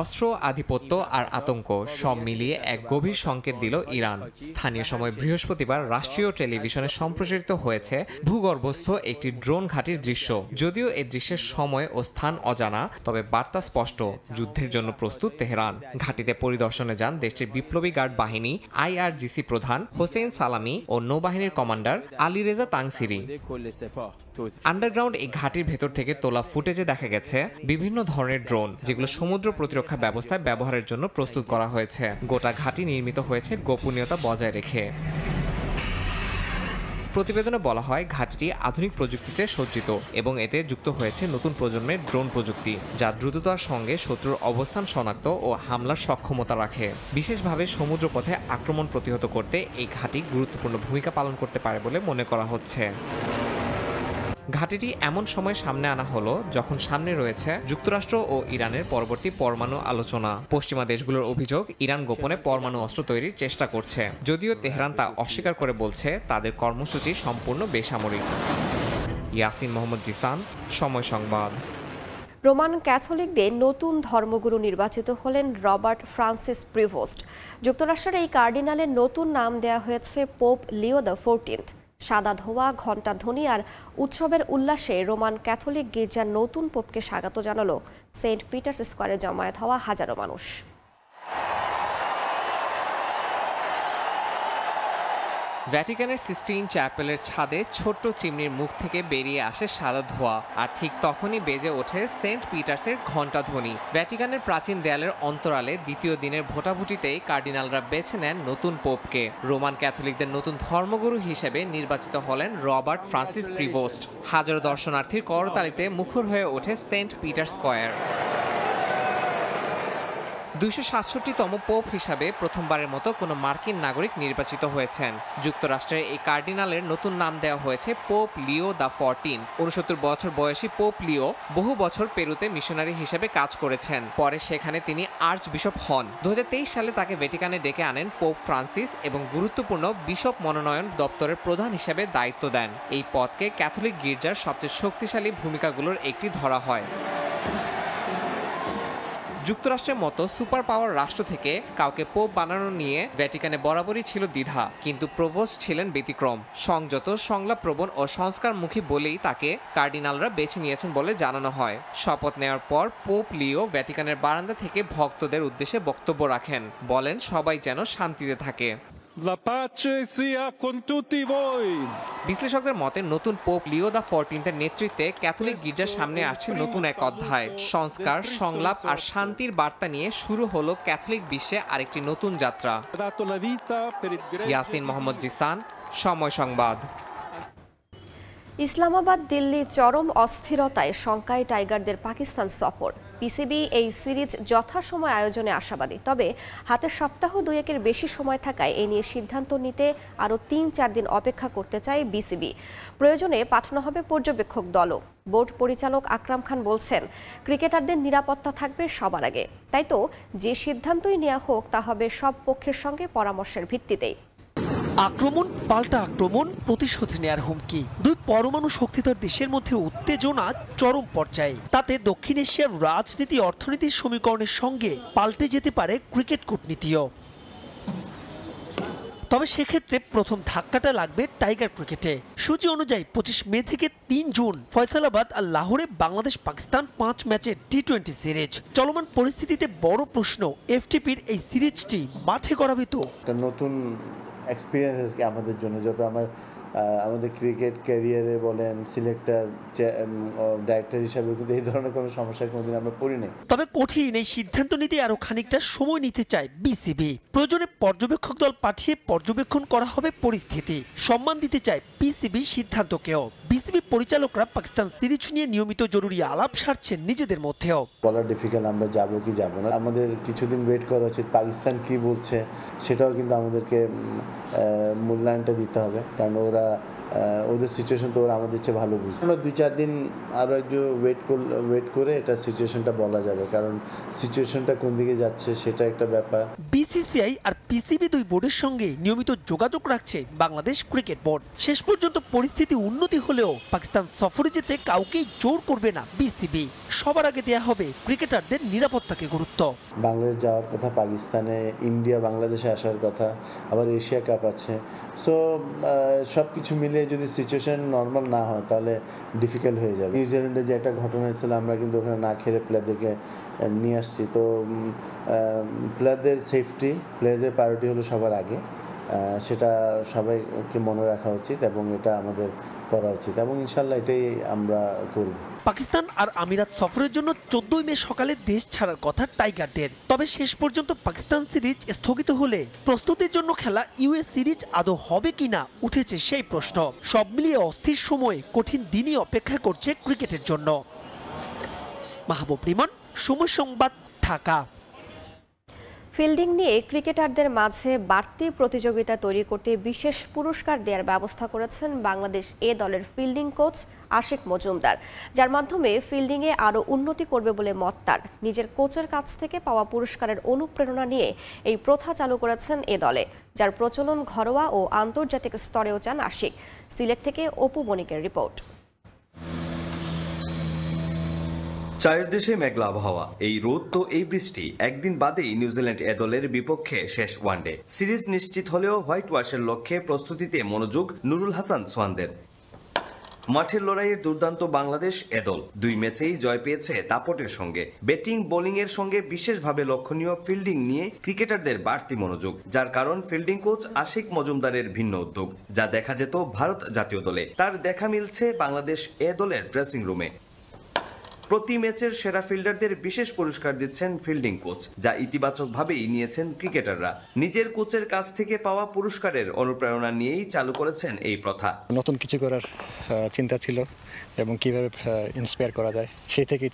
অস্ত্র, আধিপত্য আর আতঙ্ক সব মিলিয়ে এক গভীর সংকেত দিল ইরান। স্থানীয় সময় বৃহস্পতিবার রাষ্ট্রীয় টেলিভিশনে সম্প্রচারিত হয়েছে ভূগর্ভস্থ একটি ড্রোন ঘাঁটির দৃশ্য। যদিও এই দৃশ্যের সময় ও স্থান অজানা, তবে বার্তা স্পষ্ট, যুদ্ধের জন্য প্রস্তুত তেহরান। ঘাঁটিতে পরিদর্শনে যান দেশটির বিপ্লবী গার্ড বাহিনী IRGC প্রধান হোসেন সালামি ও নৌবাহিনীর কমান্ডার আলীরেজা তাংসিরি। আন্ডারগ্রাউন্ড এই ঘাঁটির ভেতর থেকে তোলা ফুটেজে দেখা গেছে বিভিন্ন ধরনের ড্রোন, যেগুলো সমুদ্র প্রতিরক্ষা ব্যবস্থায় ব্যবহারের জন্য প্রস্তুত করা হয়েছে। গোটা ঘাঁটি নির্মিত হয়েছে গোপনীয়তা বজায় রেখে। প্রতিবেদনে বলা হয়, ঘাঁটিটি আধুনিক প্রযুক্তিতে সজ্জিত এবং এতে যুক্ত হয়েছে নতুন প্রজন্মের ড্রোন প্রযুক্তি, যা দ্রুততার সঙ্গে শত্রুর অবস্থান শনাক্ত ও হামলার সক্ষমতা রাখে। বিশেষভাবে সমুদ্রপথে আক্রমণ প্রতিহত করতে এই ঘাঁটি গুরুত্বপূর্ণ ভূমিকা পালন করতে পারে বলে মনে করা হচ্ছে। ঘাঁটিটি এমন সময় সামনে আনা হলো যখন সামনে রয়েছে যুক্তরাষ্ট্র ও ইরানের পরবর্তী পরমাণু আলোচনা। পশ্চিমা দেশগুলোর অভিযোগ, ইরান গোপনে পরমাণু অস্ত্র তৈরির চেষ্টা করছে, যদিও তেহরান তা অস্বীকার করে বলছে তাদের কর্মসূচি সম্পূর্ণ বেসামরিক। ইয়াসিন মোহাম্মদ জিসান, সময় সংবাদ। রোমান ক্যাথলিকদের নতুন ধর্মগুরু নির্বাচিত হলেন রবার্ট ফ্রান্সিস প্রিভোস্ট। যুক্তরাষ্ট্রের এই কার্ডিনালের নতুন নাম দেওয়া হয়েছে পোপ লিও দ্য 14। সাদা ধোয়া, ঘণ্টা ধ্বনি আর উৎসবের উল্লাসে রোমান ক্যাথলিক গির্জার নতুন পোপকে স্বাগত জানালো সেন্ট পিটার্স স্কোয়ারে জমায়েত হওয়া হাজারো মানুষ। ভ্যাটিকানের সিস্টিন চ্যাপেলের ছাদে ছোট্ট চিমনির মুখ থেকে বেরিয়ে আসে সাদা ধোঁয়া, আর ঠিক তখনই বেজে ওঠে সেন্ট পিটার্সের ঘণ্টা ধ্বনি। ভ্যাটিকানের প্রাচীন দেয়ালের অন্তরালে দ্বিতীয় দিনের ভোটাভুটিতেই কার্ডিনালরা বেছে নেন নতুন পোপকে। রোমান ক্যাথলিকদের নতুন ধর্মগুরু হিসেবে নির্বাচিত হলেন রবার্ট ফ্রান্সিস প্রিভোস্ট। হাজারো দর্শনার্থীর করতালিতে মুখর হয়ে ওঠে সেন্ট পিটার্স স্কয়ার। 267তম পোপ হিসাবে প্রথমবারের মতো কোনো মার্কিন নাগরিক নির্বাচিত হয়েছেন। যুক্তরাষ্ট্রের এই কার্ডিনালের নতুন নাম দেওয়া হয়েছে পোপ লিও দ্য 14। 69 বছর বয়সী পোপ লিও বহু বছর পেরুতে মিশনারি হিসেবে কাজ করেছেন। পরে সেখানে তিনি আর্চ বিশপ হন। 2023 সালে তাকে ভ্যাটিকানে ডেকে আনেন পোপ ফ্রান্সিস এবং গুরুত্বপূর্ণ বিশপ মনোনয়ন দপ্তরের প্রধান হিসেবে দায়িত্ব দেন। এই পদকে ক্যাথলিক গির্জার সবচেয়ে শক্তিশালী ভূমিকাগুলোর একটি ধরা হয়। যুক্তরাষ্ট্রের মতো সুপার পাওয়ার রাষ্ট্র থেকে কাউকে পোপ বানানো নিয়ে ভ্যাটিকানে বরাবরই ছিল দ্বিধা, কিন্তু প্রভোস্ট ছিলেন ব্যতিক্রম। সংযত, সংলাপপ্রবণ ও সংস্কারমুখী বলেই তাকে কার্ডিনালরা বেছে নিয়েছেন বলে জানানো হয়। শপথ নেওয়ার পর পোপ লিও ভ্যাটিকানের বারান্দা থেকে ভক্তদের উদ্দেশ্যে বক্তব্য রাখেন, বলেন সবাই যেন শান্তিতে থাকে। বিশ্লেষকদের মতে নতুন পোপ লিও দ্য 14 নেতৃত্বে ক্যাথলিক গির্জার সামনে আসছে নতুন এক অধ্যায়। সংস্কার, সংলাপ আর শান্তির বার্তা নিয়ে শুরু হলো ক্যাথলিক বিশ্বে আরেকটি নতুন যাত্রা। ইয়াসিন মোহাম্মদ জিসান, সময় সংবাদ। ইসলামাবাদ দিল্লি চরম অস্থিরতায় শঙ্কায় টাইগারদের পাকিস্তান সফর। পিসিবি এই সিরিজ যথাসময় আয়োজনে আশাবাদী, তবে হাতে সপ্তাহ দুয়েকের বেশি সময় থাকায় এ নিয়ে সিদ্ধান্ত নিতে আরও ৩-৪ দিন অপেক্ষা করতে চায় বিসিবি। প্রয়োজনে পাঠানো হবে পর্যবেক্ষক দলও। বোর্ড পরিচালক আকরাম খান বলছেন, ক্রিকেটারদের নিরাপত্তা থাকবে সবার আগে, তাই তো যে সিদ্ধান্তই নেওয়া হোক তা হবে সব পক্ষের সঙ্গে পরামর্শের ভিত্তিতেই। আক্রমণ পাল্টা আক্রমণ, প্রতিশোধ নেয়ার হুমকি, দুই পরমাণু শক্তিধর দেশের মধ্যে উত্তেজনা চরম পর্যায়ে। তাতে দক্ষিণ এশিয়ার রাজনীতি অর্থনীতির সমীকরণের সঙ্গে পাল্টে যেতে পারে ক্রিকেট কূটনীতিও। তবে সেক্ষেত্রে প্রথম ধাক্কাটা লাগবে টাইগার ক্রিকেটে। সূচি অনুযায়ী 25 মে থেকে 3 জুন ফয়সালাবাদ আর লাহোরে বাংলাদেশ পাকিস্তান 5 ম্যাচের টি-20 সিরিজ। চলমান পরিস্থিতিতে বড় প্রশ্ন, এফটিপির এই সিরিজটি মাঠে করাবে তো? নতুন এক্সপিরিয়েন্স আমাদের জন্য, যত আমাদের ক্রিকেট ক্যারিয়ারে বলেন, সিলেক্টর ডাইরেক্টর হিসাবে কিন্তু এই ধরনের কোনো সমস্যা কোনোদিন আমরা পড়ি নাই। তবে কঠিন এই সিদ্ধান্ত নিতে আরো খানিকটা সময় নিতে চায় বিসিবি। প্রয়োজনে পর্যবেক্ষক দল পাঠিয়ে পর্যবেক্ষণ করা হবে পরিস্থিতি। সম্মান দিতে চায় বিসিবি সিদ্ধান্তকেও। বিসিবি পরিচালকরা পাকিস্তান সিরিজ নিয়ে নিয়মিত জরুরি আলাপ সারছেন নিজেদের মধ্যেও। বলা ডিফিকাল্ট আমরা যাবো কি যাবো না, আমাদের কিছুদিন ওয়েট করা উচিত। পাকিস্তান কি বলছে সেটাও কিন্তু আমাদেরকে মূল্যায়নটা দিতে হবে, কারণ ওদের সিচুয়েশন তো ওরা আমাদের চেয়ে ভালো বুঝবে। আমরা 2-4 দিন আরও একটু ওয়েট করে এটা সিচুয়েশনটা বলা যাবে, কারণ সিচুয়েশনটা কোন দিকে যাচ্ছে সেটা একটা ব্যাপার। বিসিসিআই আর পিসিবি দুই বোর্ডের সঙ্গে নিয়মিত যোগাযোগ রাখছে বাংলাদেশ ক্রিকেট বোর্ড। শেষ পর্যন্ত পরিস্থিতি উন্নতি হলেও পাকিস্তান সফরে যেতে কাউকেই জোর করবে না বিসিবি। সবার আগে দেয়া হবে ক্রিকেটারদের নিরাপত্তাকে গুরুত্ব। বাংলাদেশ যাওয়ার কথা, পাকিস্তানে, ইন্ডিয়া বাংলাদেশে আসার কথা, আবার এশিয়া কাপ আছে। সো সব কিছু মিলিয়ে যদি সিচুয়েশন নর্মাল না হয় তাহলে ডিফিকাল্ট হয়ে যাবে। নিউজিল্যান্ডে যে একটা ঘটনা হয়েছিল, আমরা কিন্তু ওখানে না খেলে প্লেয়ারদেরকে নিয়ে আসছি। তো প্লেয়ারদের সেফটি, প্লেয়ারদের প্রায়োরিটি হলো সবার আগে, সেটা সবাইকে মনে রাখা উচিত এবং এটা আমাদের করা উচিত এবং ইনশাল্লাহ এটাই আমরা করব। পাকিস্তান আর আমিরাত সফরের জন্য 14 মে সকালে দেশ ছাড়ার কথা টাইগারদের। তবে শেষ পর্যন্ত পাকিস্তান সিরিজ স্থগিত হলে প্রস্তুতির জন্য খেলা ইউএস সিরিজ আদৌ হবে কিনা উঠেছে সেই প্রশ্ন। সব মিলিয়ে অস্থির সময়ে কঠিন দিনই অপেক্ষা করছে ক্রিকেটের জন্য। মাহবুব রিমন, সময় সংবাদ, ঢাকা। ফিল্ডিং নিয়ে ক্রিকেটারদের মাঝে বাড়তি প্রতিযোগিতা তৈরি করতে বিশেষ পুরস্কার দেওয়ার ব্যবস্থা করেছেন বাংলাদেশ এ দলের ফিল্ডিং কোচ আশিক মজুমদার, যার মাধ্যমে ফিল্ডিংয়ে আরও উন্নতি করবে বলে মত তার। নিজের কোচের কাছ থেকে পাওয়া পুরস্কারের অনুপ্রেরণা নিয়ে এই প্রথা চালু করেছেন এ দলে, যার প্রচলন ঘরোয়া ও আন্তর্জাতিক স্তরেও চান আশিক। সিলেট থেকে অপু বণিকের রিপোর্ট। চারদেশে মেঘলা আবহাওয়া, এই রোদ তো এই বৃষ্টি। একদিন বাদেই নিউজিল্যান্ড এ দলের বিপক্ষে শেষ ওয়ানডে সিরিজ নিশ্চিত হলেও হোয়াইট ওয়াশের লক্ষ্যে প্রস্তুতিতে মনোযোগ নুরুল হাসান সোহানদের। মাঠের লড়াইয়ের দুর্দান্ত বাংলাদেশ এ দল 2 ম্যাচেই জয় পেয়েছে দাপটের সঙ্গে। ব্যাটিং বোলিং এর সঙ্গে বিশেষভাবে লক্ষণীয় ফিল্ডিং নিয়ে ক্রিকেটারদের বাড়তি মনোযোগ, যার কারণ ফিল্ডিং কোচ আশিক মজুমদারের ভিন্ন উদ্যোগ, যা দেখা যেত ভারত জাতীয় দলে, তার দেখা মিলছে বাংলাদেশ এ দলের ড্রেসিং রুমে। প্রতি ম্যাচের সেরা ফিল্ডারদের বিশেষ পুরস্কার দিচ্ছেন ফিল্ডিং কোচ, যা ইতিবাচকভাবেই নিয়েছেন ক্রিকেটাররা। নিজের কোচের কাছ থেকে পাওয়া পুরস্কারের অনুপ্রেরণা নিয়েই চালু করেছেন এই প্রথা। নতুন কিছু করার চিন্তা ছিল এবং কিভাবে ইন্সপায়ার করা যায় সেই থেকে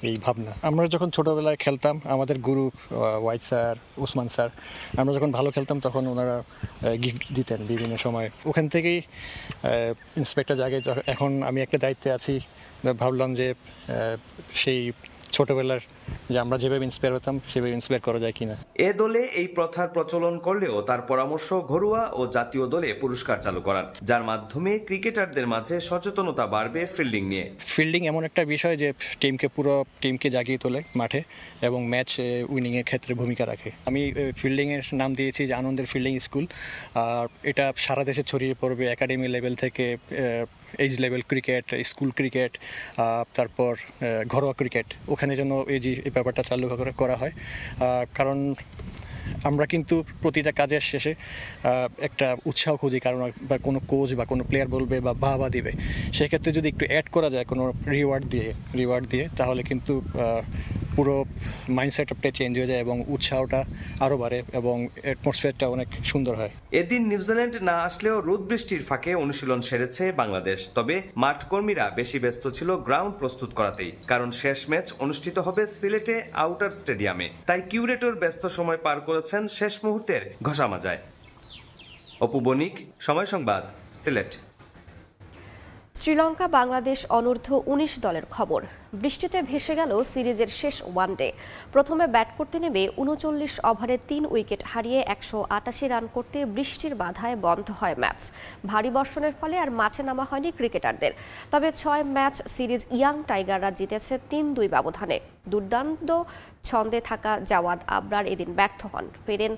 এই ভাবনা। আমরা যখন ছোটবেলায় খেলতাম, আমাদের গুরু ওয়াইট স্যার, উসমান স্যার, আমরা যখন ভালো খেলতাম তখন ওনারা গিফট দিতেন বিভিন্ন সময়। ওখান থেকেই ইন্সপেক্টর জায়গায় এখন আমি একটা দায়িত্বে আছি, ভাবলাম যে সেই ছোটবেলার যে আমরা যেভাবে ইন্সপায়ার হতাম সেভাবে ইন্সপায়ার করা যায় কিনা। এ দলে এই প্রথার প্রচলন করলেও তার পরামর্শ ঘরোয়া ও জাতীয় দলে পুরস্কার চালু করার, যার মাধ্যমে ক্রিকেটারদের মাঝে সচেতনতা বাড়বে ফিল্ডিং নিয়ে। ফিল্ডিং এমন একটা বিষয় যে পুরো টিমকে জাগিয়ে তোলে মাঠে এবং ম্যাচ উইনিং এর ক্ষেত্রে ভূমিকা রাখে। আমি ফিল্ডিং এর নাম দিয়েছি যে আনন্দের ফিল্ডিং স্কুল। আর এটা সারা দেশে ছড়িয়ে পড়বে, একাডেমি লেভেল থেকে age level cricket, school cricket, তারপর ঘরোয়া ক্রিকেট, ওখানে যেন এই ব্যাপারটা চালু করা হয়। কারণ আমরা কিন্তু প্রতিটা কাজের শেষে একটা উৎসাহ খুঁজি, কারণ বা কোনো কোচ বা কোনো প্লেয়ার বলবে বা বাহবা দিবে, সেক্ষেত্রে যদি একটু অ্যাড করা যায় কোনো রিওয়ার্ড দিয়ে তাহলে কিন্তু পুরো মাইন্ডসেটটা চেঞ্জ হয়ে যায় এবং উৎসাহটা আরও বাড়ে এবং অ্যাটমসফিয়ারটা অনেক সুন্দর হয়। এদিন নিউজিল্যান্ড না আসলেও রোদ বৃষ্টির ফাঁকে অনুশীলন সেরেছে বাংলাদেশ। তবে মাঠ কর্মীরা বেশি ব্যস্ত ছিল গ্রাউন্ড প্রস্তুত করাতেই, কারণ শেষ ম্যাচ অনুষ্ঠিত হবে সিলেটে আউটার স্টেডিয়ামে। তাই কিউরেটর ব্যস্ত সময় পার করেছেন শেষ মুহূর্তের ঘষামাজায়। অপু বণিক, সময় সংবাদ, সিলেট। শ্রীলঙ্কা বাংলাদেশ অনূর্ধ্ব ১৯ দলের খবর। বৃষ্টিতে ভেসে গেল সিরিজের শেষ ওয়ানডে। প্রথমে ব্যাট করতে নেমে ৩৯ ওভারে ৩ উইকেট হারিয়ে ১৮৮ রান করতে বৃষ্টির বাধায় বন্ধ হয় ম্যাচ। ভারী বর্ষণের ফলে আর মাঠে নামা হয়নি ক্রিকেটারদের। তবে ৬ ম্যাচ সিরিজ ইয়াং টাইগাররা জিতেছে ৩-২ ব্যবধানে। দুর্দান্ত ছন্দে থাকা জাওয়াদ আবরার এদিন ব্যর্থ হন, ফেরেন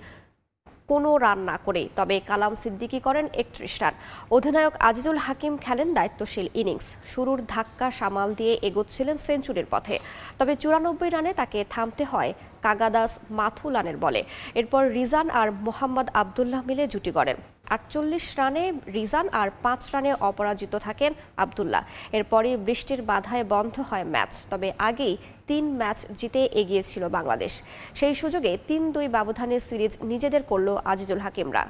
কোনো রান না করে। তবে কালাম সিদ্দিকী করেন ৩১ রান। অধিনায়ক আজিজুল হাকিম খেলেন দায়িত্বশীল ইনিংস। শুরুর ধাক্কা সামাল দিয়ে এগোচ্ছিলেন সেঞ্চুরির পথে। তবে ৯৪ রানে তাকে থামতে হয় কাগাদাস মাথুলানের বলে। এরপর রিজান আর মোহাম্মদ আবদুল্লাহ মিলে জুটি গড়েন। ৪৮ রানে রিজান আর ৫ রানে অপরাজিত থাকেন আবদুল্লাহ। এরপরই বৃষ্টির বাধায় বন্ধ হয় ম্যাচ। তবে আগেই ৩ ম্যাচ জিতে এগিয়েছিল বাংলাদেশ। সেই সুযোগে ৩-২ ব্যবধানে সিরিজ নিজেদের করল আজিজুল হাকিমরা।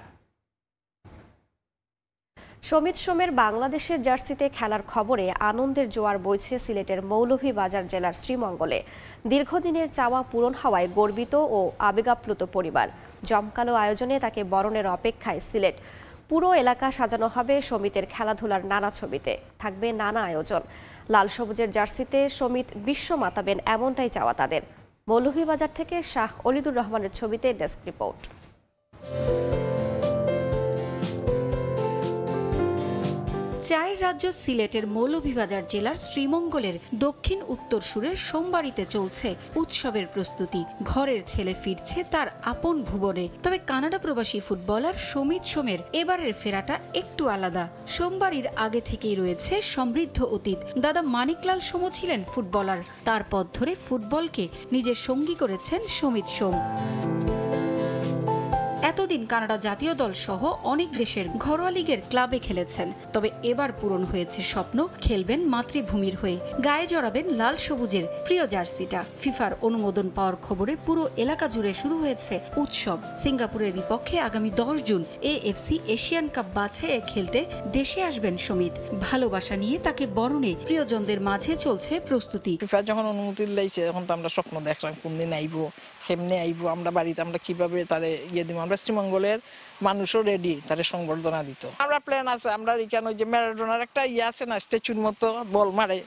সমিত সোমের বাংলাদেশের জার্সিতে খেলার খবরে আনন্দের জোয়ার বইছে সিলেটের মৌলভীবাজার জেলার শ্রীমঙ্গলে। দীর্ঘদিনের চাওয়া পূরণ হওয়ায় গর্বিত ও আবেগাপ্লুত পরিবার। জমকালো আয়োজনে তাকে বরণের অপেক্ষায় সিলেট। পুরো এলাকা সাজানো হবে সমিতের খেলাধুলার নানা ছবিতে, থাকবে নানা আয়োজন। লাল সবুজের জার্সিতে সমিত বিশ্ব মাতাবেন, এমনটাই চাওয়া তাদের। মৌলভীবাজার থেকে শাহ অলিদুর রহমানের ছবিতে ডেস্ক রিপোর্ট। চায়ের রাজ্য সিলেটের মৌলভীবাজার জেলার শ্রীমঙ্গলের দক্ষিণ উত্তর সুরের সোমবাড়িতে চলছে উৎসবের প্রস্তুতি। ঘরের ছেলে ফিরছে তার আপন ভুবনে। তবে কানাডা প্রবাসী ফুটবলার সমিত সোমের এবারের ফেরাটা একটু আলাদা। সোমবাড়ির আগে থেকেই রয়েছে সমৃদ্ধ অতীত। দাদা মানিকলাল সোমও ছিলেন ফুটবলার। তার পথ ধরে ফুটবলকে নিজের সঙ্গী করেছেন সমিত সোম। এতদিন কানাডা জাতীয় দল সহ অনেক দেশের ঘরোয়া লিগের ক্লাবে খেলেছেন। তবে এবার পূরণ হয়েছে স্বপ্ন, খেলবেন মাতৃভূমির হয়ে। গায়ে জড়াবেন লাল সবুজের প্রিয় জার্সিটা। ফিফার অনুমোদন পাওয়ার খবরে পুরো এলাকা জুড়ে শুরু হয়েছে উৎসব। সিঙ্গাপুরের বিপক্ষে আগামী ১০ জুন এএফসি এশিয়ান কাপ বাছাইয়ে খেলতে দেশে আসবেন সমিত। ভালোবাসা নিয়ে তাকে বরণে প্রিয়জনদের মাঝে চলছে প্রস্তুতি। ফিফা যখন অনুমতি দিয়েছে তখন তো আমরা স্বপ্ন দেখলাম কোন দিন আইবো, কেমনে আইবো, আমরা বাড়িতে আমরা কিভাবে তারে ইয়ে দিব। আমরা শ্রীমঙ্গলের মানুষও রেডি তারে সংবর্ধনা দিত। আমরা প্ল্যান আছে, আমরা এখানে ওই যে ম্যারাডোনার একটা ইয়ে আছে না, স্ট্যাচুর মতো বল মারে,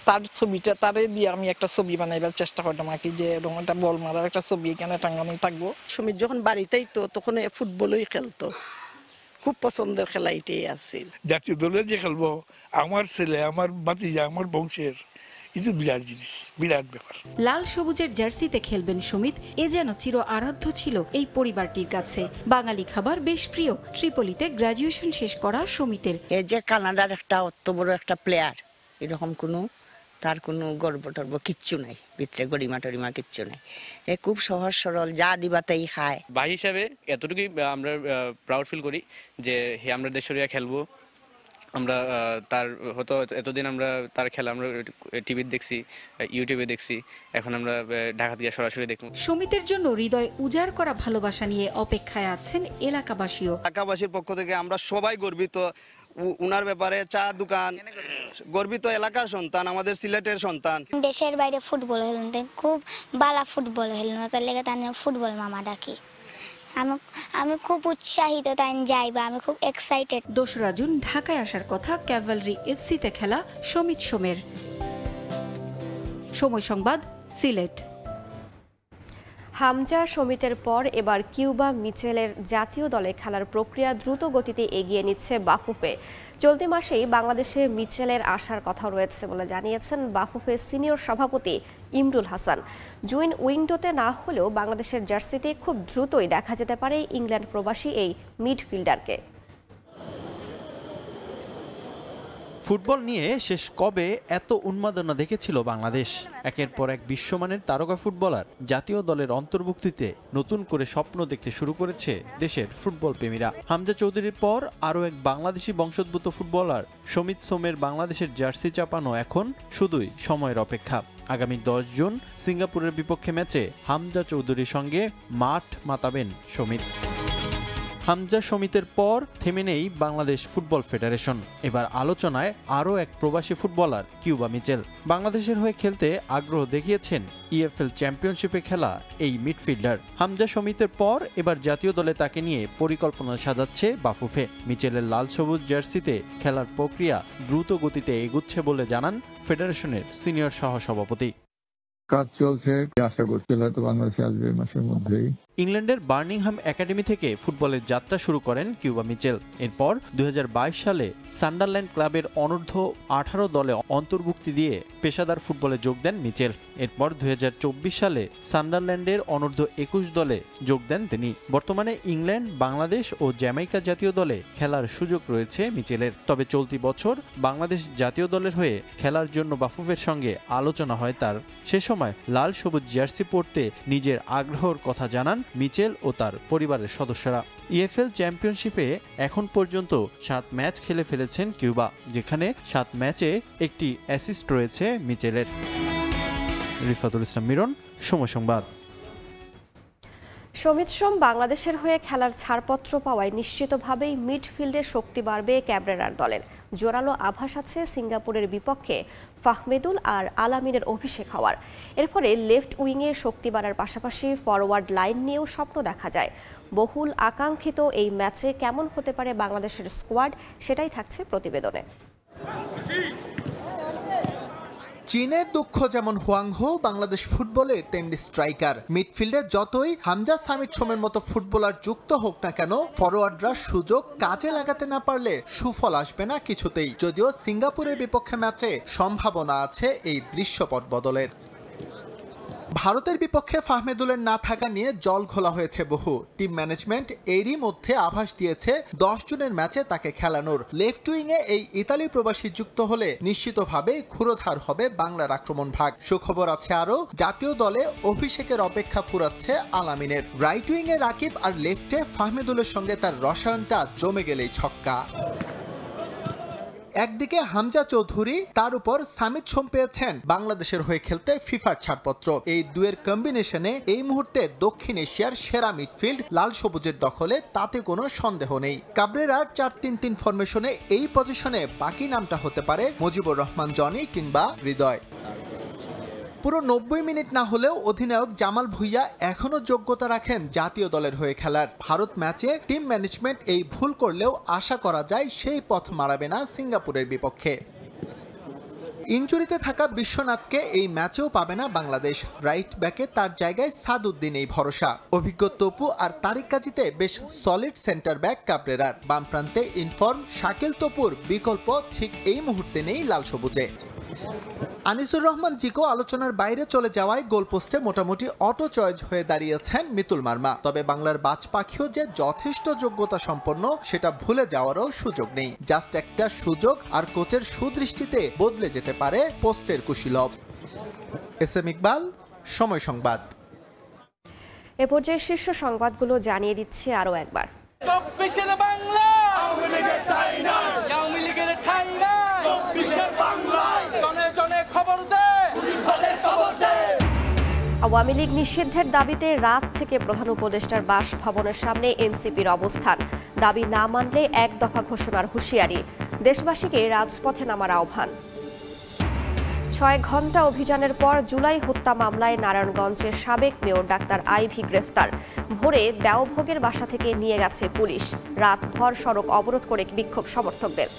তার ছবিটা তারে দিয়ে আমি একটা ছবি বানাইবার চেষ্টা করতাম আর কি, যে এরকম একটা বল মারার একটা ছবি এখানে টাঙ্গানো থাকবো। সমিত যখন বাড়িতেই তো তখন ফুটবলই খেলতো, খুব পছন্দের খেলা এটাই আছে। জাতীয় দলে যে খেলবো, আমার ছেলে, আমার ভাতিজা, আমার বংশের, এটা বিরাট জিনিস, বিরাট ব্যাপার। লাল সবুজের জার্সিতে খেলবেন সমিত, এ যেন চির আরাধ্য ছিল এই পরিবারটির কাছে। বাঙালি খাবার বেশ প্রিয়। ট্রিপলিতে গ্রাজুয়েশন শেষ করা সমিতের। এই যে কানাডার একটা অত বড় একটা প্লেয়ার, এরকম তার কোনো গর্ব টর্ব কিচ্ছু নাই, ভিতরে গরিমা টরিমা কিচ্ছু নাই। এ খুব সহজ সরল, যা দিবাতেই খায়। ভাই হিসাবে এতটুকুই আমরা প্রাউড ফিল করি যে আমরা দেশরিয়া খেলবো। আমরা তার হয়তো এতদিন আমরা তার খেলা আমরা টিভিতে দেখছি, ইউটিউবে দেখছি, এখন আমরা ঢাকা থেকে সরাসরি দেখব। সমিতের জন্য হৃদয় উজাড় করা ভালোবাসা নিয়ে অপেক্ষায় আছেন এলাকাবাসীও। এলাকাবাসীর পক্ষ থেকে আমরা সবাই গর্বিত উনার ব্যাপারে। চা দোকান গর্বিত, এলাকার সন্তান, আমাদের সিলেটের সন্তান। দেশের বাইরে ফুটবল খেলতেন, খুব ভালো ফুটবল খেলেন, তার লেগে তার ফুটবল মামা ডাকি। আমি খুব উৎসাহিত, তাই যাইবা, আমি খুব এক্সাইটেড। ২রা জুন ঢাকায় আসার কথা ক্যাভালরি এফসিতে খেলা সমিত সোমের। সময় সংবাদ, সিলেট। হামজা সমিতের পর এবার কিউবা মিচেলের জাতীয় দলে খেলার প্রক্রিয়া দ্রুত গতিতে এগিয়ে নিচ্ছে বাফুফে। চলতি মাসেই বাংলাদেশে মিচেলের আসার কথা রয়েছে বলে জানিয়েছেন বাফুফের সিনিয়র সভাপতি ইমরুল হাসান। জুইন উইন্ডোতে না হলেও বাংলাদেশের জার্সিতে খুব দ্রুতই দেখা যেতে পারে ইংল্যান্ড প্রবাসী এই মিডফিল্ডারকে। ফুটবল নিয়ে শেষ কবে এত উন্মাদনা দেখেছিল বাংলাদেশ? একের পর এক বিশ্বমানের তারকা ফুটবলার জাতীয় দলের অন্তর্ভুক্তিতে নতুন করে স্বপ্ন দেখতে শুরু করেছে দেশের ফুটবল প্রেমীরা। হামজা চৌধুরীর পর আরও এক বাংলাদেশি বংশোদ্ভূত ফুটবলার সমিত সোমের বাংলাদেশের জার্সি চাপানো এখন শুধুই সময়ের অপেক্ষা। আগামী 10 জুন সিঙ্গাপুরের বিপক্ষে ম্যাচে হামজা চৌধুরীর সঙ্গে মাঠ মাতাবেন সমিত। হামজা সমিতের পর থেমে নেই বাংলাদেশ ফুটবল ফেডারেশন। এবার আলোচনায় আরও এক প্রবাসী ফুটবলার কিউবা মিচেল। বাংলাদেশের হয়ে খেলতে আগ্রহ দেখিয়েছেন ইএফএল চ্যাম্পিয়নশিপে খেলা এই মিডফিল্ডার। হামজা সমিতের পর এবার জাতীয় দলে তাকে নিয়ে পরিকল্পনা সাজাচ্ছে বাফুফে। মিচেলের লাল সবুজ জার্সিতে খেলার প্রক্রিয়া দ্রুত গতিতে এগুচ্ছে বলে জানান ফেডারেশনের সিনিয়র সহসভাপতি। কাজ চলছে, আশা করছি হয়তো বাংলাদেশে আসবে মাসের মধ্যেই। ইংল্যান্ডের বার্মিংহাম একাডেমি থেকে ফুটবলের যাত্রা শুরু করেন কিউবা মিচেল। এরপর 2022 সালে সান্ডারল্যান্ড ক্লাবের অনূর্ধ্ব 18 দলে অন্তর্ভুক্তি দিয়ে পেশাদার ফুটবলে যোগ দেন মিচেল। এরপর 2024 সালে সান্ডারল্যান্ডের অনূর্ধ্ব 21 দলে যোগ দেন তিনি। বর্তমানে ইংল্যান্ড, বাংলাদেশ ও জ্যামাইকা জাতীয় দলে খেলার সুযোগ রয়েছে মিচেলের। তবে চলতি বছর বাংলাদেশ জাতীয় দলের হয়ে খেলার জন্য বাফুফের সঙ্গে আলোচনা হয় তার। সে সময় লাল সবুজ জার্সি পরতে নিজের আগ্রহের কথা জানান মিচেল ও তার পরিবারের সদস্যরা। ইএফএল চ্যাম্পিয়নশিপে এখন পর্যন্ত 7 ম্যাচ খেলে ফেলেছেন কিউবা, যেখানে 7 ম্যাচে একটি অ্যাসিস্ট রয়েছে মিচেলের। রিফাতুল ইসলাম মিরন, সময় সংবাদ। সমিত সোম বাংলাদেশের হয়ে খেলার ছাড়পত্র পাওয়ায় নিশ্চিতভাবেই মিডফিল্ডে শক্তি বাড়বে ক্যাবরেরার দলের। জোরালো আভাস আছে সিঙ্গাপুরের বিপক্ষে ফাহমেদুল আর আলামিনের অভিষেক হওয়ার। এর ফলে লেফট উইংয়ে শক্তি বাড়ার পাশাপাশি ফরওয়ার্ড লাইন নিয়েও স্বপ্ন দেখা যায়। বহুল আকাঙ্ক্ষিত এই ম্যাচে কেমন হতে পারে বাংলাদেশের স্কোয়াড, সেটাই থাকছে প্রতিবেদনে। চীনের দুঃখ যেমন হুয়াংহো, বাংলাদেশ ফুটবলে তেমনি স্ট্রাইকার। মিডফিল্ডে যতই হামজা সামিত সোমের মতো ফুটবলার যুক্ত হোক না কেন, ফরওয়ার্ডরা সুযোগ কাজে লাগাতে না পারলে সুফল আসবে না কিছুতেই। যদিও সিঙ্গাপুরের বিপক্ষে ম্যাচে সম্ভাবনা আছে এই দৃশ্যপট বদলের। ভারতের বিপক্ষে ফাহমেদুলের না থাকা নিয়ে জল ঘোলা হয়েছে বহু। টিম ম্যানেজমেন্ট এরই মধ্যে আভাস দিয়েছে 10 জুনের ম্যাচে তাকে খেলানোর। লেফট উইংয়ে এই ইতালি প্রবাসী যুক্ত হলে নিশ্চিতভাবে ক্ষুরোধার হবে বাংলার আক্রমণ ভাগ। সুখবর আছে আরও, জাতীয় দলে অভিষেকের অপেক্ষা ফুরাচ্ছে আলামিনের। রাইট উইংয়ে রাকিব আর লেফটে ফাহমেদুলের সঙ্গে তার রসায়নটা জমে গেলেই ছক্কা। একদিকে হামজা চৌধুরী, তার উপর সামিত সোম পেয়েছেন বাংলাদেশের হয়ে খেলতে ফিফার ছাড়পত্র। এই দুয়ের কম্বিনেশনে এই মুহূর্তে দক্ষিণ এশিয়ার সেরা মিডফিল্ড লাল সবুজের দখলে, তাতে কোনো সন্দেহ নেই। কাবরেরার 4-3-3 ফরমেশনে এই পজিশনে বাকি নামটা হতে পারে মুজিবুর রহমান জনি কিংবা হৃদয়। পুরো 90 মিনিট না হলেও অধিনায়ক জামাল ভুঁইয়া এখনো যোগ্যতা রাখেন জাতীয় দলের হয়ে খেলার। ভারত ম্যাচে টিম ম্যানেজমেন্ট এই ভুল করলেও আশা করা যায় সেই পথ মারাবে না সিঙ্গাপুরের বিপক্ষে। ইনজুরিতে থাকা বিশ্বনাথকে এই ম্যাচেও পাবে না বাংলাদেশ। রাইট ব্যাকে তার জায়গায় সাদউদ্দিন এই ভরসা। অভিজ্ঞ তপু আর তারিক কাজীতে বেশ সলিড সেন্টার ব্যাক কাবরেরার। বাম প্রান্তে ইনফর্ম শাকিল তপুর বিকল্প ঠিক এই মুহূর্তে নেই লাল সবুজে। আনিসুর রহমান জিকো আলোচনার বাইরে চলে যাওয়ায় গোলপোস্টে মোটামুটি অটো চয়েস হয়ে দাঁড়িয়েছেন মিতুল মার্মা। তবে বাংলার বাজ পাখিও যে যথেষ্ট যোগ্যতা সম্পন্ন সেটা ভুলে যাওয়ারও সুযোগ নেই। জাস্ট একটা সুযোগ আর কোচের সুদৃষ্টিতে বদলে যেতে পারে পোস্টের কুশীলব। এস এম ইকবাল, সময় সংবাদ। এ পর্যায়ে শীর্ষ সংবাদগুলো জানিয়ে দিচ্ছি আরও একবার। আওয়ামী লীগ নিষিদ্ধের দাবিতে রাত থেকে প্রধান উপদেষ্টার বাসভবনের সামনে এনসিপির অবস্থান। দাবি না মানলে 1 দফা ঘোষণার হুঁশিয়ারি। দেশবাসীকে রাজপথে নামার আহ্বান। 6 ঘন্টা অভিযানের পর জুলাই হত্যা মামলায় নারায়ণগঞ্জের সাবেক মেয়র ডাক্তার আইভি গ্রেফতার। ভোরে দেওভোগের বাসা থেকে নিয়ে গেছে পুলিশ। রাতভর সড়ক অবরোধ করে বিক্ষোভ সমর্থকদের।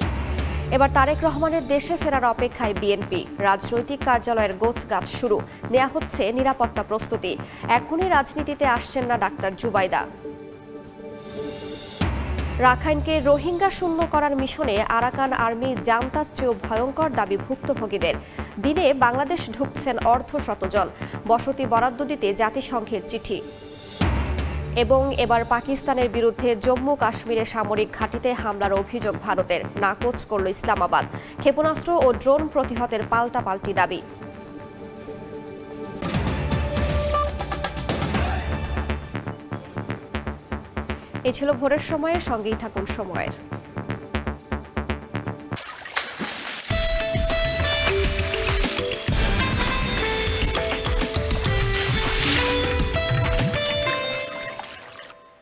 এবার তারেক রহমানের দেশে ফেরার অপেক্ষায় বিএনপি। রাজনৈতিক কার্যালয়ের গোছগাছ শুরু, নেওয়া হচ্ছে নিরাপত্তা প্রস্তুতি। এখনই রাজনীতিতে আসছেন না ডাক্তার জুবাইদা। রাখাইনকে রোহিঙ্গা শূন্য করার মিশনে আরাকান আর্মি জান্তার চেয়েও ভয়ঙ্কর দাবি ভুক্তভোগীদের। দিনে বাংলাদেশ ঢুকছেন অর্ধশতজন। বসতি বরাদ্দ দিতে জাতিসংঘের চিঠি। এবং এবার পাকিস্তানের বিরুদ্ধে জম্মু কাশ্মীরে সামরিক ঘাঁটিতে হামলার অভিযোগ ভারতের, নাকচ করল ইসলামাবাদ। ক্ষেপণাস্ত্র ও ড্রোন প্রতিহতের পাল্টাপাল্টি দাবি। এ ছিল ভোরের সময়ের, সঙ্গেই থাকুন সময়ের।